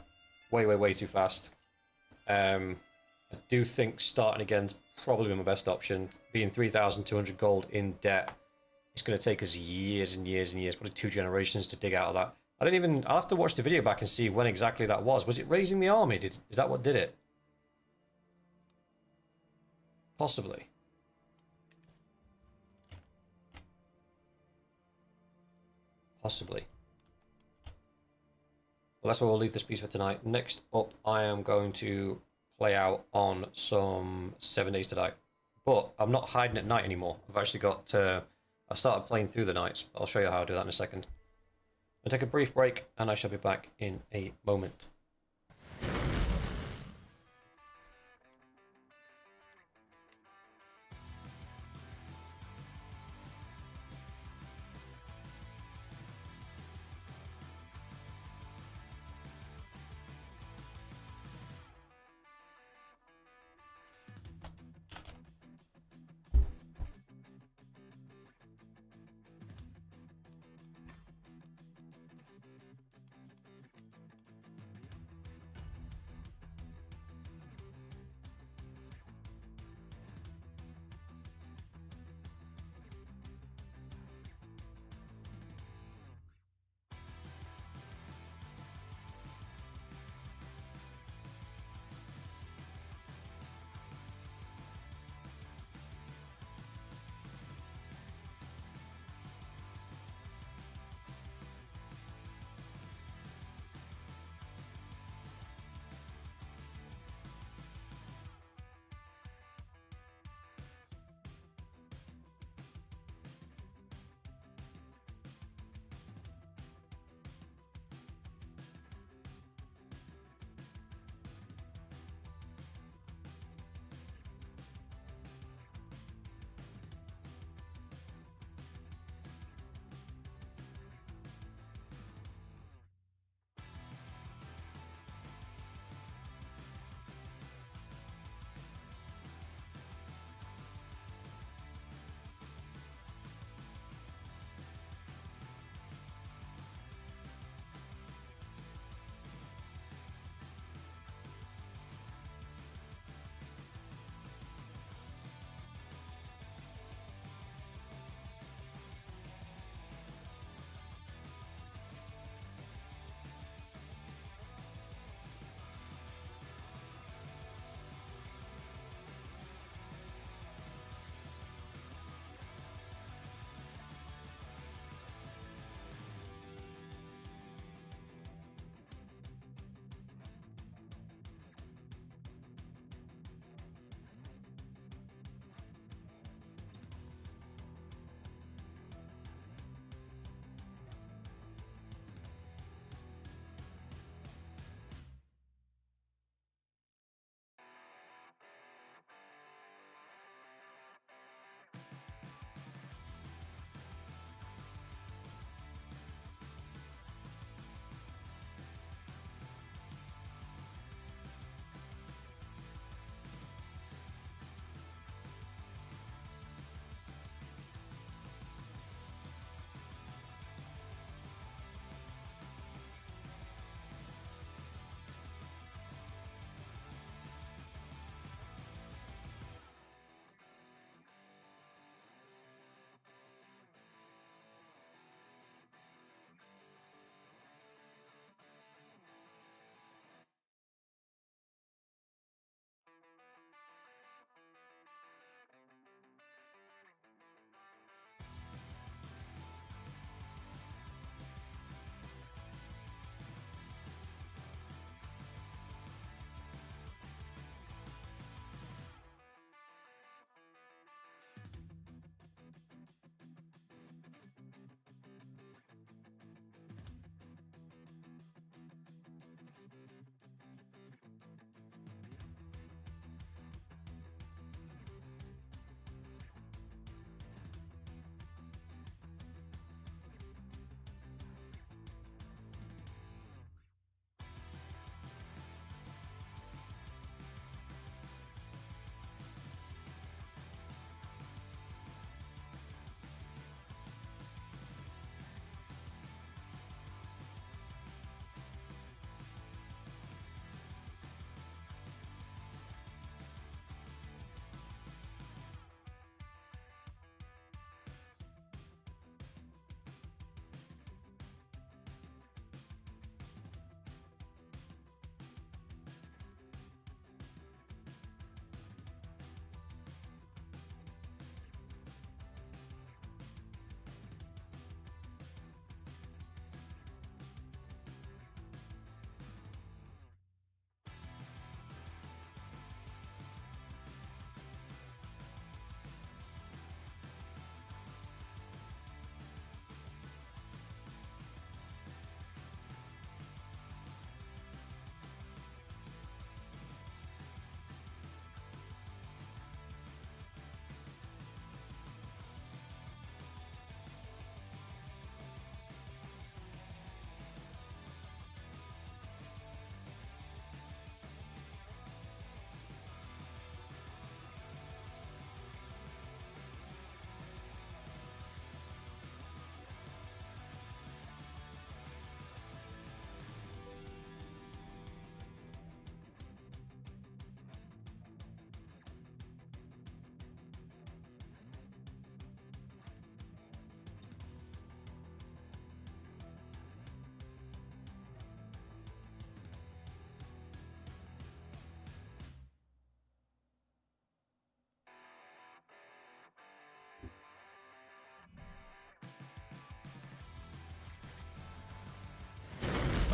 Way too fast. I do think starting again is probably my best option. Being 3,200 gold in debt, it's going to take us years and years and years, probably 2 generations to dig out of that. I'll have to watch the video back and see when exactly that was. Was it raising the army? Is that what did it? Possibly. Possibly. Well, that's where we'll leave this piece for tonight. Next up, I am going to play out on some 7 Days to Die. But I'm not hiding at night anymore. I've actually got... I've started playing through the nights. I'll show you how I do that in a second. I'll take a brief break, and I shall be back in a moment.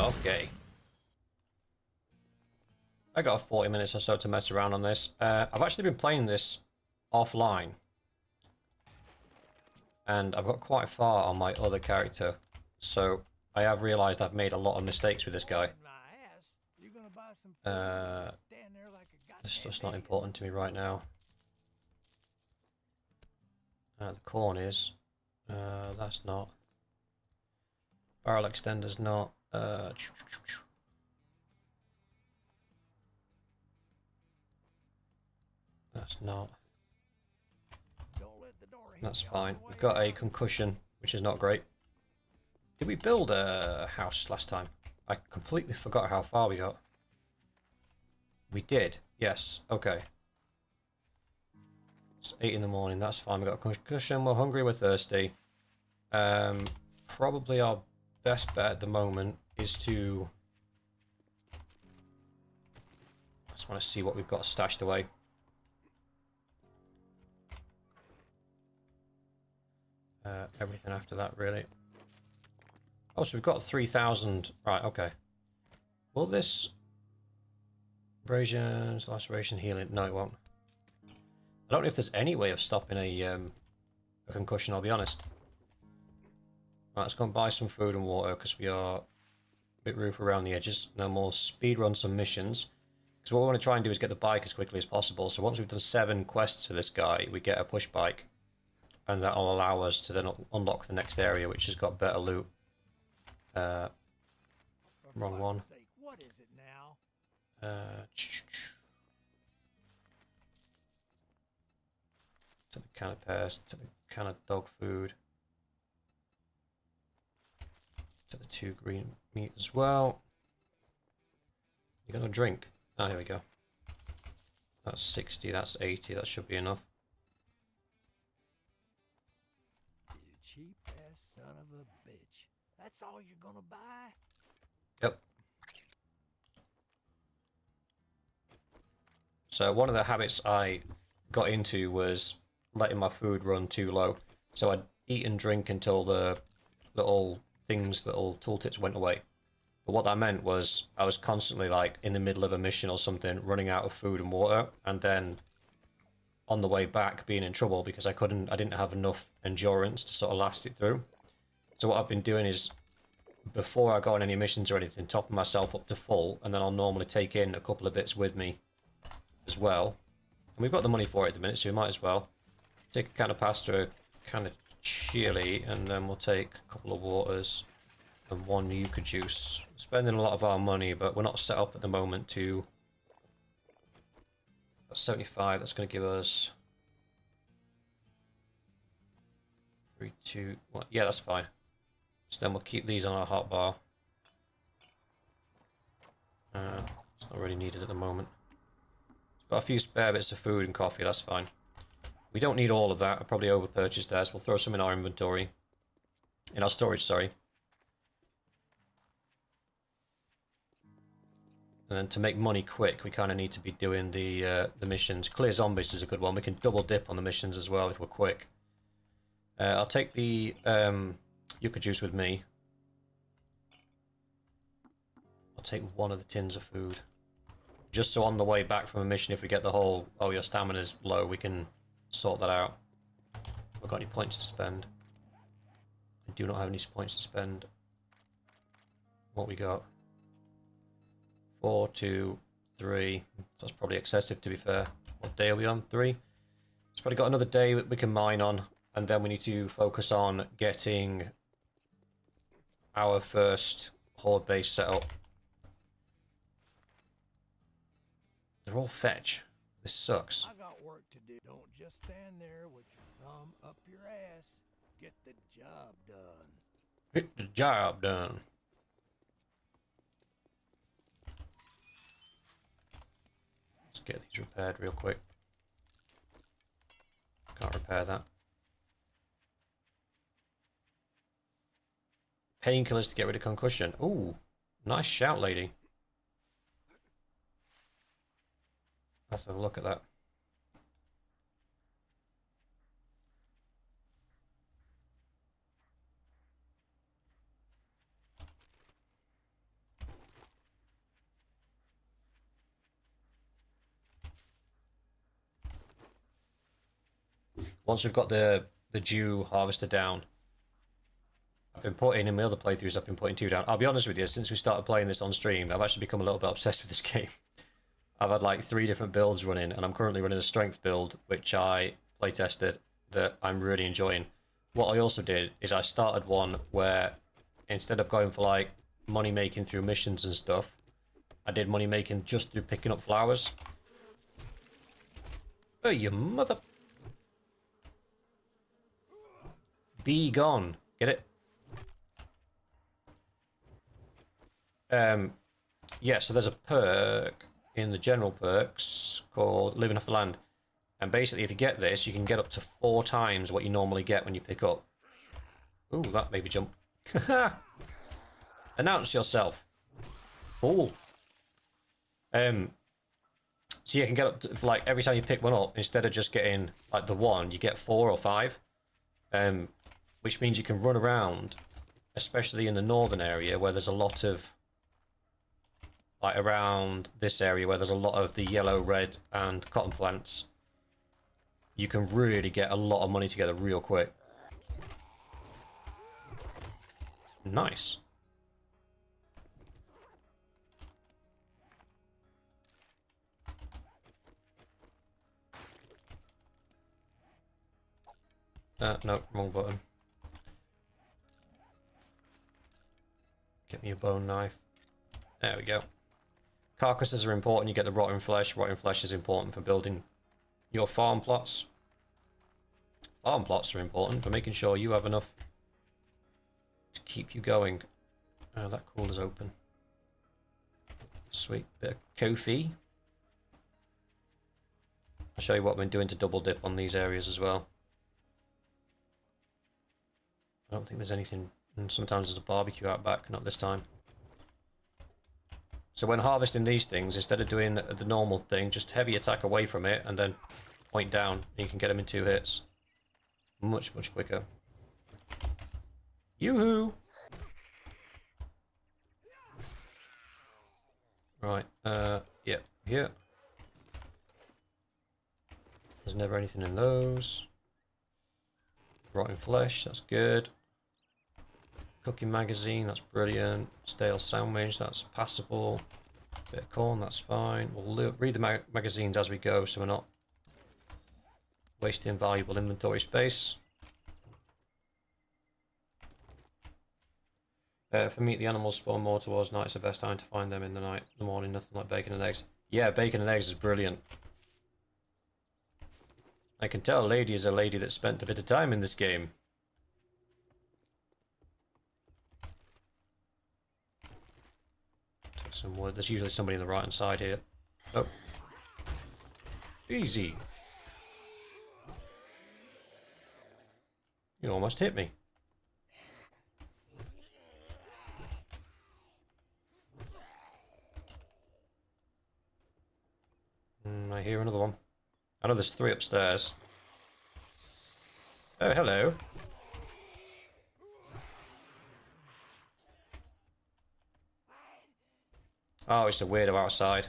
Okay. I got 40 minutes or so to mess around on this. I've actually been playing this offline. And I've got quite far on my other character. So I have realised I've made a lot of mistakes with this guy. This stuff's not important to me right now. The corn is. That's not. Barrel extender's not. That's not. That's fine. We've got a concussion, which is not great. Did we build a house last time? I completely forgot how far we got. We did. Yes. Okay. It's 8 in the morning. That's fine. We got a concussion. We're hungry. We're thirsty. Probably our best bet at the moment is to... I just want to see what we've got stashed away. Everything after that, really. Oh, so we've got 3,000. Right, okay. Will this... Abrasions, laceration, healing? No, it won't. I don't know if there's any way of stopping a concussion, I'll be honest. Right, let's go and buy some food and water, because we are a bit rough around the edges. Now we'll speed run some missions. Because what we want to try and do is get the bike as quickly as possible. So once we've done 7 quests for this guy, we get a push bike. And that'll allow us to then unlock the next area, which has got better loot. Wrong one. What is it now? To the can of pears, to the can of dog food. To the 2 green meat as well. You got no drink? Ah, here we go. That's 60, that's 80, that should be enough. Cheap ass son of a bitch. That's all you're gonna buy? Yep. So one of the habits I got into was letting my food run too low. So I'd eat and drink until the little tooltips went away. But what that meant was I was constantly like in the middle of a mission or something, running out of food and water, and then on the way back being in trouble because I didn't have enough endurance to sort of last it through. So what I've been doing is, before I go on any missions or anything, topping myself up to full, and then I'll normally take in a couple of bits with me as well. And we've got the money for it at the minute, so we might as well take a can of pasta, a can of chili, and then we'll take a couple of waters and 1 yucca juice. We're spending a lot of our money, but we're not set up at the moment to... That's 75, that's going to give us... 3, 2, 1. Yeah, that's fine. So then we'll keep these on our hotbar. It's not really needed at the moment. Got a few spare bits of food and coffee, that's fine. We don't need all of that. I probably over-purchased that, so we'll throw some in our inventory. In our storage, sorry. And then to make money quick, we kind of need to be doing the missions. Clear zombies is a good one. We can double dip on the missions as well if we're quick. I'll take the yucca juice with me. I'll take 1 of the tins of food. Just so on the way back from a mission, if we get the whole, oh, your stamina's low, we can sort that out. I've got any points to spend. I do not have any points to spend. What we got? 4, 2, 3. That's probably excessive, to be fair. What day are we on? 3? It's probably got another day that we can mine on, and then we need to focus on getting our first horde base set up. They're all fetch. This sucks. I got work to do. Don't just stand there with your thumb up your ass. Get the job done. Get the job done. Let's get these repaired real quick. Can't repair that. Painkillers to get rid of concussion. Ooh, nice shout, lady. Let's have a look at that. once we've got the dew harvester down, I've been putting in my other playthroughs, I've been putting 2 down. I'll be honest with you, since we started playing this on stream, I've actually become a little bit obsessed with this game. I've had like 3 different builds running, and I'm currently running a strength build, which I playtested, that I'm really enjoying. What I also did is I started one where instead of going for like money making through missions and stuff, I did money making just through picking up flowers. Oh, you mother... Be gone. Get it? Yeah, so there's a perk in the general perks called Living Off the Land. And basically, if you get this, you can get up to 4 times what you normally get when you pick up. Ooh, that made me jump. Announce yourself. Cool. So you can get up to, like, every time you pick one up, instead of just getting, like, the 1, you get 4 or 5. Which means you can run around, especially in the northern area, where there's a lot of... Like, around this area, where there's a lot of the yellow, red, and cotton plants. You can really get a lot of money together real quick. Nice. No, wrong button. Get me a bone knife. There we go. Carcasses are important. You get the rotten flesh. Rotten flesh is important for building your farm plots. Farm plots are important for making sure you have enough to keep you going. Oh, that cooler's open. Sweet bit of coffee. I'll show you what I've been doing to double dip on these areas as well. I don't think there's anything, and sometimes there's a barbecue out back, not this time. So when harvesting these things, instead of doing the normal thing, just heavy attack away from it and then point down, and you can get them in 2 hits. Much, much quicker. Yoo-hoo! Right, yeah, here. There's never anything in those. Rotten flesh, that's good. Cooking magazine, that's brilliant. Stale sandwich, that's passable. Bit of corn, that's fine. We'll read the magazines as we go, so we're not wasting valuable inventory space. For meat, the animals spawn more towards night. It's the best time to find them in the night. In the morning, nothing like bacon and eggs. Yeah, bacon and eggs is brilliant. I can tell Lady is a lady that spent a bit of time in this game. Took some wood. There's usually somebody on the right hand side here. Oh. Easy. You almost hit me. I hear another one. I know there's 3 upstairs. Oh, hello. Oh, it's a weirdo outside.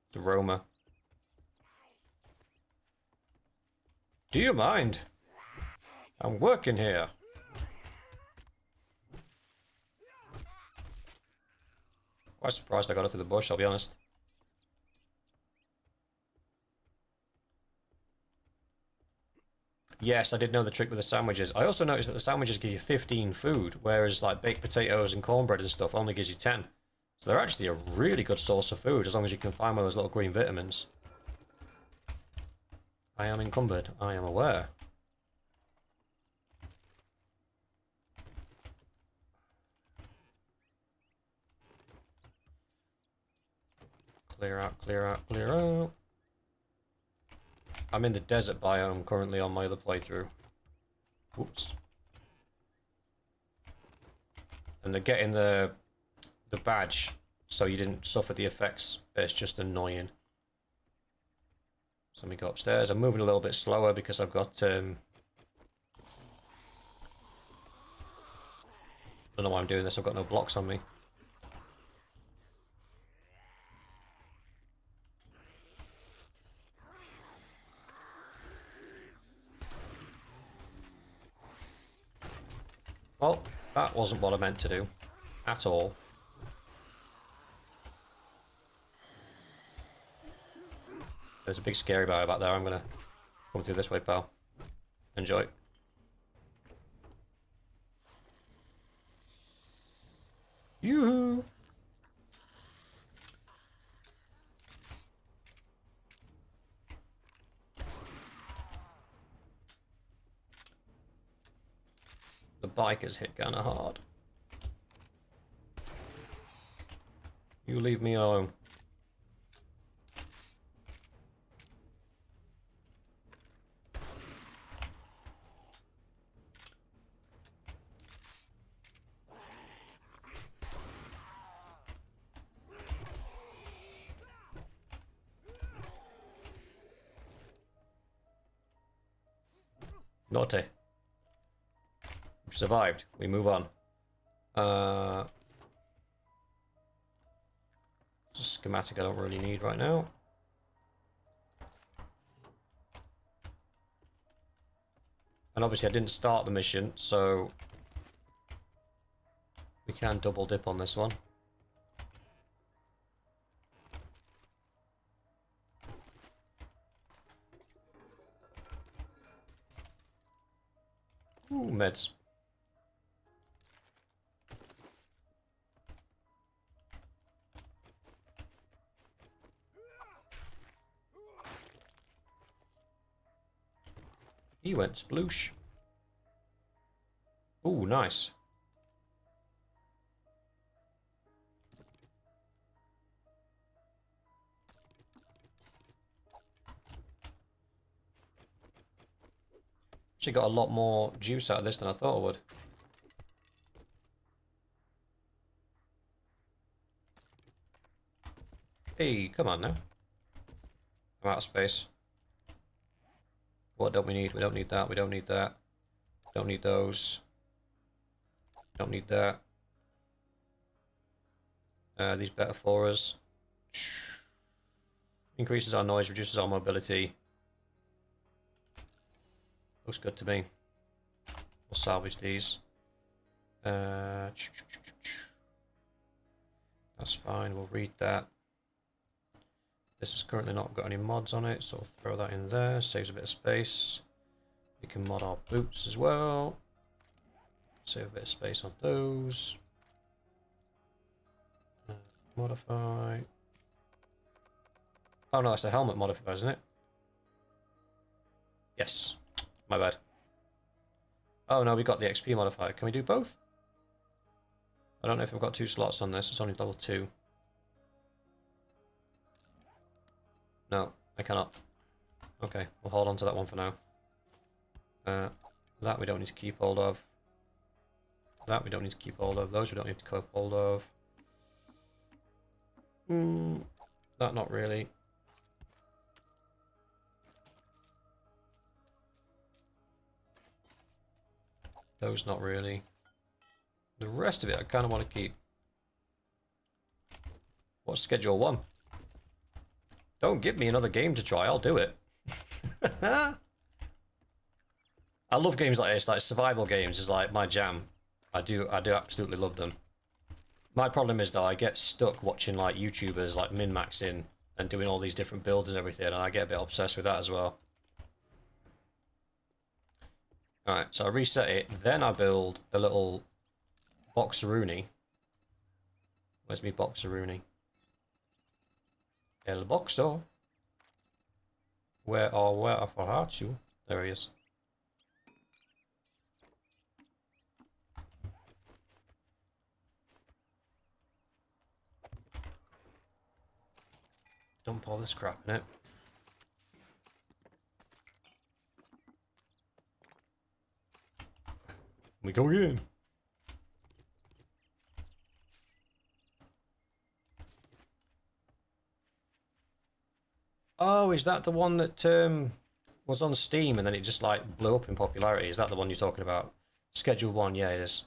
It's a roamer. Do you mind? I'm working here. Quite surprised I got it through the bush, I'll be honest. Yes, I did know the trick with the sandwiches. I also noticed that the sandwiches give you 15 food, whereas like baked potatoes and cornbread and stuff only gives you 10. So they're actually a really good source of food, as long as you can find one of those little green vitamins. I am encumbered, I am aware. Clear out, clear out, clear out. I'm in the desert biome currently on my other playthrough. Oops. And they're getting the badge, so you didn't suffer the effects. It's just annoying. So let me go upstairs. I'm moving a little bit slower because I've got don't know why I'm doing this. I've got no blocks on me. Well, that wasn't what I meant to do. At all. There's a big scary guy back there. I'm gonna come through this way, pal. Enjoy. Yoo-hoo! The bikers hit kinda hard. You leave me alone. Naughty. We survived. We move on. It's a schematic I don't really need right now. And obviously I didn't start the mission, so we can double dip on this one. Ooh, meds. He went sploosh. Ooh, nice. Actually got a lot more juice out of this than I thought I would. Hey, come on now. I'm out of space. What don't we need? We don't need that. We don't need that. Don't need those. Don't need that. These better for us. Increases our noise, reduces our mobility. Looks good to me. We'll salvage these. That's fine. We'll read that. This has currently not got any mods on it, so we'll throw that in there. Saves a bit of space. We can mod our boots as well. Save a bit of space on those. Modify. Oh no, that's the helmet modifier, isn't it? Yes. My bad. Oh no, we got the XP modifier. Can we do both? I don't know if we've got 2 slots on this. It's only level 2. No, I cannot. Okay, we'll hold on to that one for now. That we don't need to keep hold of. That we don't need to keep hold of. Those we don't need to keep hold of. That not really. Those not really. The rest of it I kind of want to keep. What's schedule 1? Don't give me another game to try, I'll do it. I love games like this, like survival games is like my jam. I do absolutely love them. My problem is that I get stuck watching like YouTubers like min-maxing and doing all these different builds and everything, and I get a bit obsessed with that as well. Alright, so I reset it, then I build a little boxeroonie. Where's me boxeroonie? El boxo. Where are you? There he is. Dump all this crap in it. We go again. Oh, is that the one that was on Steam and then it just like blew up in popularity? Is that the one you're talking about? Schedule 1, yeah, it is.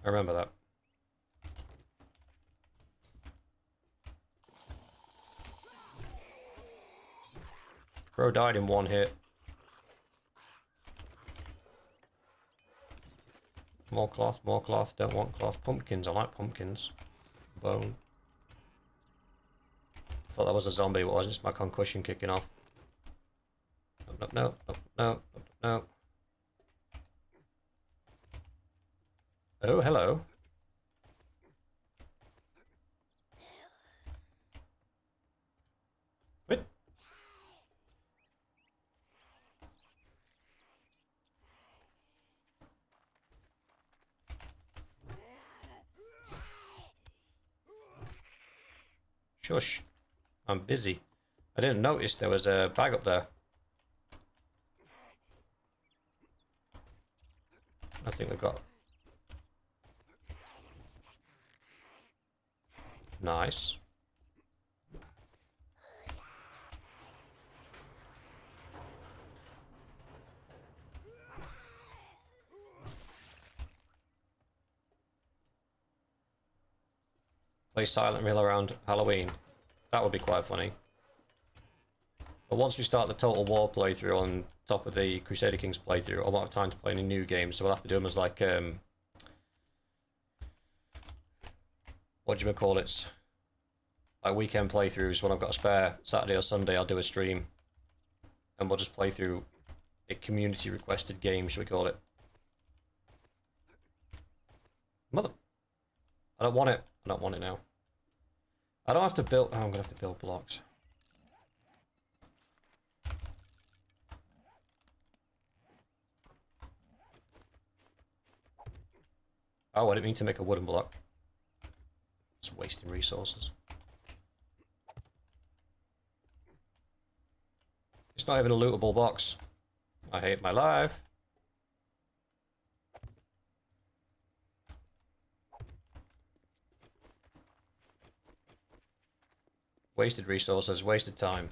I remember that. Bro died in 1 hit. More cloth, more cloth. Don't want cloth. Pumpkins. I like pumpkins. Bone. Thought that was a zombie, but it wasn't. It's my concussion kicking off. No, no, no, no, no, no. Oh, hello. What? Shush. I'm busy. I didn't notice there was a bag up there. I think we've got... Nice. Play Silent Hill around Halloween. That would be quite funny. But once we start the Total War playthrough on top of the Crusader Kings playthrough, I won't have time to play any new games, so we'll have to do them as like, what do you call it? Like weekend playthroughs. When I've got a spare Saturday or Sunday, I'll do a stream. And we'll just play through a community requested game, should we call it? Mother... I don't want it. I don't want it now. I don't have to build... Oh, I'm gonna have to build blocks. Oh, I didn't mean to make a wooden block. It's wasting resources. It's not even a lootable box. I hate my life. Wasted resources, wasted time.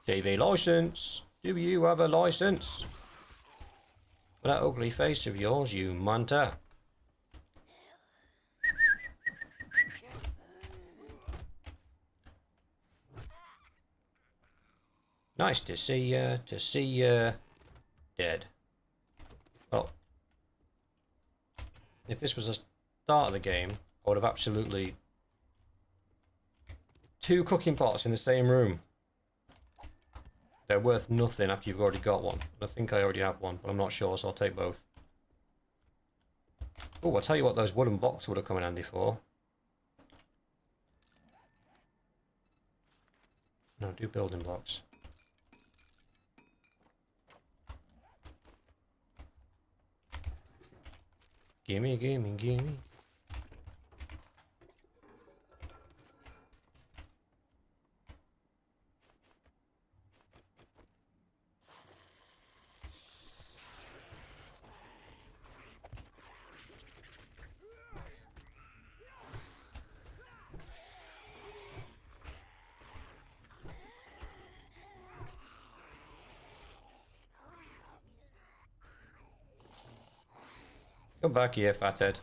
TV license. Do you have a license? With that ugly face of yours, you manta. Nice to see you dead. Well, if this was the start of the game, I would have absolutely 2 cooking pots in the same room. They're worth nothing after you've already got one. I think I already have one, but I'm not sure, so I'll take both. Oh, I'll tell you what those wooden blocks would have come in handy for. No, do building blocks. Gimme, gimme, gimme. Come back here, fathead.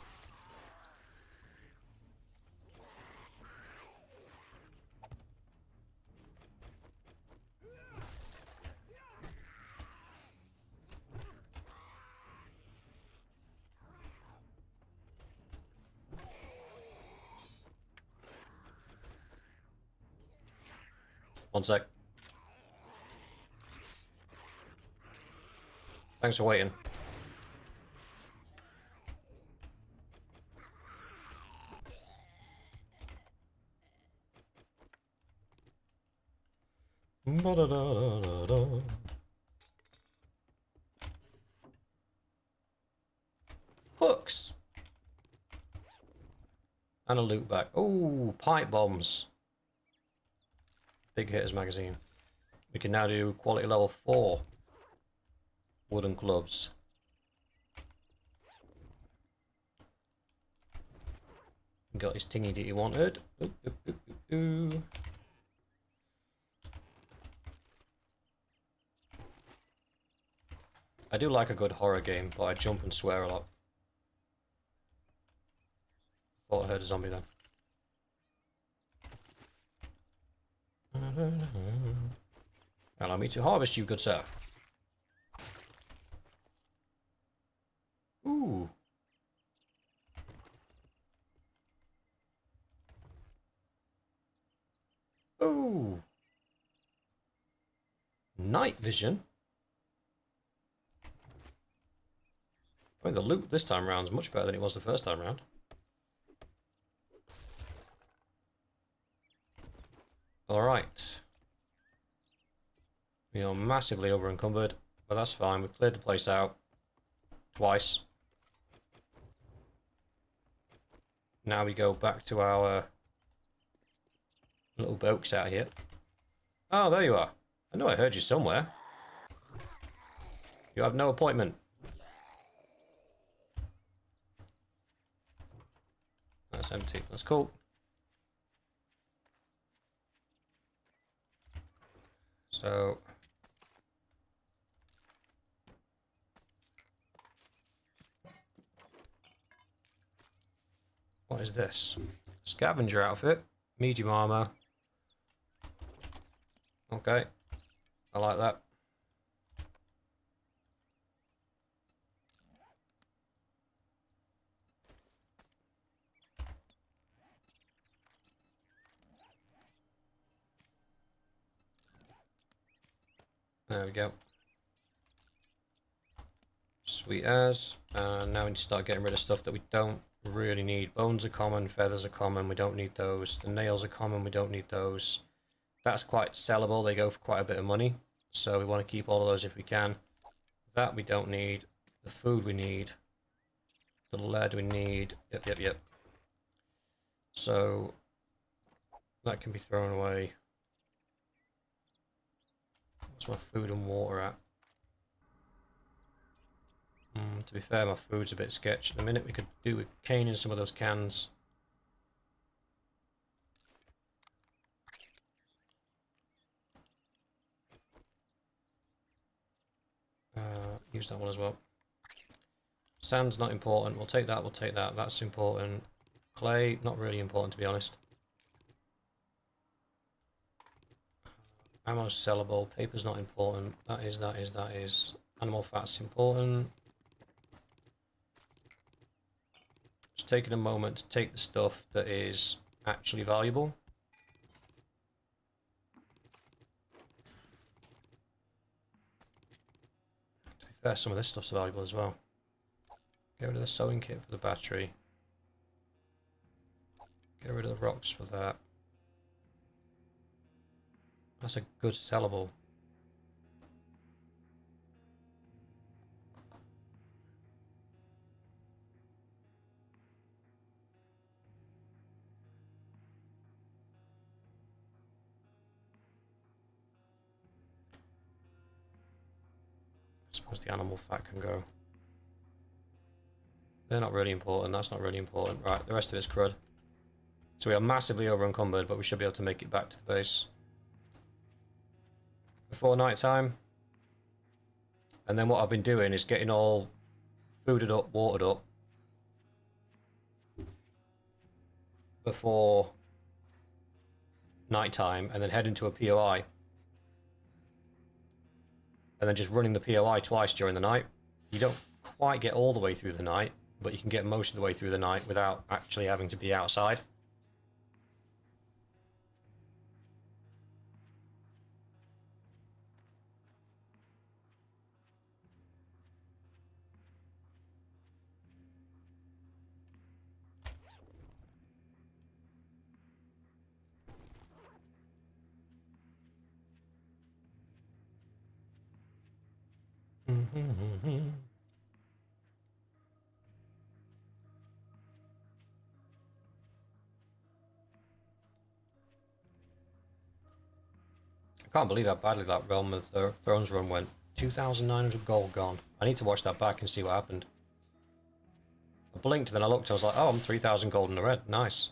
One sec. Thanks for waiting. Ba-da-da-da-da-da. Hooks. And a loot bag. Oh, pipe bombs. Big hitters magazine. We can now do quality level 4 wooden clubs. Got his thingy that you wanted. Ooh, ooh, ooh, ooh, ooh. I do like a good horror game, but I jump and swear a lot. Thought I heard a zombie then. Allow me to harvest you, good sir. Ooh. Ooh. Night vision. I mean, the loot this time around is much better than it was the first time around. Alright. We are massively over encumbered, but that's fine. We've cleared the place out twice. Now we go back to our little boats out here. Oh, there you are. I know I heard you somewhere. You have no appointment. That's empty. That's cool. So... what is this? Scavenger outfit. Medium armor. Okay. I like that. There we go. Sweet as. And now we need to start getting rid of stuff that we don't really need. Bones are common, feathers are common, we don't need those. The nails are common, we don't need those. That's quite sellable, they go for quite a bit of money. So we want to keep all of those if we can. That we don't need. The food we need. The lead we need. Yep. So that can be thrown away. What's my food and water at? To be fair, my food's a bit sketch. At the minute we could do with caning some of those cans. Use that one as well. Sand's not important. We'll take that, That's important. Clay, not really important to be honest. Ammo's sellable. Paper's not important. That is. Animal fat's important. Just taking a moment to take the stuff that is actually valuable. To be fair, some of this stuff's valuable as well. Get rid of the sewing kit for the battery. Get rid of the rocks for that. That's a good sellable. I suppose the animal fat can go. They're not really important, that's not really important. Right, the rest of it's crud. So we are massively over encumbered, but we should be able to make it back to the base before night time. And then what I've been doing is getting all fooded up, watered up before night time, and then heading to a POI. And then just running the POI twice during the night. You don't quite get all the way through the night, but you can get most of the way through the night without actually having to be outside. I can't believe how badly that Realm of the Thrones run went. 2,900 gold gone. I need to watch that back and see what happened. I blinked, then I looked, I was like, oh, I'm 3,000 gold in the red. Nice.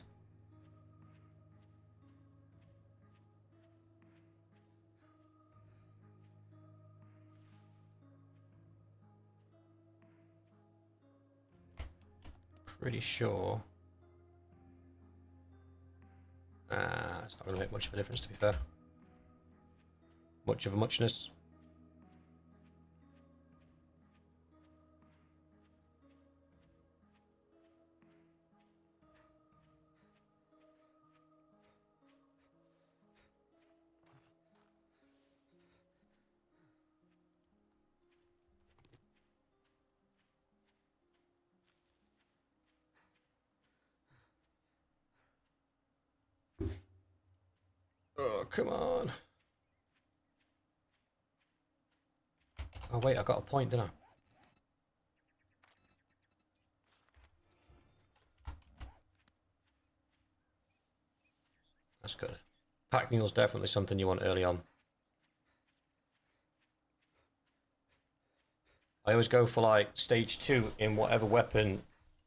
Pretty sure. It's not going to make much of a difference, to be fair. much of a muchness. Oh, come on. Oh, wait, I got a point, didn't I? That's good. Pack mule's definitely something you want early on. I always go for like stage 2 in whatever weapon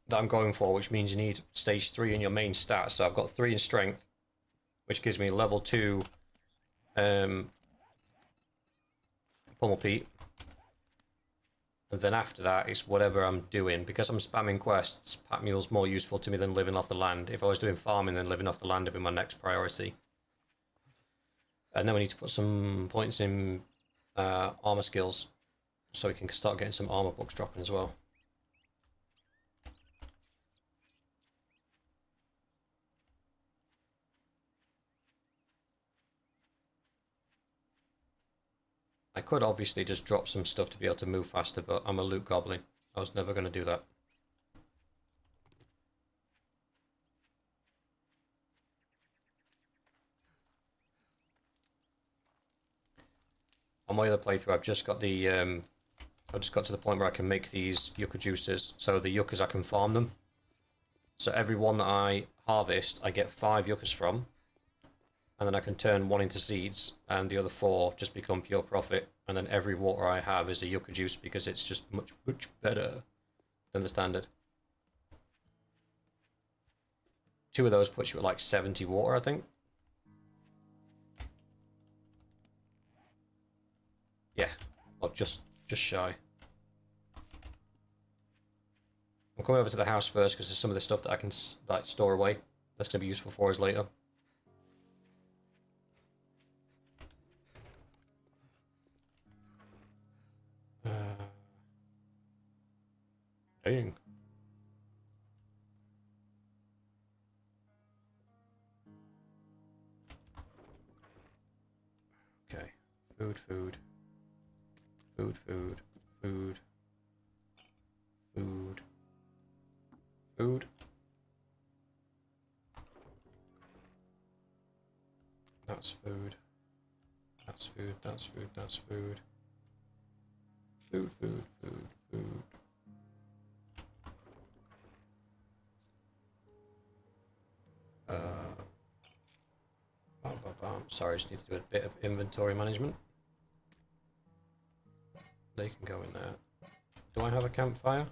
that I'm going for, which means you need stage 3 in your main stats. So I've got 3 in strength, which gives me level 2 Pummel Pete. And then after that, it's whatever I'm doing. Because I'm spamming quests, Pack Mule's more useful to me than living off the land. If I was doing farming, then living off the land would be my next priority. And then we need to put some points in armor skills, so we can start getting some armor books dropping as well. I could obviously just drop some stuff to be able to move faster, but I'm a loot goblin. I was never going to do that. On my other playthrough, I've just got the I've just got to the point where I can make these yucca juices. So the yuccas, I can farm them. So every one that I harvest, I get 5 yuccas from, and then I can turn 1 into seeds, and the other 4 just become pure profit. And then every water I have is a yucca juice because it's just much better than the standard. 2 of those puts you at like 70 water, I think. Yeah, or just shy. I'm coming over to the house first because there's some of the stuff that I can like store away. That's going to be useful for us later. Dang. Okay. Food, food. Food, food, food. Food. Food. That's food. That's food, that's food, that's food. Food, food, food, food. Sorry, I just need to do a bit of inventory management. They can go in there. Do I have a campfire?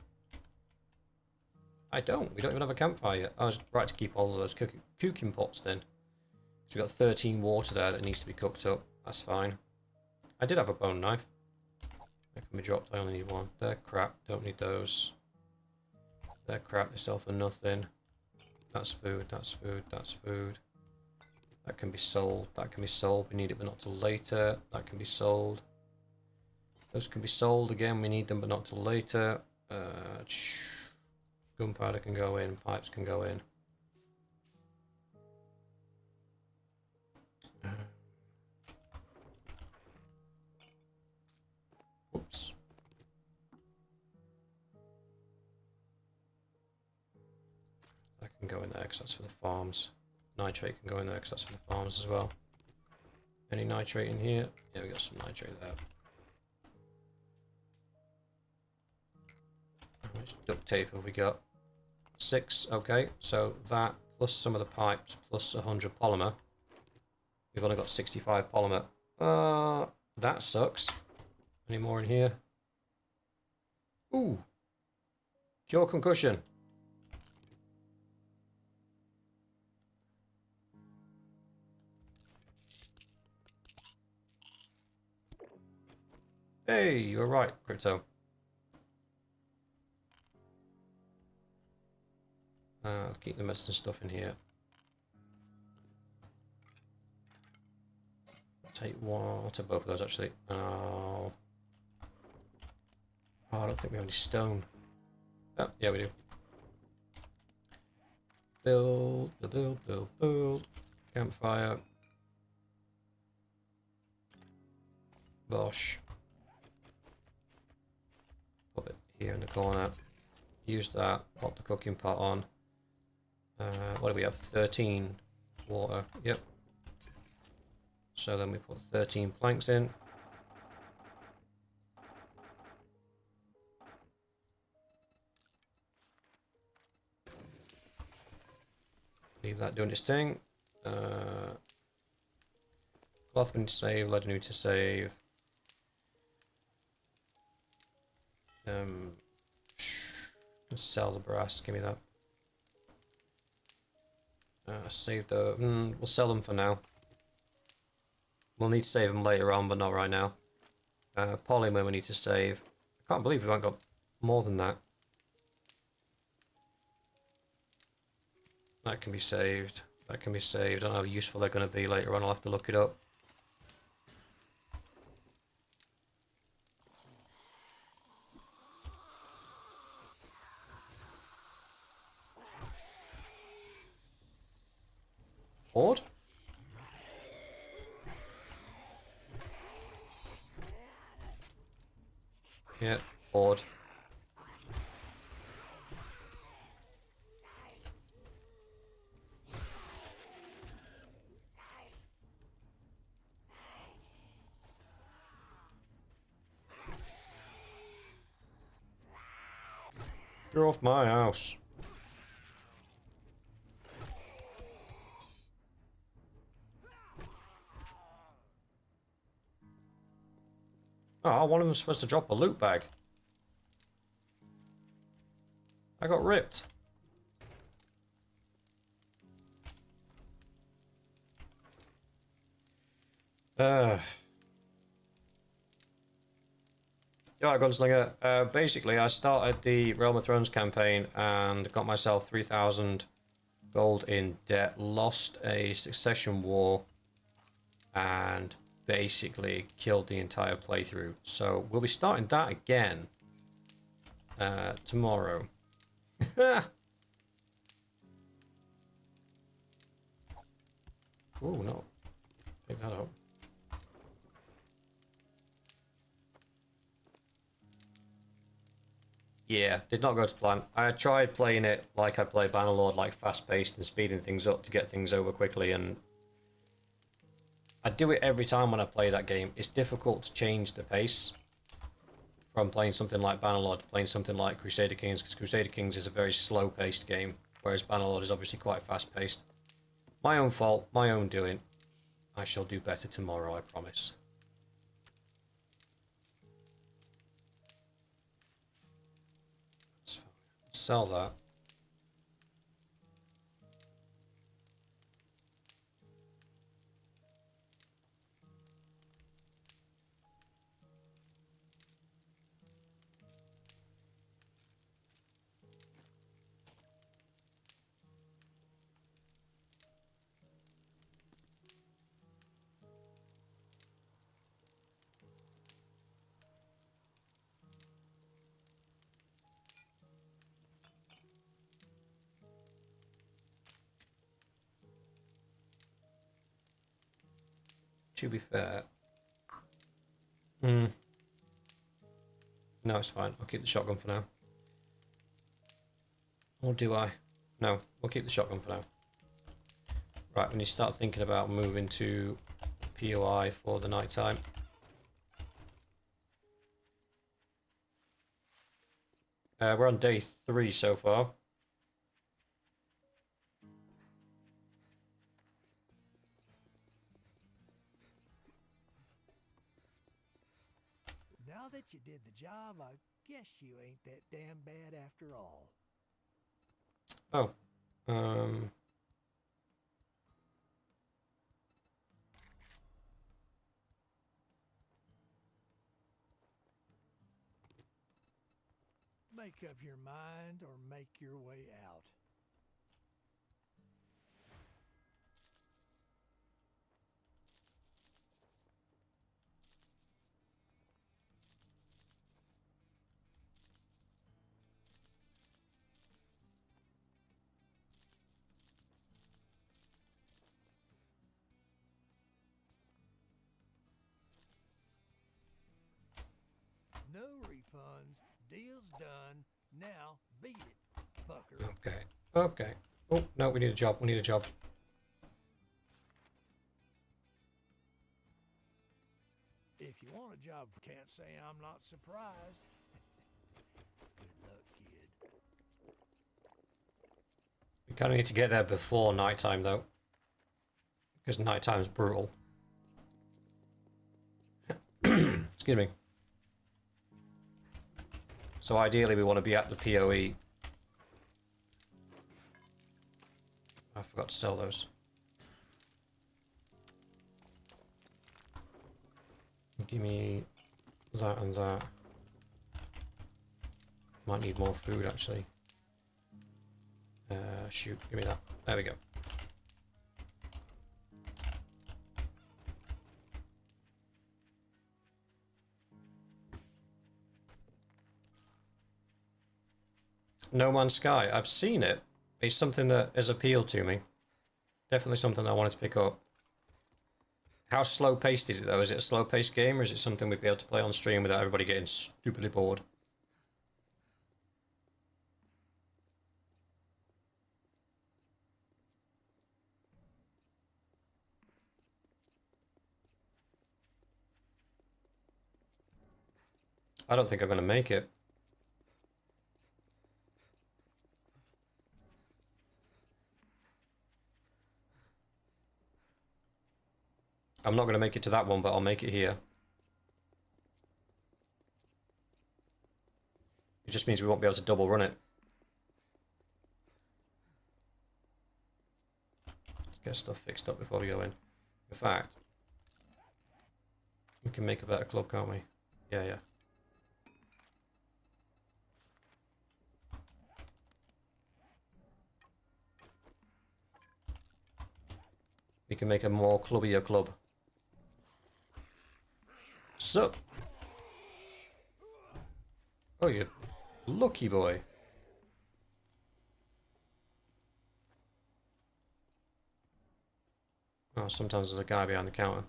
I don't. We don't even have a campfire yet. I was right to keep all of those cooking pots then. So we've got 13 water there that needs to be cooked up. That's fine. I did have a bone knife. That can be dropped. I only need 1. They're crap. Don't need those. They're crap. They sell for nothing. That's food. That's food. That's food. That can be sold. That can be sold. We need it, but not till later. That can be sold. Those can be sold again. We need them, but not till later. Gunpowder can go in. Pipes can go in. Oops. That can go in there because that's for the farms. Nitrate can go in there because that's for the farms as well. Any nitrate in here? Yeah, we got some nitrate there. How much duct tape have we got? 6, okay. So that plus some of the pipes plus 100 polymer. We've only got 65 polymer. That sucks. Any more in here? Ooh. Cure concussion. Hey, you were right, Crypto. I'll keep the medicine stuff in here. take one. I'll take both of those actually. Oh, I don't think we have any stone. Oh, yeah, we do. Build. Campfire. Bosh. Put it here in the corner. Use that. Pop the cooking pot on. What do we have? 13 water. Yep. So then we put 13 planks in. Leave that doing its thing. Cloth we need to save, leather need to save. Sell the brass, give me that. Save the... we'll sell them for now. We'll need to save them later on, but not right now. Polymer we need to save. I can't believe we haven't got more than that. That can be saved. That can be saved. I don't know how useful they're going to be later on. I'll have to look it up. Horde? Yeah, horde. You're off my house. Oh, one of them was supposed to drop a loot bag. I got ripped. Yeah, Gunslinger. Basically, I started the Realm of Thrones campaign and got myself 3,000 gold in debt, lost a succession war, and basically killed the entire playthrough. So we'll be starting that again tomorrow. Oh no, pick that up. Yeah, did not go to plan. I tried playing it like I play Bannerlord, like fast-paced and speeding things up to get things over quickly, and I do it every time when I play that game. It's difficult to change the pace from playing something like Bannerlord to playing something like Crusader Kings, because Crusader Kings is a very slow-paced game, whereas Bannerlord is obviously quite fast-paced. My own fault, my own doing. I shall do better tomorrow, I promise. Let's sell that. To be fair. No, it's fine. I'll keep the shotgun for now. Or do I? No, we'll keep the shotgun for now. Right, we need to start thinking about moving to POI for the night time. We're on day 3 so far. Now that you did the job, I guess you ain't that damn bad after all. Oh. Make up your mind or make your way out. No refunds. Deal's done. Now beat it, fucker. Okay. Okay. Oh, no, we need a job. We need a job. If you want a job, can't say I'm not surprised. Good luck, kid. We kind of need to get there before nighttime, though. Because nighttime's brutal. Excuse me. So ideally we want to be at the PoE. I forgot to sell those. Give me that and that. Might need more food actually. Shoot, give me that. There we go. No Man's Sky. I've seen it. It's something that has appealed to me. Definitely something I wanted to pick up. How slow paced is it though? Is it a slow paced game or is it something we'd be able to play on stream without everybody getting stupidly bored? I don't think I'm going to make it. I'm not going to make it to that one, but I'll make it here. It just means we won't be able to double run it. Let's get stuff fixed up before we go in. In fact, we can make a better club, can't we? Yeah, yeah. We can make a more clubbier club. So. Oh, you lucky boy. Oh, sometimes there's a guy behind the counter.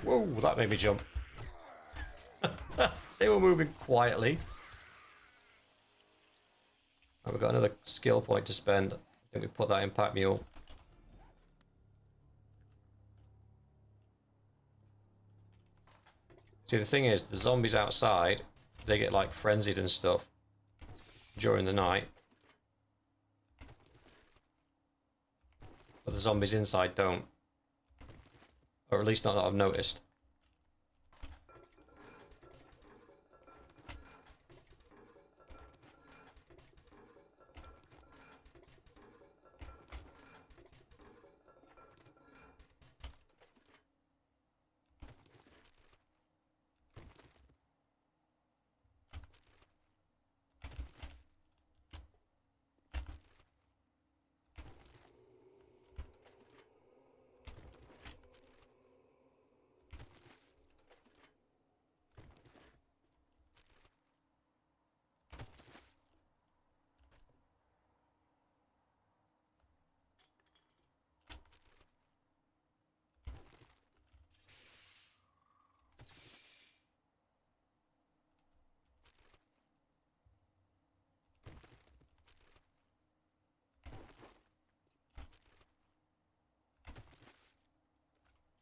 Whoa, that made me jump. They were moving quietly. Right, we've got another skill point to spend. I think we put that in Pack Mule. See, the thing is, the zombies outside, they get like frenzied and stuff during the night. But the zombies inside don't. Or at least not that I've noticed.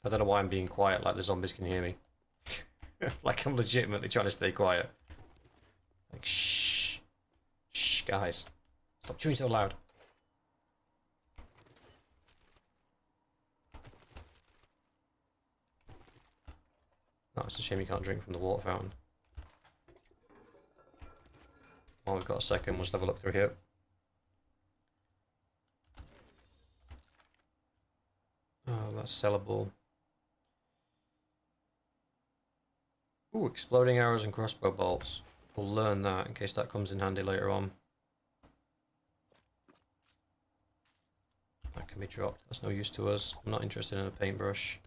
I don't know why I'm being quiet like the zombies can hear me. Like I'm legitimately trying to stay quiet. Like, shh. Shh, guys. Stop chewing so loud. Oh, it's a shame you can't drink from the water fountain. While we've got a second, we'll just have a look through here. Oh, that's sellable. Ooh, exploding arrows and crossbow bolts. We'll learn that in case that comes in handy later on. That can be dropped. That's no use to us. I'm not interested in a paintbrush.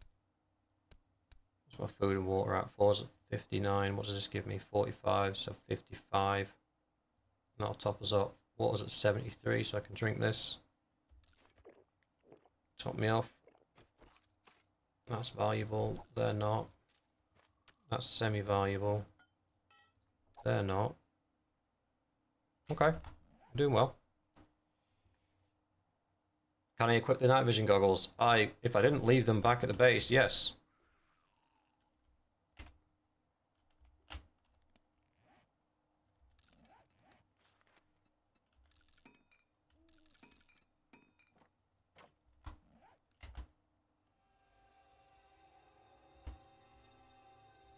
What's my food and water at? 4's at 59. What does this give me? 45, so 55. And that'll top us up. Water's at 73, so I can drink this. Top me off. That's valuable. They're not. That's semi-valuable. They're not. Okay. I'm doing well. Can I equip the night vision goggles? If I didn't leave them back at the base, yes.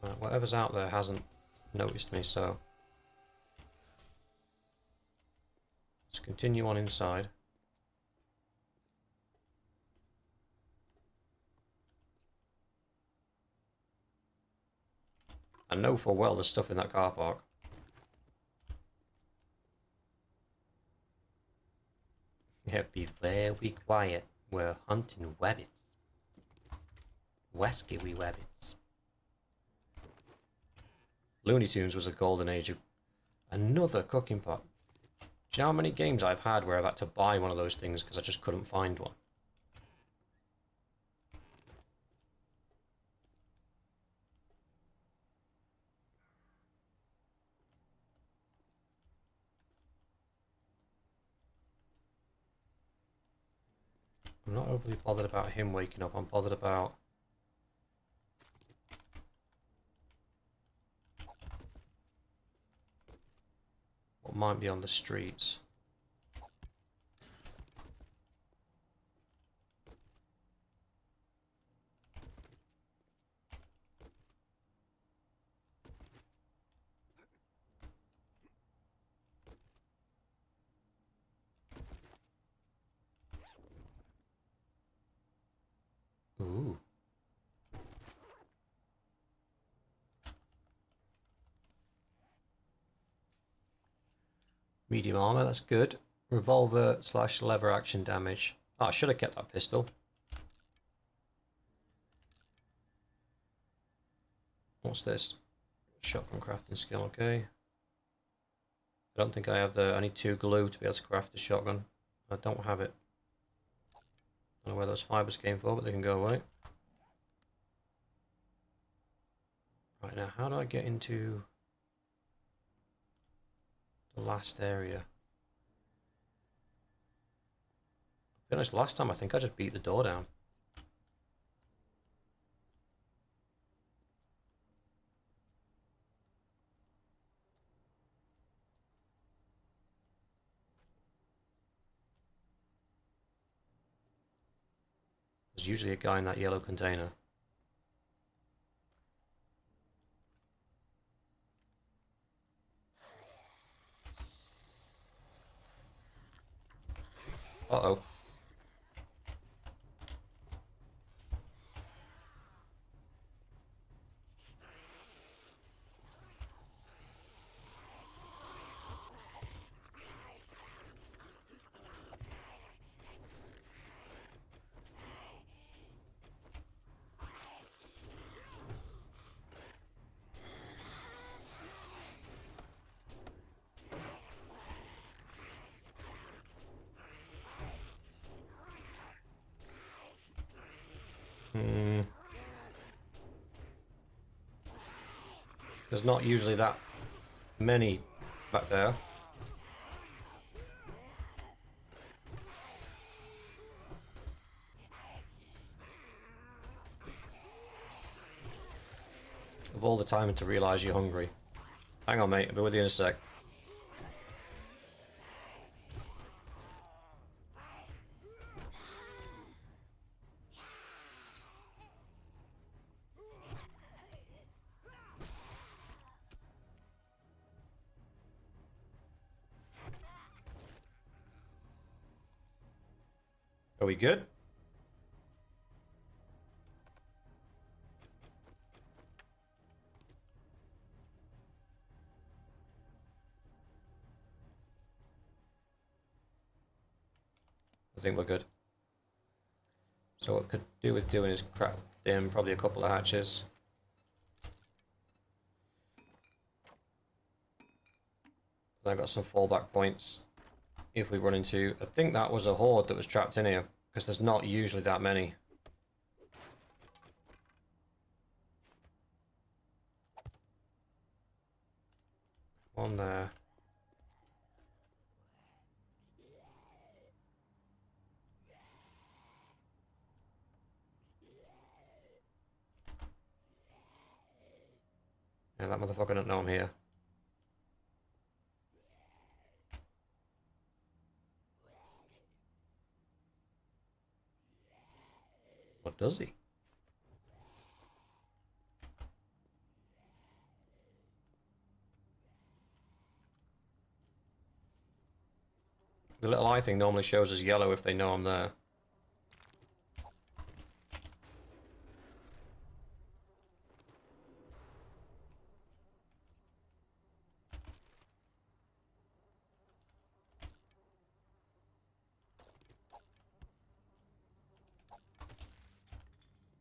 Right, whatever's out there hasn't noticed me, so let's continue on inside. I know full well there's stuff in that car park. Yeah, be very quiet. We're hunting rabbits. Wasky wee rabbits. Looney Tunes was a golden age of another cooking pot. Do you know how many games I've had where I've had to buy one of those things because I just couldn't find one? I'm not overly bothered about him waking up. I'm bothered about what might be on the streets. Ooh. Medium armor, that's good. Revolver / lever action damage. Oh, I should have kept that pistol. What's this? Shotgun crafting skill, okay. I don't think I have I need 2 glue to be able to craft the shotgun. I don't have it. I don't know where those fibers came for, but they can go away. Right, now how do I get into the last area? To be honest, last time I think I just beat the door down. There's usually a guy in that yellow container. Uh-oh. There's not usually that many back there. Of all the time to realise you're hungry. Hang on, mate. I'll be with you in a sec. Are we good? I think we're good. So what we could do with doing is craft in probably a couple of hatches. And I got some fallback points if we run into... I think that was a horde that was trapped in here, because there's not usually that many. One there. Yeah, that motherfucker don't know I'm here. What does he? The little eye thing normally shows as yellow if they know I'm there.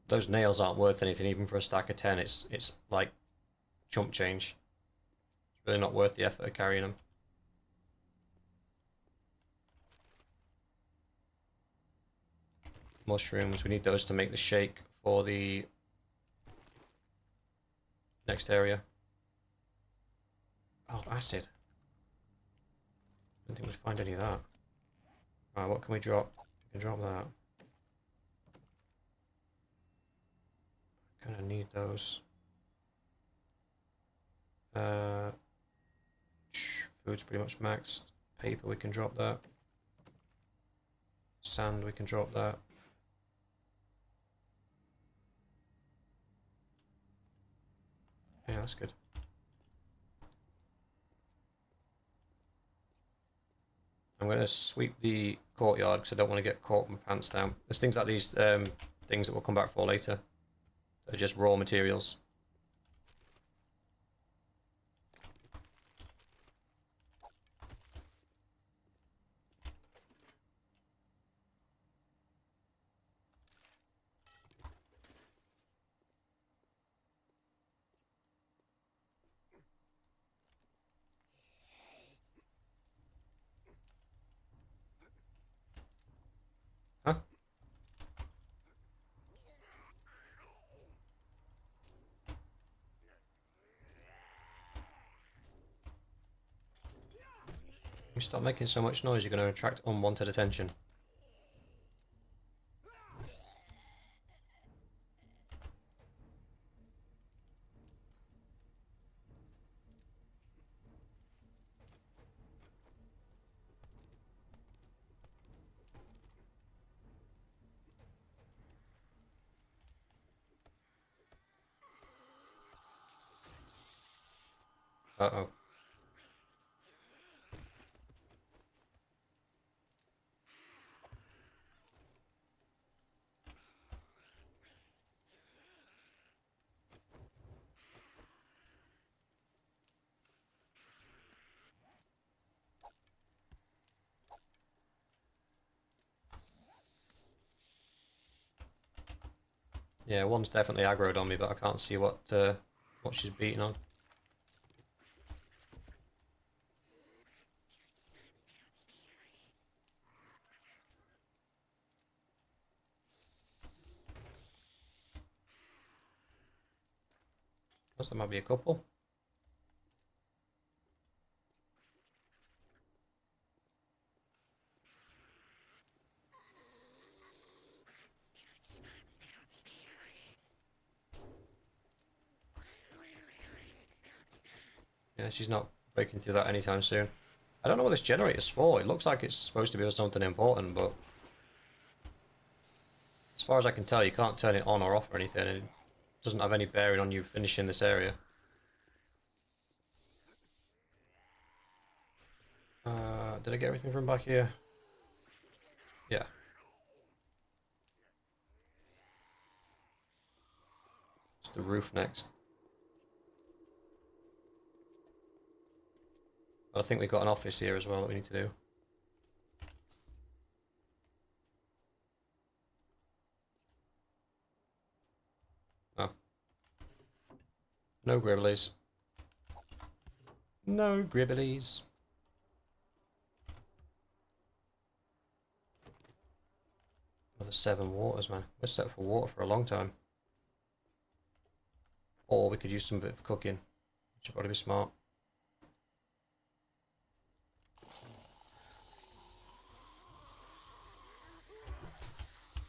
Those nails aren't worth anything even for a stack of 10. It's like chump change. It's really not worth the effort of carrying them. Mushrooms, we need those to make the shake for the next area. Oh, acid. I don't think we'd find any of that. Alright, what can we drop? We can drop that. Gonna need those. Food's pretty much maxed. Paper, we can drop that. Sand, we can drop that. Yeah, that's good. I'm going to sweep the courtyard because I don't want to get caught with my pants down. There's things like these things that we'll come back for later. They're just raw materials. Huh? You stop making so much noise, you're going to attract unwanted attention. Uh-oh. Yeah, one's definitely aggroed on me, but I can't see what she's beating on. There might be a couple. Yeah, she's not breaking through that anytime soon. I don't know what this generator's for. It looks like it's supposed to be for something important, but as far as I can tell, you can't turn it on or off or anything, and it doesn't have any bearing on you finishing this area. Did I get everything from back here? Yeah. It's the roof next. But I think we've got an office here as well that we need to do. Oh. No gribblies. No gribblies. 7 waters, man. We're set for water for a long time. Or we could use some of it for cooking, which would probably be smart.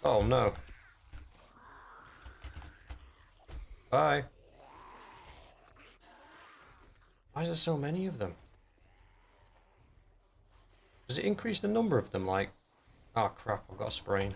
Oh no. Bye. Why is there so many of them? Does it increase the number of them, like... Oh crap, I've got a sprain.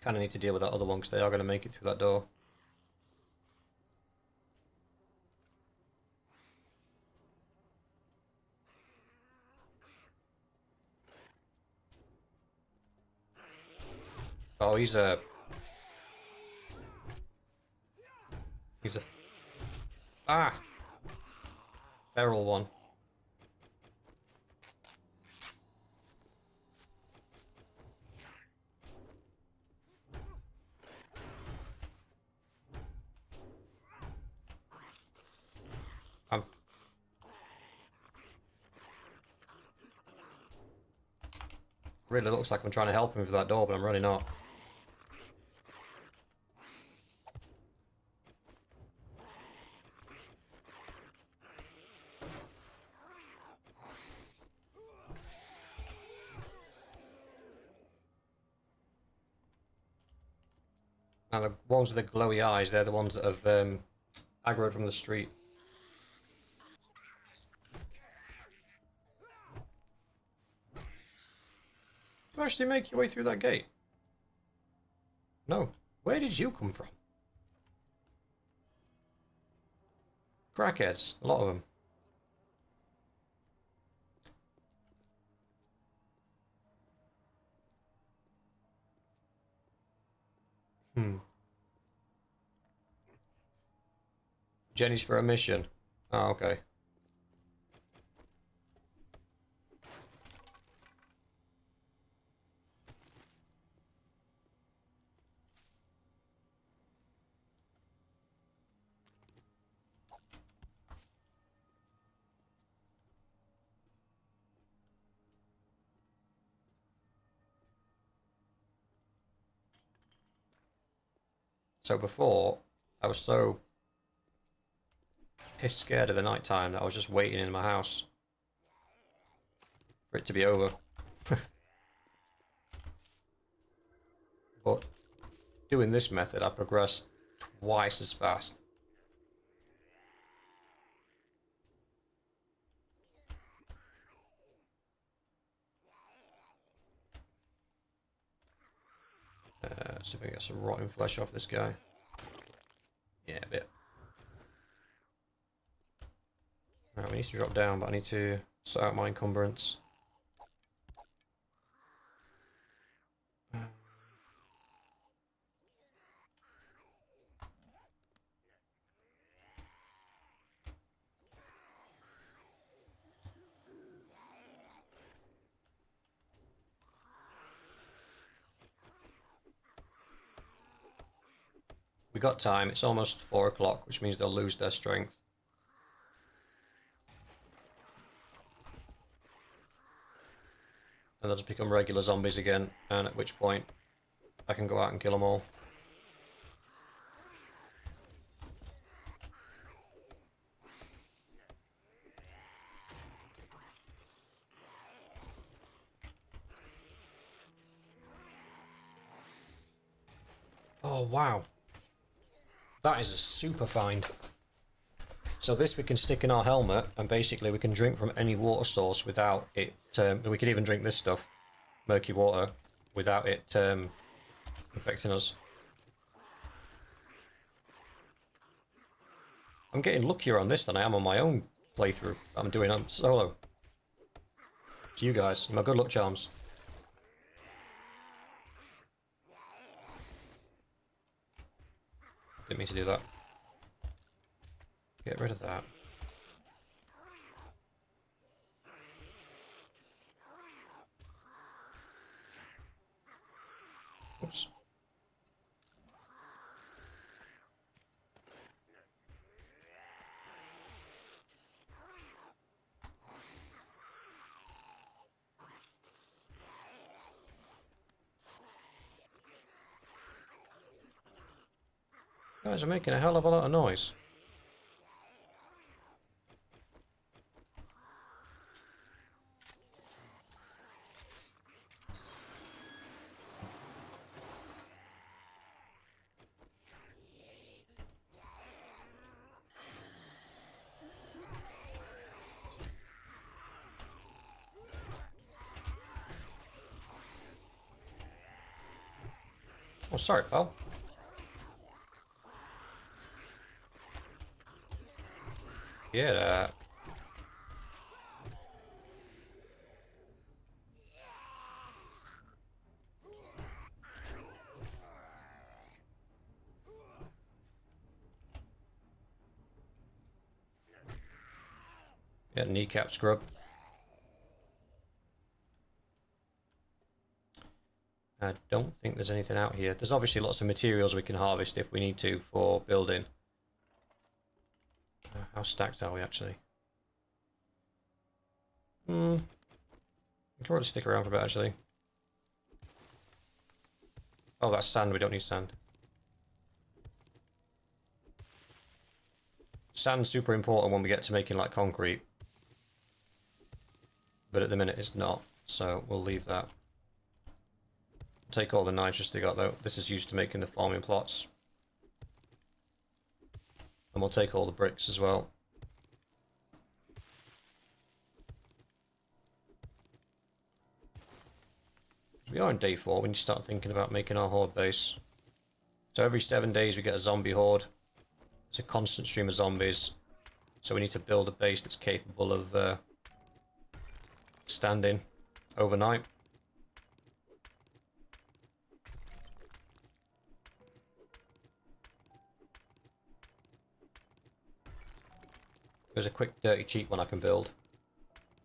Kind of need to deal with that other one because they are going to make it through that door. Oh, he's a... Ah! Feral one. Really looks like I'm trying to help him with that door, but I'm really not. Now the ones with the glowy eyes, they're the ones that have aggroed from the street. You actually make your way through that gate? No. Where did you come from? Crackheads, a lot of them. Jenny's for a mission. Oh, okay. So before, I was so pissed scared of the night time that I was just waiting in my house for it to be over. But doing this method, I progressed twice as fast. See if I can get some rotten flesh off this guy. Yeah, a bit. Right, we need to drop down, but I need to sort out my encumbrance. We got time. It's almost 4 o'clock, which means they'll lose their strength. And they'll just become regular zombies again, and at which point I can go out and kill them all. Oh, wow. That is a super find. So this we can stick in our helmet, and basically we can drink from any water source without it... we can even drink this stuff, murky water, without it affecting us. I'm getting luckier on this than I am on my own playthrough. I'm doing solo. To you guys, my good luck charms. Didn't mean to do that. Get rid of that. Oops. Guys are making a hell of a lot of noise. Oh, sorry, pal. Get that. Get a kneecap scrub. I don't think there's anything out here. There's obviously lots of materials we can harvest if we need to for building. How stacked are we actually? We can probably stick around for a bit actually. Oh, that's sand. We don't need sand. Sand's super important when we get to making like concrete. But at the minute it's not, so we'll leave that. Take all the nitrous they got though. This is used to making the farming plots. And we'll take all the bricks as well. We are on day 4, we need to start thinking about making our horde base. So every 7 days we get a zombie horde. It's a constant stream of zombies. So we need to build a base that's capable of standing overnight. There's a quick, dirty, cheap one I can build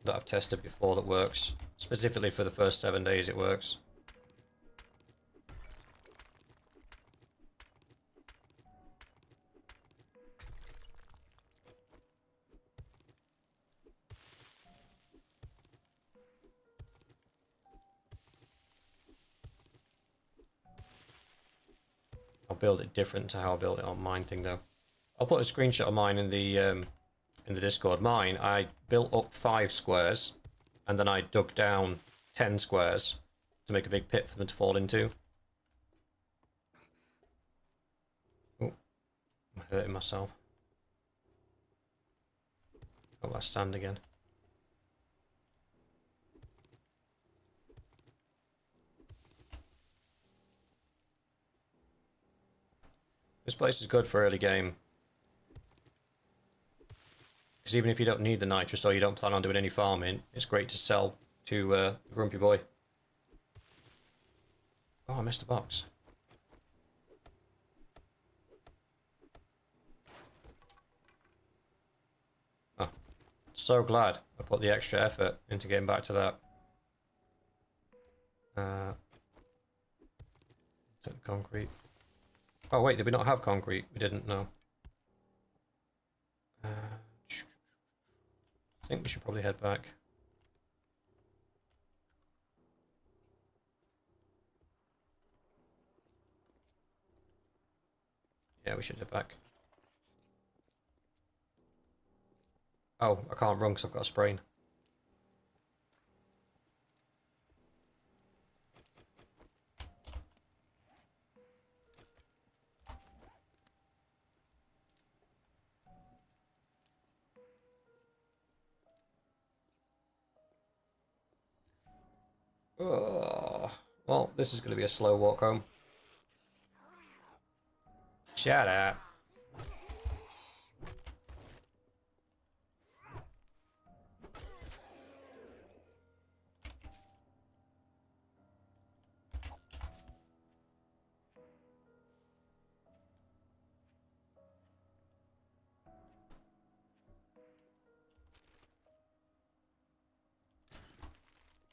that I've tested before that works. Specifically for the first 7 days it works. I'll build it different to how I built it on mine thing though. I'll put a screenshot of mine in the Discord. Mine, I built up 5 squares, and then I dug down 10 squares to make a big pit for them to fall into. Oh, I'm hurting myself. Oh, that's sand again. This place is good for early game. Because even if you don't need the nitrous or you don't plan on doing any farming, it's great to sell to the Grumpy Boy. Oh, I missed a box. Oh, so glad I put the extra effort into getting back to that. Concrete. Oh wait, did we not have concrete? We didn't, no. I think we should probably head back. Yeah, we should head back. Oh, I can't run because I've got a sprain. Oh, well, this is going to be a slow walk home. Shut up.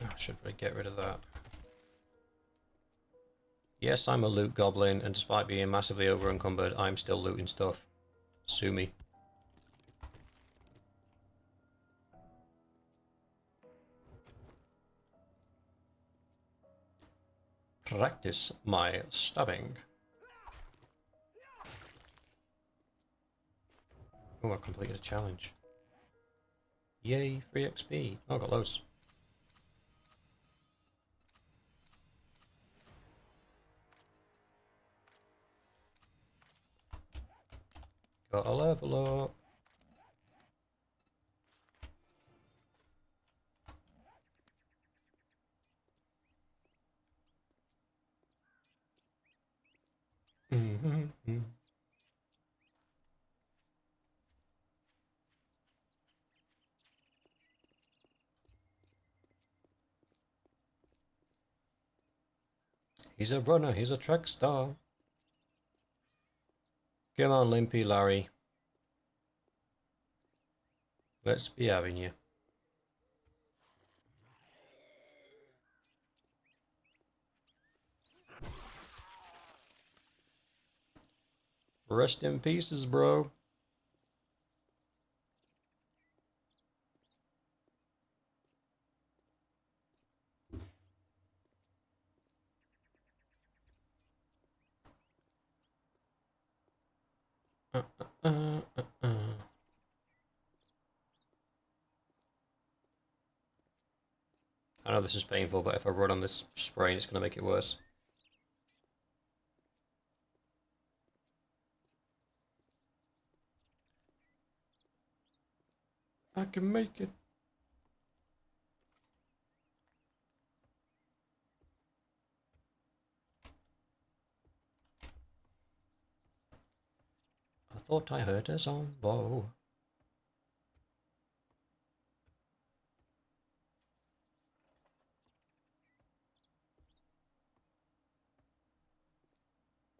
I should probably get rid of that. Yes, I'm a loot goblin, and despite being massively over-encumbered, I'm still looting stuff. Sue me. Practice my stabbing. Oh, I completed a challenge. Yay, free XP. Oh, I got loads. Got a level up. He's a runner, he's a track star. Come on, Limpy Larry. Let's be having you. Rest in pieces, bro. Uh, uh, uh, uh. I know this is painful, but if I run on this sprain, it's going to make it worse. I can make it. I thought I heard a zombo.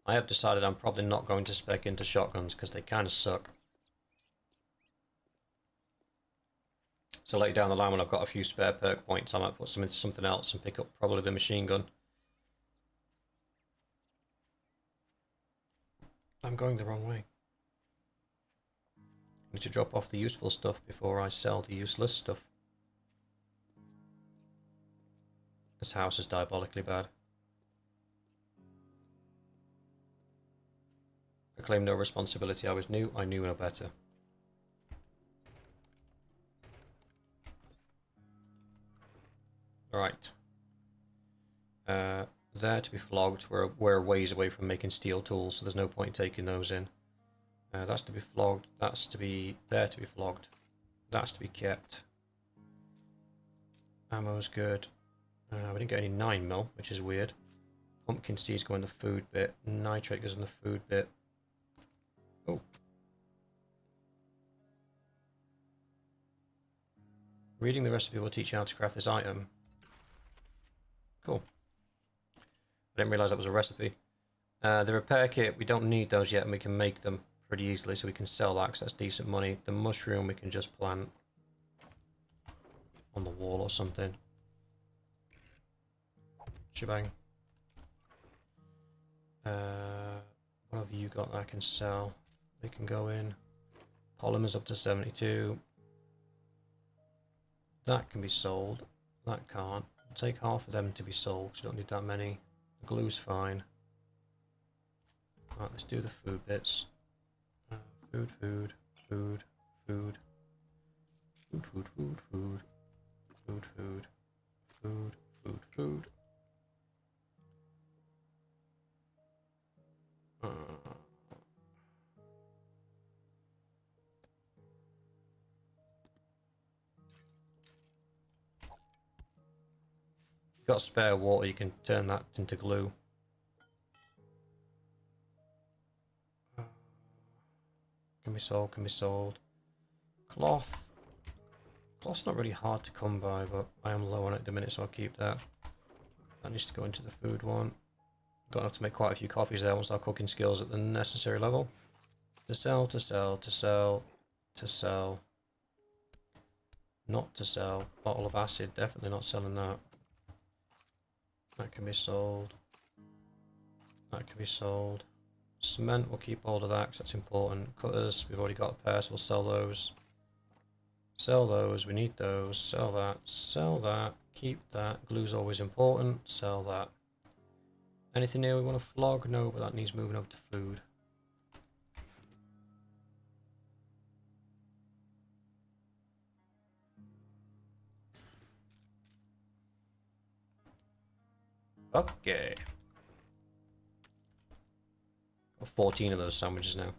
I have decided I'm probably not going to spec into shotguns because they kind of suck. So later down the line when I've got a few spare perk points, I might put some into something else and pick up probably the machine gun. I'm going the wrong way. I need to drop off the useful stuff before I sell the useless stuff. This house is diabolically bad. I claim no responsibility. I was new. I knew no better. Alright. There to be flogged. We're a ways away from making steel tools, so there's no point in taking those in. That's to be flogged. That's to be there to be flogged. That's to be kept. Ammo's good. We didn't get any 9mm, which is weird. Pumpkin seeds go in the food bit. Nitrate goes in the food bit. Oh. Reading the recipe will teach you how to craft this item. Cool. I didn't realise that was a recipe. The repair kit, we don't need those yet, and we can make them pretty easily, so we can sell that because that's decent money. The mushroom we can just plant on the wall or something. Shebang. What have you got that I can sell? They can go in. Polymers up to 72. That can be sold. That can't. I'll take half of them to be sold because you don't need that many. The glue's fine. Right, let's do the food bits. Food, food, food, food. Food, food, food, food. Food, food, food, food, food. You've got spare water, you can turn that into glue. Can be sold, can be sold. Cloth. Cloth's not really hard to come by, but I am low on it at the minute, so I'll keep that. That needs to go into the food one. Got enough to make quite a few coffees there once our cooking skills at the necessary level. To sell, to sell, to sell, to sell. Not to sell. Bottle of acid, definitely not selling that. That can be sold. That can be sold. Cement, we'll keep hold of that because that's important. Cutters, we've already got a pair, so we'll sell those. Sell those, we need those. Sell that, keep that. Glue's always important, sell that. Anything here we want to flog? No, but that needs moving over to food. Okay. Got 14 of those sandwiches now.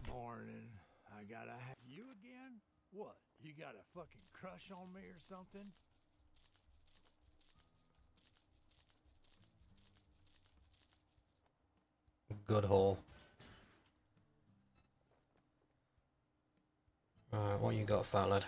Morning. I gotta have you again? What? You got a fucking crush on me or something? Good haul. Alright, what you got, fat lad?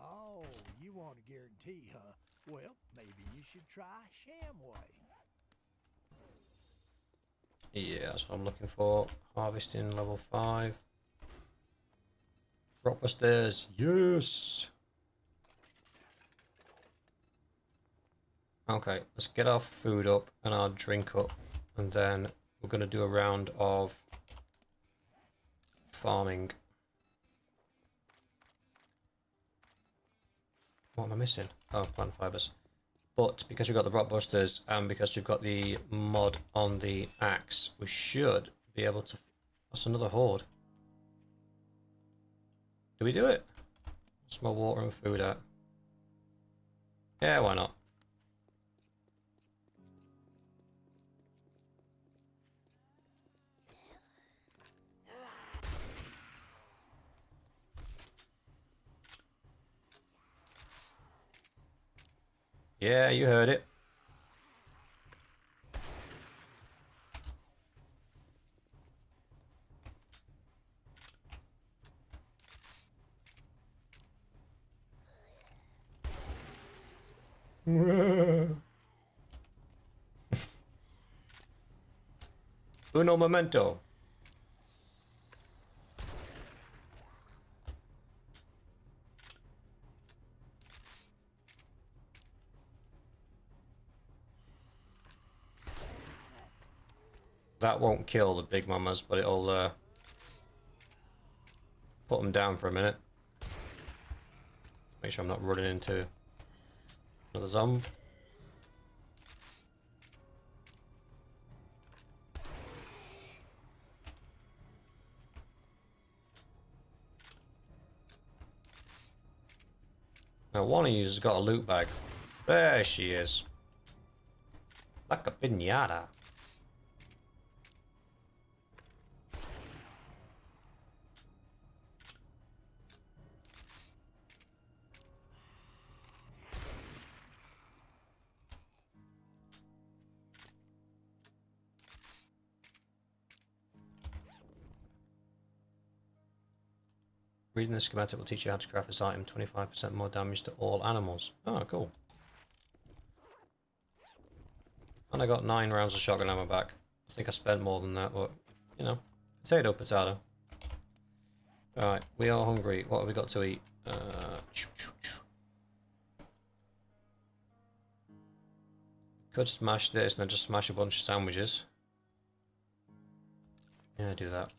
Oh, you want a guarantee, huh? Well, maybe you should try Shamway. Yeah, that's what I'm looking for. Harvesting level 5. Rockbusters, yes! Okay, let's get our food up and our drink up, and then we're going to do a round of farming. What am I missing? Oh, plant fibers. But because we've got the Rockbusters and because we've got the mod on the axe, we should be able to... That's another horde. Do we do it? What's my water and food at? Yeah, why not? Yeah, you heard it. Uno momento. That won't kill the big mamas, but it'll put them down for a minute. Make sure I'm not running into another zombie. Now one of you has got a loot bag. There she is. Like a piñata. Reading the schematic will teach you how to craft this item. 25% more damage to all animals. Oh, cool. And I got 9 rounds of shotgun ammo back. I think I spent more than that, but, you know. Potato, potato. Alright, we are hungry. What have we got to eat? Could smash this and then just smash a bunch of sandwiches. Yeah, do that.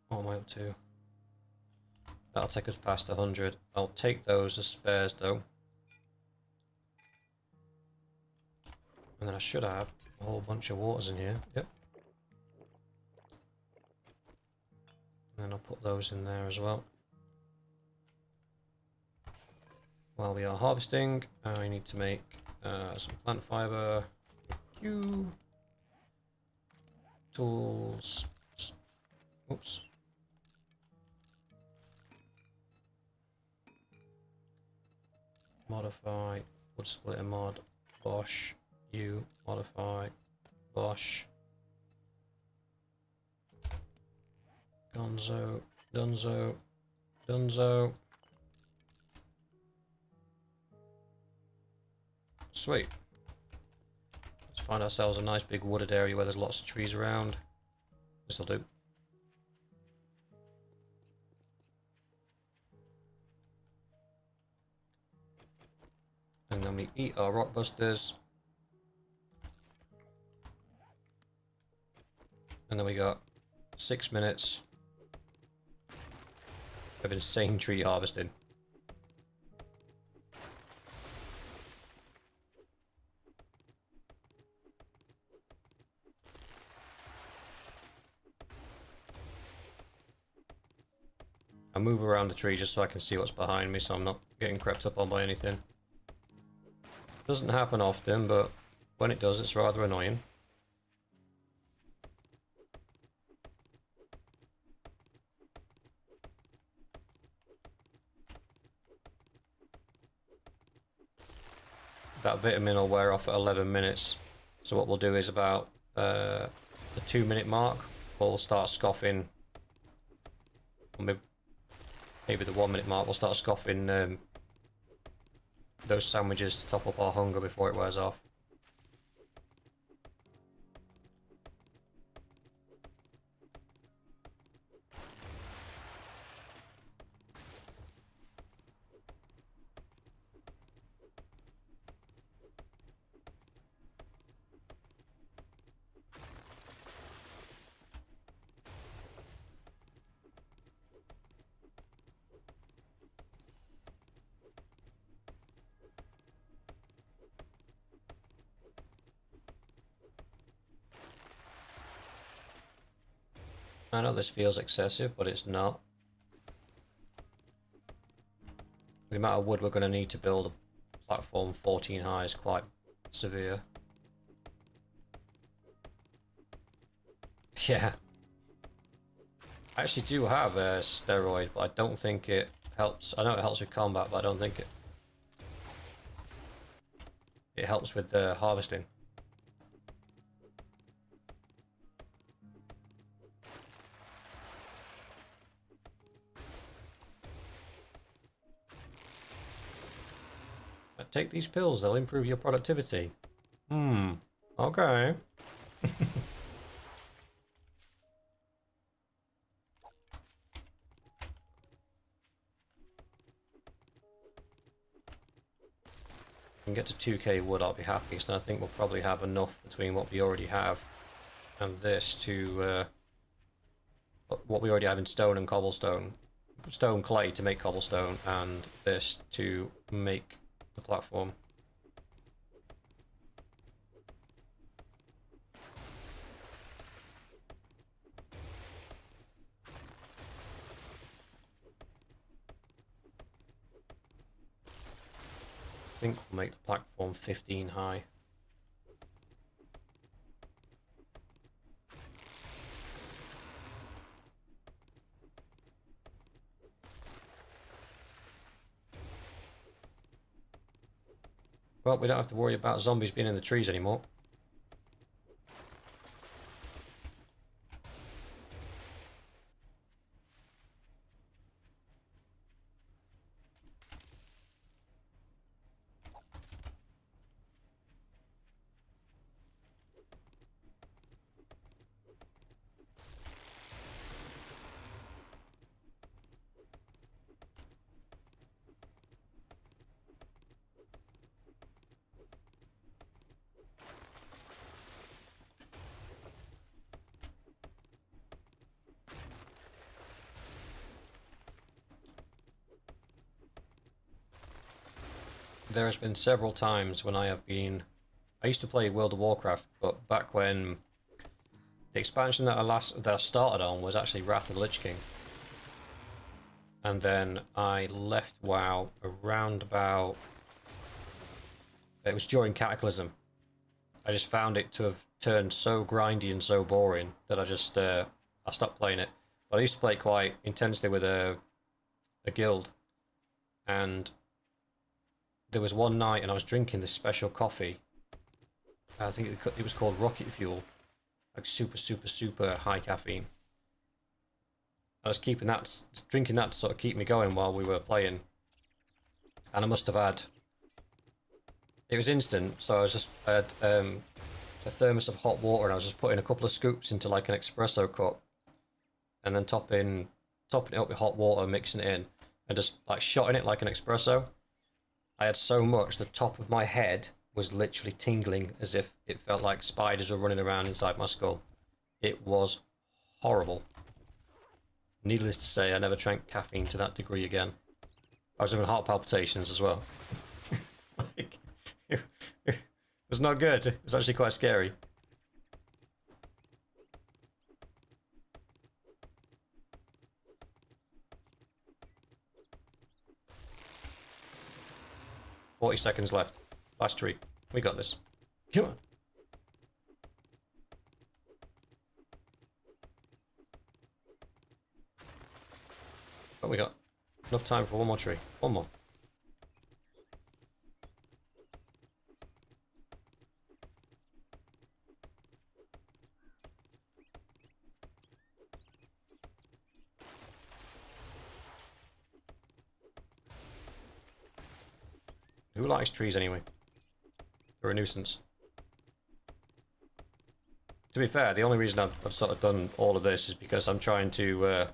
What am I up to? That'll take us past 100. I'll take those as spares though. And then I should have a whole bunch of waters in here. Yep. And then I'll put those in there as well. While we are harvesting, I need to make some plant fiber. Q. Tools. Oops. Modify. Wood splitter mod. Bosh. U. Modify. Bosh. Gonzo. Dunzo. Dunzo. Sweet. Let's find ourselves a nice big wooded area where there's lots of trees around. This'll do. And then we eat our rock busters. And then we got 6 minutes of insane tree harvesting. I move around the tree just so I can see what's behind me, so I'm not getting crept up on by anything. Doesn't happen often, but when it does, it's rather annoying. That vitamin will wear off at 11 minutes. So what we'll do is about the 2-minute mark, we'll start scoffing. Maybe the 1-minute mark, we'll start scoffing those sandwiches to top up our hunger before it wears off. I know this feels excessive, but it's not. The amount of wood we're going to need to build a platform 14 high is quite severe. Yeah. I actually do have a steroid, but I don't think it helps. I know it helps with combat, but I don't think it helps with harvesting. Take these pills, they'll improve your productivity. Okay. Can get to 2k wood, I'll be happy. So I think we'll probably have enough between what we already have and this to what we already have in stone and cobblestone. Stone clay to make cobblestone, and this to make the platform. I think we'll make the platform 15 high. Well, we don't have to worry about zombies being in the trees anymore. there has been several times when I have been... I used to play World of Warcraft, but back when the expansion that I started on was actually Wrath of the Lich King. And then I left WoW around about... It was during Cataclysm. I just found it to have turned so grindy and so boring that I just I stopped playing it. But I used to play it quite intensely with a guild, and there was one night and I was drinking this special coffee. I think it was called Rocket Fuel, like super high caffeine. I was drinking that to sort of keep me going while we were playing, and I must have had... It was instant, so I had a thermos of hot water, and I was just putting a couple of scoops into like an espresso cup, and then topping it up with hot water, mixing it in, and just like shotting it like an espresso. I had so much, the top of my head was literally tingling as if it felt like spiders were running around inside my skull. It was horrible. Needless to say, I never drank caffeine to that degree again. I was having heart palpitations as well. Like, it was not good. It was actually quite scary. "40 seconds left. Last tree. We got this. Come on." But we got enough time for one more tree. One more. Who likes trees anyway? They're a nuisance. To be fair, the only reason I've sort of done all of this is because I'm trying to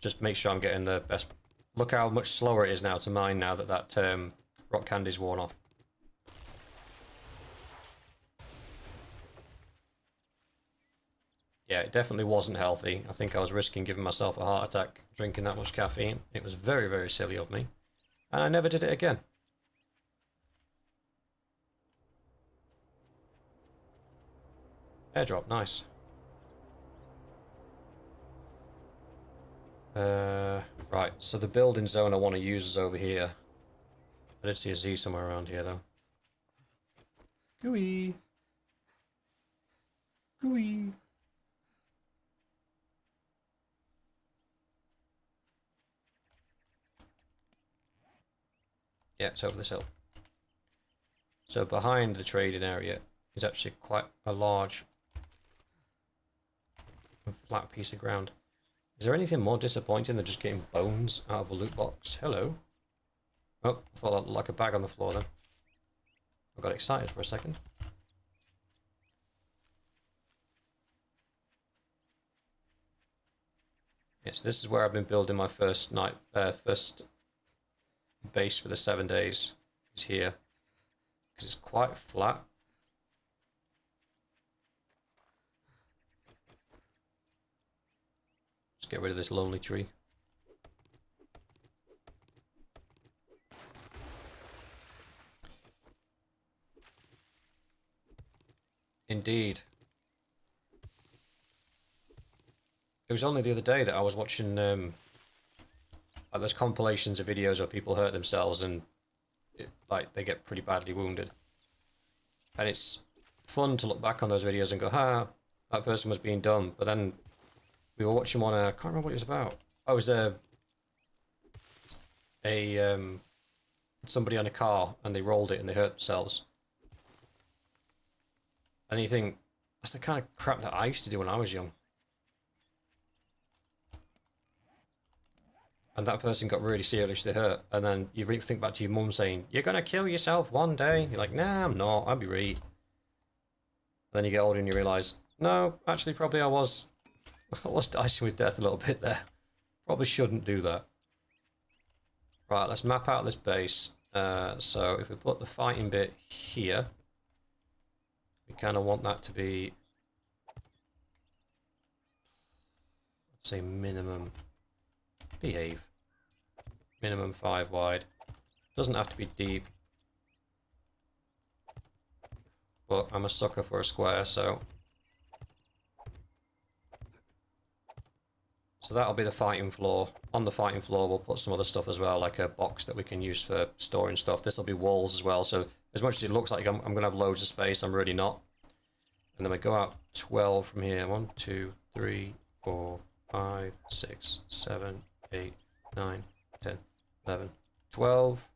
just make sure I'm getting the best... Look how much slower it is now to mine now that rock candy's worn off. Yeah, it definitely wasn't healthy. I think I was risking giving myself a heart attack drinking that much caffeine. It was very silly of me. And I never did it again. Airdrop, nice. Right, so the building zone I want to use is over here. I did see a Z somewhere around here, though. Gooey. Gooey. Yeah, it's over this hill. So behind the trading area is actually quite a large and flat piece of ground. Is there anything more disappointing than just getting bones out of a loot box? Hello. Oh, I thought that looked like a bag on the floor then. I got excited for a second. Yes, this is where I've been building my first base for the 7 days. Is here. Because it's quite flat. Just get rid of this lonely tree. Indeed. It was only the other day that I was watching like those compilations of videos where people hurt themselves and like they get pretty badly wounded. And it's fun to look back on those videos and go, "Ha, that person was being dumb." But then we were watching one, I can't remember what it was about. Oh, it was somebody on a car and they rolled it and they hurt themselves. And you think, that's the kind of crap that I used to do when I was young. And that person got really seriously hurt. And then you really think back to your mum saying, "You're going to kill yourself one day." You're like, "Nah, I'm not. I'll be right." Then you get older and you realise, no, actually probably I was dicing with death a little bit there. Probably shouldn't do that. Right, let's map out this base. So if we put the fighting bit here, we kind of want that to be, let's say minimum, behave. Minimum 5 wide. Doesn't have to be deep. But I'm a sucker for a square, so... So that'll be the fighting floor. On the fighting floor we'll put some other stuff as well, like a box that we can use for storing stuff. This will be walls as well, so as much as it looks like I'm going to have loads of space, I'm really not. And then we go out 12 from here. 1, 2, 3, 4, 5, 6, 7, 8, 9, 10, 11, 12.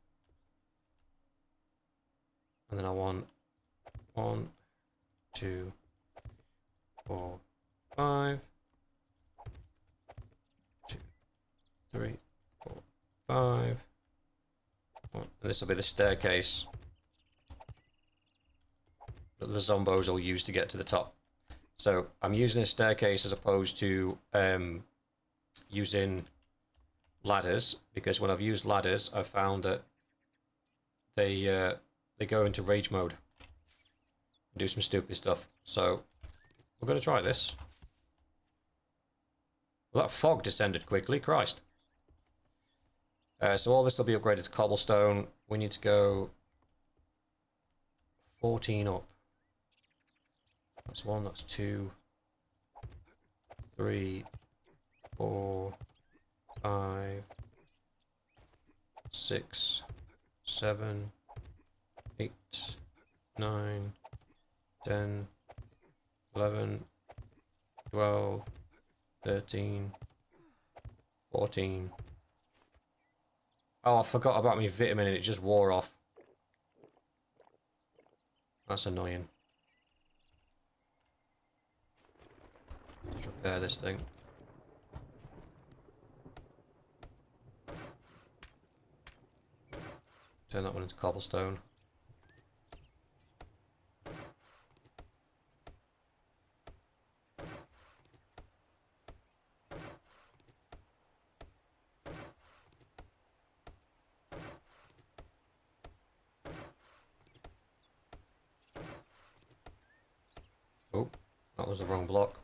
And then I want 1, 2, 4, 5. 2, 3, 4, 5. And this will be the staircase that the zombos will use to get to the top. So I'm using a staircase as opposed to using ladders, because when I've used ladders, I've found that they go into rage mode and do some stupid stuff. So we're going to try this. Well, that fog descended quickly, Christ. So all this will be upgraded to cobblestone. We need to go 14 up. That's 1, that's 2, 3, 4, 5, 6, 7, 8, 9, 10, 11, 12, 13, 14. Oh, I forgot about my vitamin and it just wore off. That's annoying. Let's repair this thing. Turn that one into cobblestone. Oh, that was the wrong block.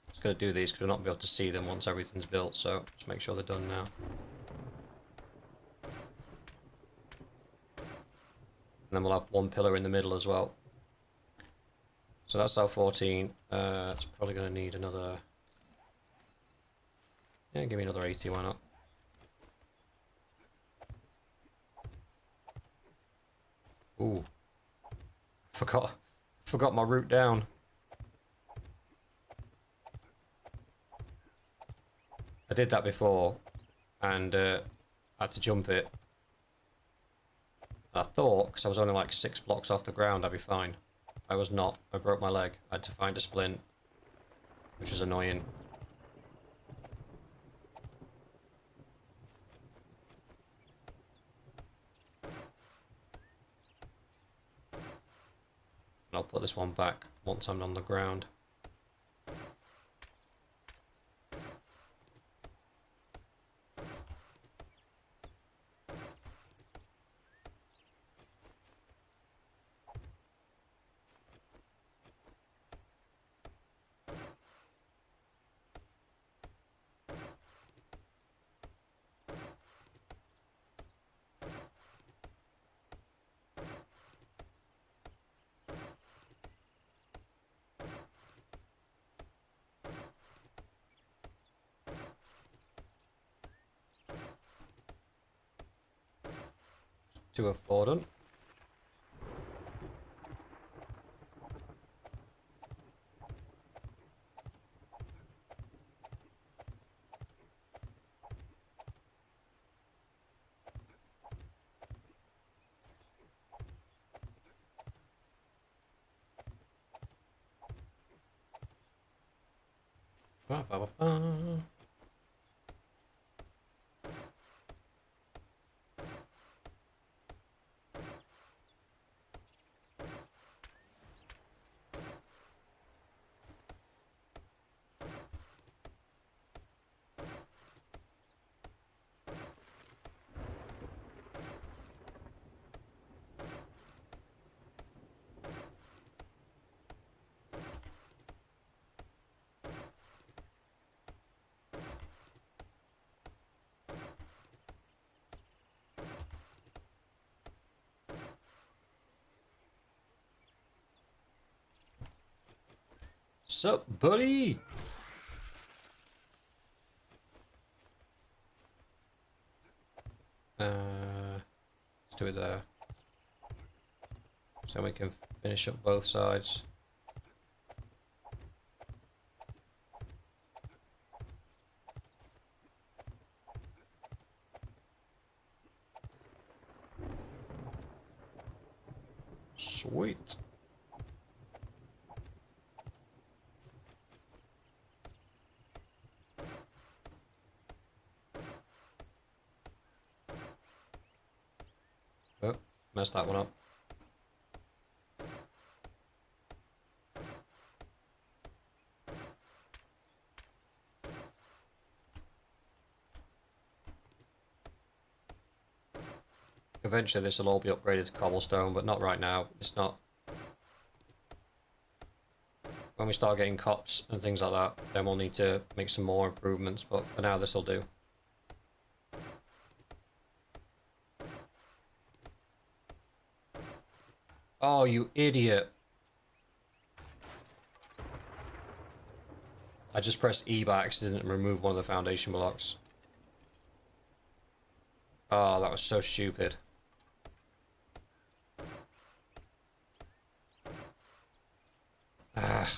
Just going to do these because we're not going to be able to see them once everything's built, so just make sure they're done now. And then we'll have one pillar in the middle as well. So that's our 14. It's probably going to need another... Yeah, give me another 80, why not? Ooh. Forgot my route down. I did that before, and I had to jump it. I thought, because I was only like 6 blocks off the ground, I'd be fine. I was not. I broke my leg. I had to find a splint, which was annoying. And I'll put this one back once I'm on the ground. To have fallen. Ba, ba, ba, ba. Sup, buddy? Let's do it there. So we can finish up both sides. Sweet. Oh, messed that one up. Eventually this will all be upgraded to cobblestone, but not right now. It's not. When we start getting cops and things like that, then we'll need to make some more improvements, but for now this will do. Oh, you idiot. I just pressed E by accident and removed one of the foundation blocks. Oh, that was so stupid. Ah.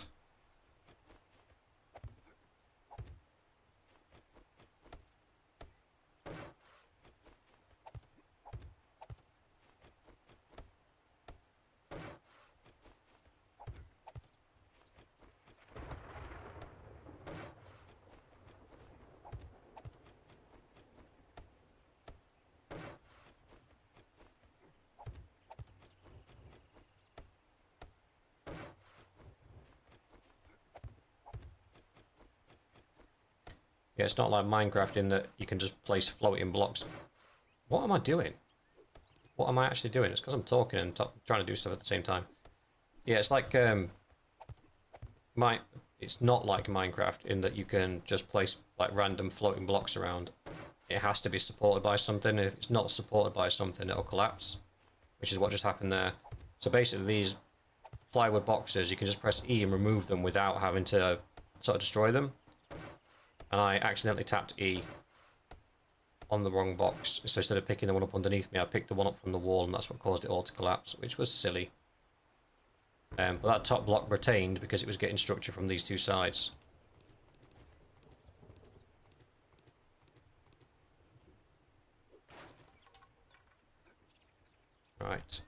Yeah, it's not like Minecraft in that you can just place floating blocks. What am I doing? What am I actually doing? It's because I'm talking and trying to do stuff at the same time. Yeah, it's like it's not like Minecraft in that you can just place like random floating blocks around. It has to be supported by something, and if it's not supported by something, it'll collapse, which is what just happened there. So basically, these plywood boxes, you can just press E and remove them without having to sort of destroy them. And I accidentally tapped E on the wrong box, so instead of picking the one up underneath me, I picked the one up from the wall, and that's what caused it all to collapse, which was silly. But that top block retained because it was getting structure from these two sides. Right.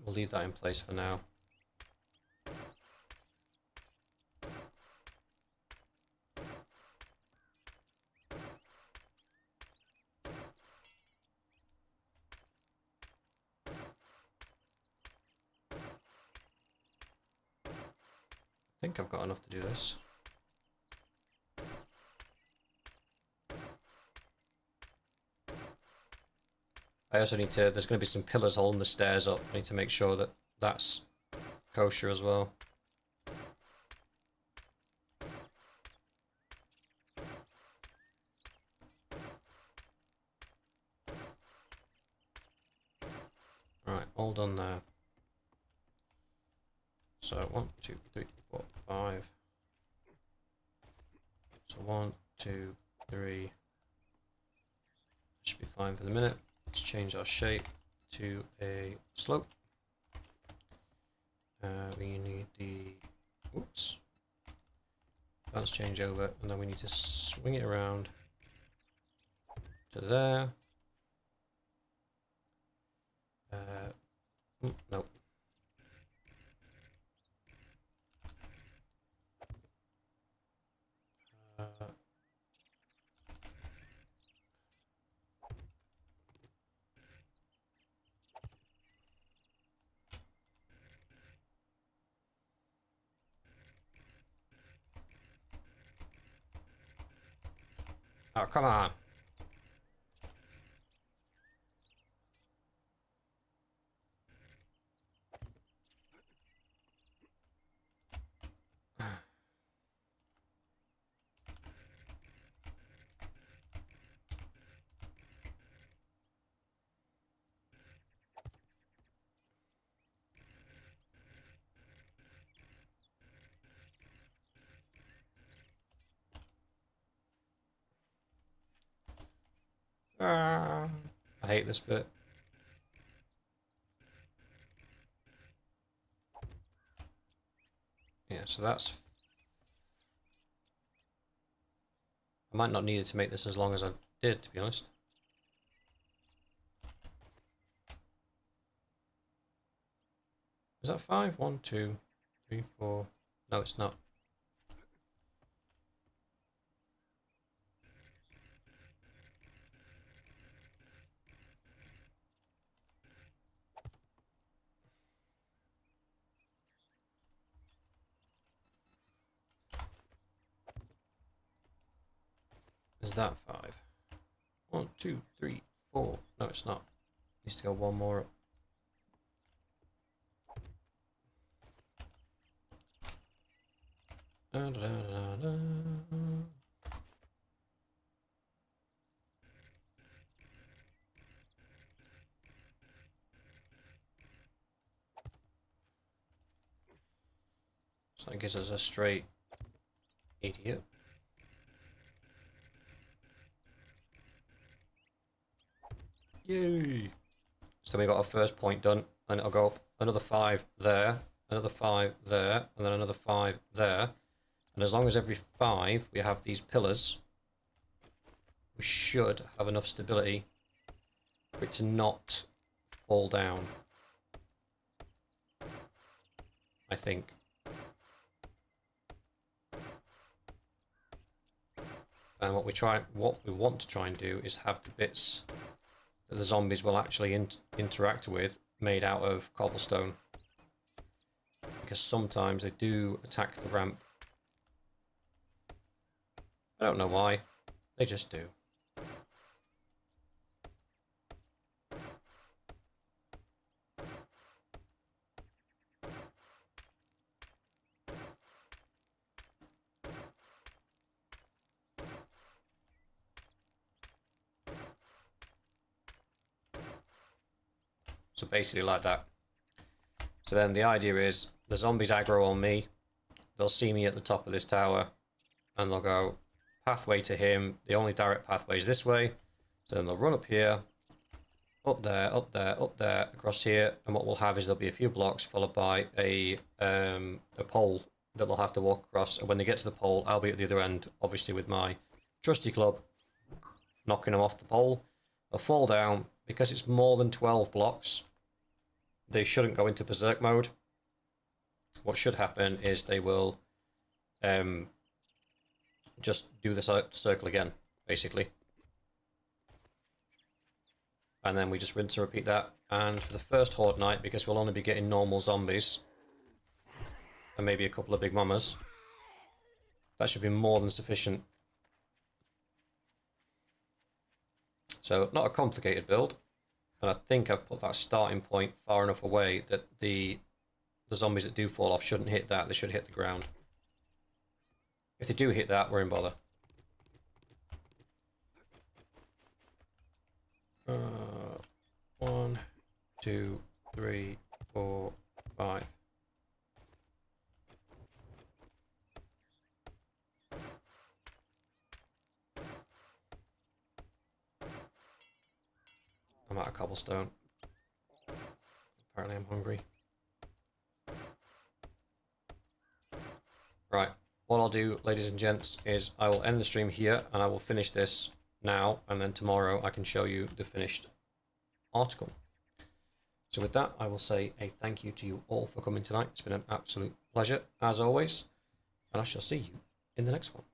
We'll leave that in place for now. I think I've got enough to do this. I also need to, there's going to be some pillars holding the stairs up. I need to make sure that that's kosher as well. Right, all done there. So 1, 2, 3, 4, 5. So 1, 2, 3. Should be fine for the minute. Let's change our shape to a slope. We need the, oops, balance change over, and then we need to swing it around to there. Nope. Oh, come on. I hate this bit. Yeah, so that's... I might not need it to make this as long as I did, to be honest. Is that 5? 1, 2, 3, 4... No, it's not. Is that 5? 1, 2, 3, 4... No, it's not. Needs to go one more up. Da, da, da, da. So that gives us a straight idiot. Yay! So we got our first point done, and it'll go up another 5 there, another 5 there, and then another 5 there. And as long as every 5 we have these pillars, we should have enough stability for it to not fall down. I think. And what we want to try and do is have the bits that the zombies will actually interact with made out of cobblestone, because sometimes they do attack the ramp. I don't know why, they just do. So basically like that. So then the idea is the zombies aggro on me, they'll see me at the top of this tower, and they'll go, pathway to him, the only direct pathway is this way. So then they'll run up here, up there, up there, up there, across here, and what we'll have is there'll be a few blocks followed by a pole that they'll have to walk across, and when they get to the pole, I'll be at the other end, obviously with my trusty club, knocking them off the pole. They'll fall down. Because it's more than 12 blocks, they shouldn't go into berserk mode. What should happen is they will just do the circle again, basically. And then we just rinse and repeat that. And for the first horde night, because we'll only be getting normal zombies, and maybe a couple of big mamas, that should be more than sufficient. So, not a complicated build, and I think I've put that starting point far enough away that the zombies that do fall off shouldn't hit that, they should hit the ground. If they do hit that, we're in bother. 1, 2, 3, 4, 5. I'm out of cobblestone. Apparently I'm hungry. Right, what I'll do, ladies and gents, is I will end the stream here, and I will finish this now, and then tomorrow I can show you the finished article. So with that, I will say a thank you to you all for coming tonight. It's been an absolute pleasure, as always, and I shall see you in the next one.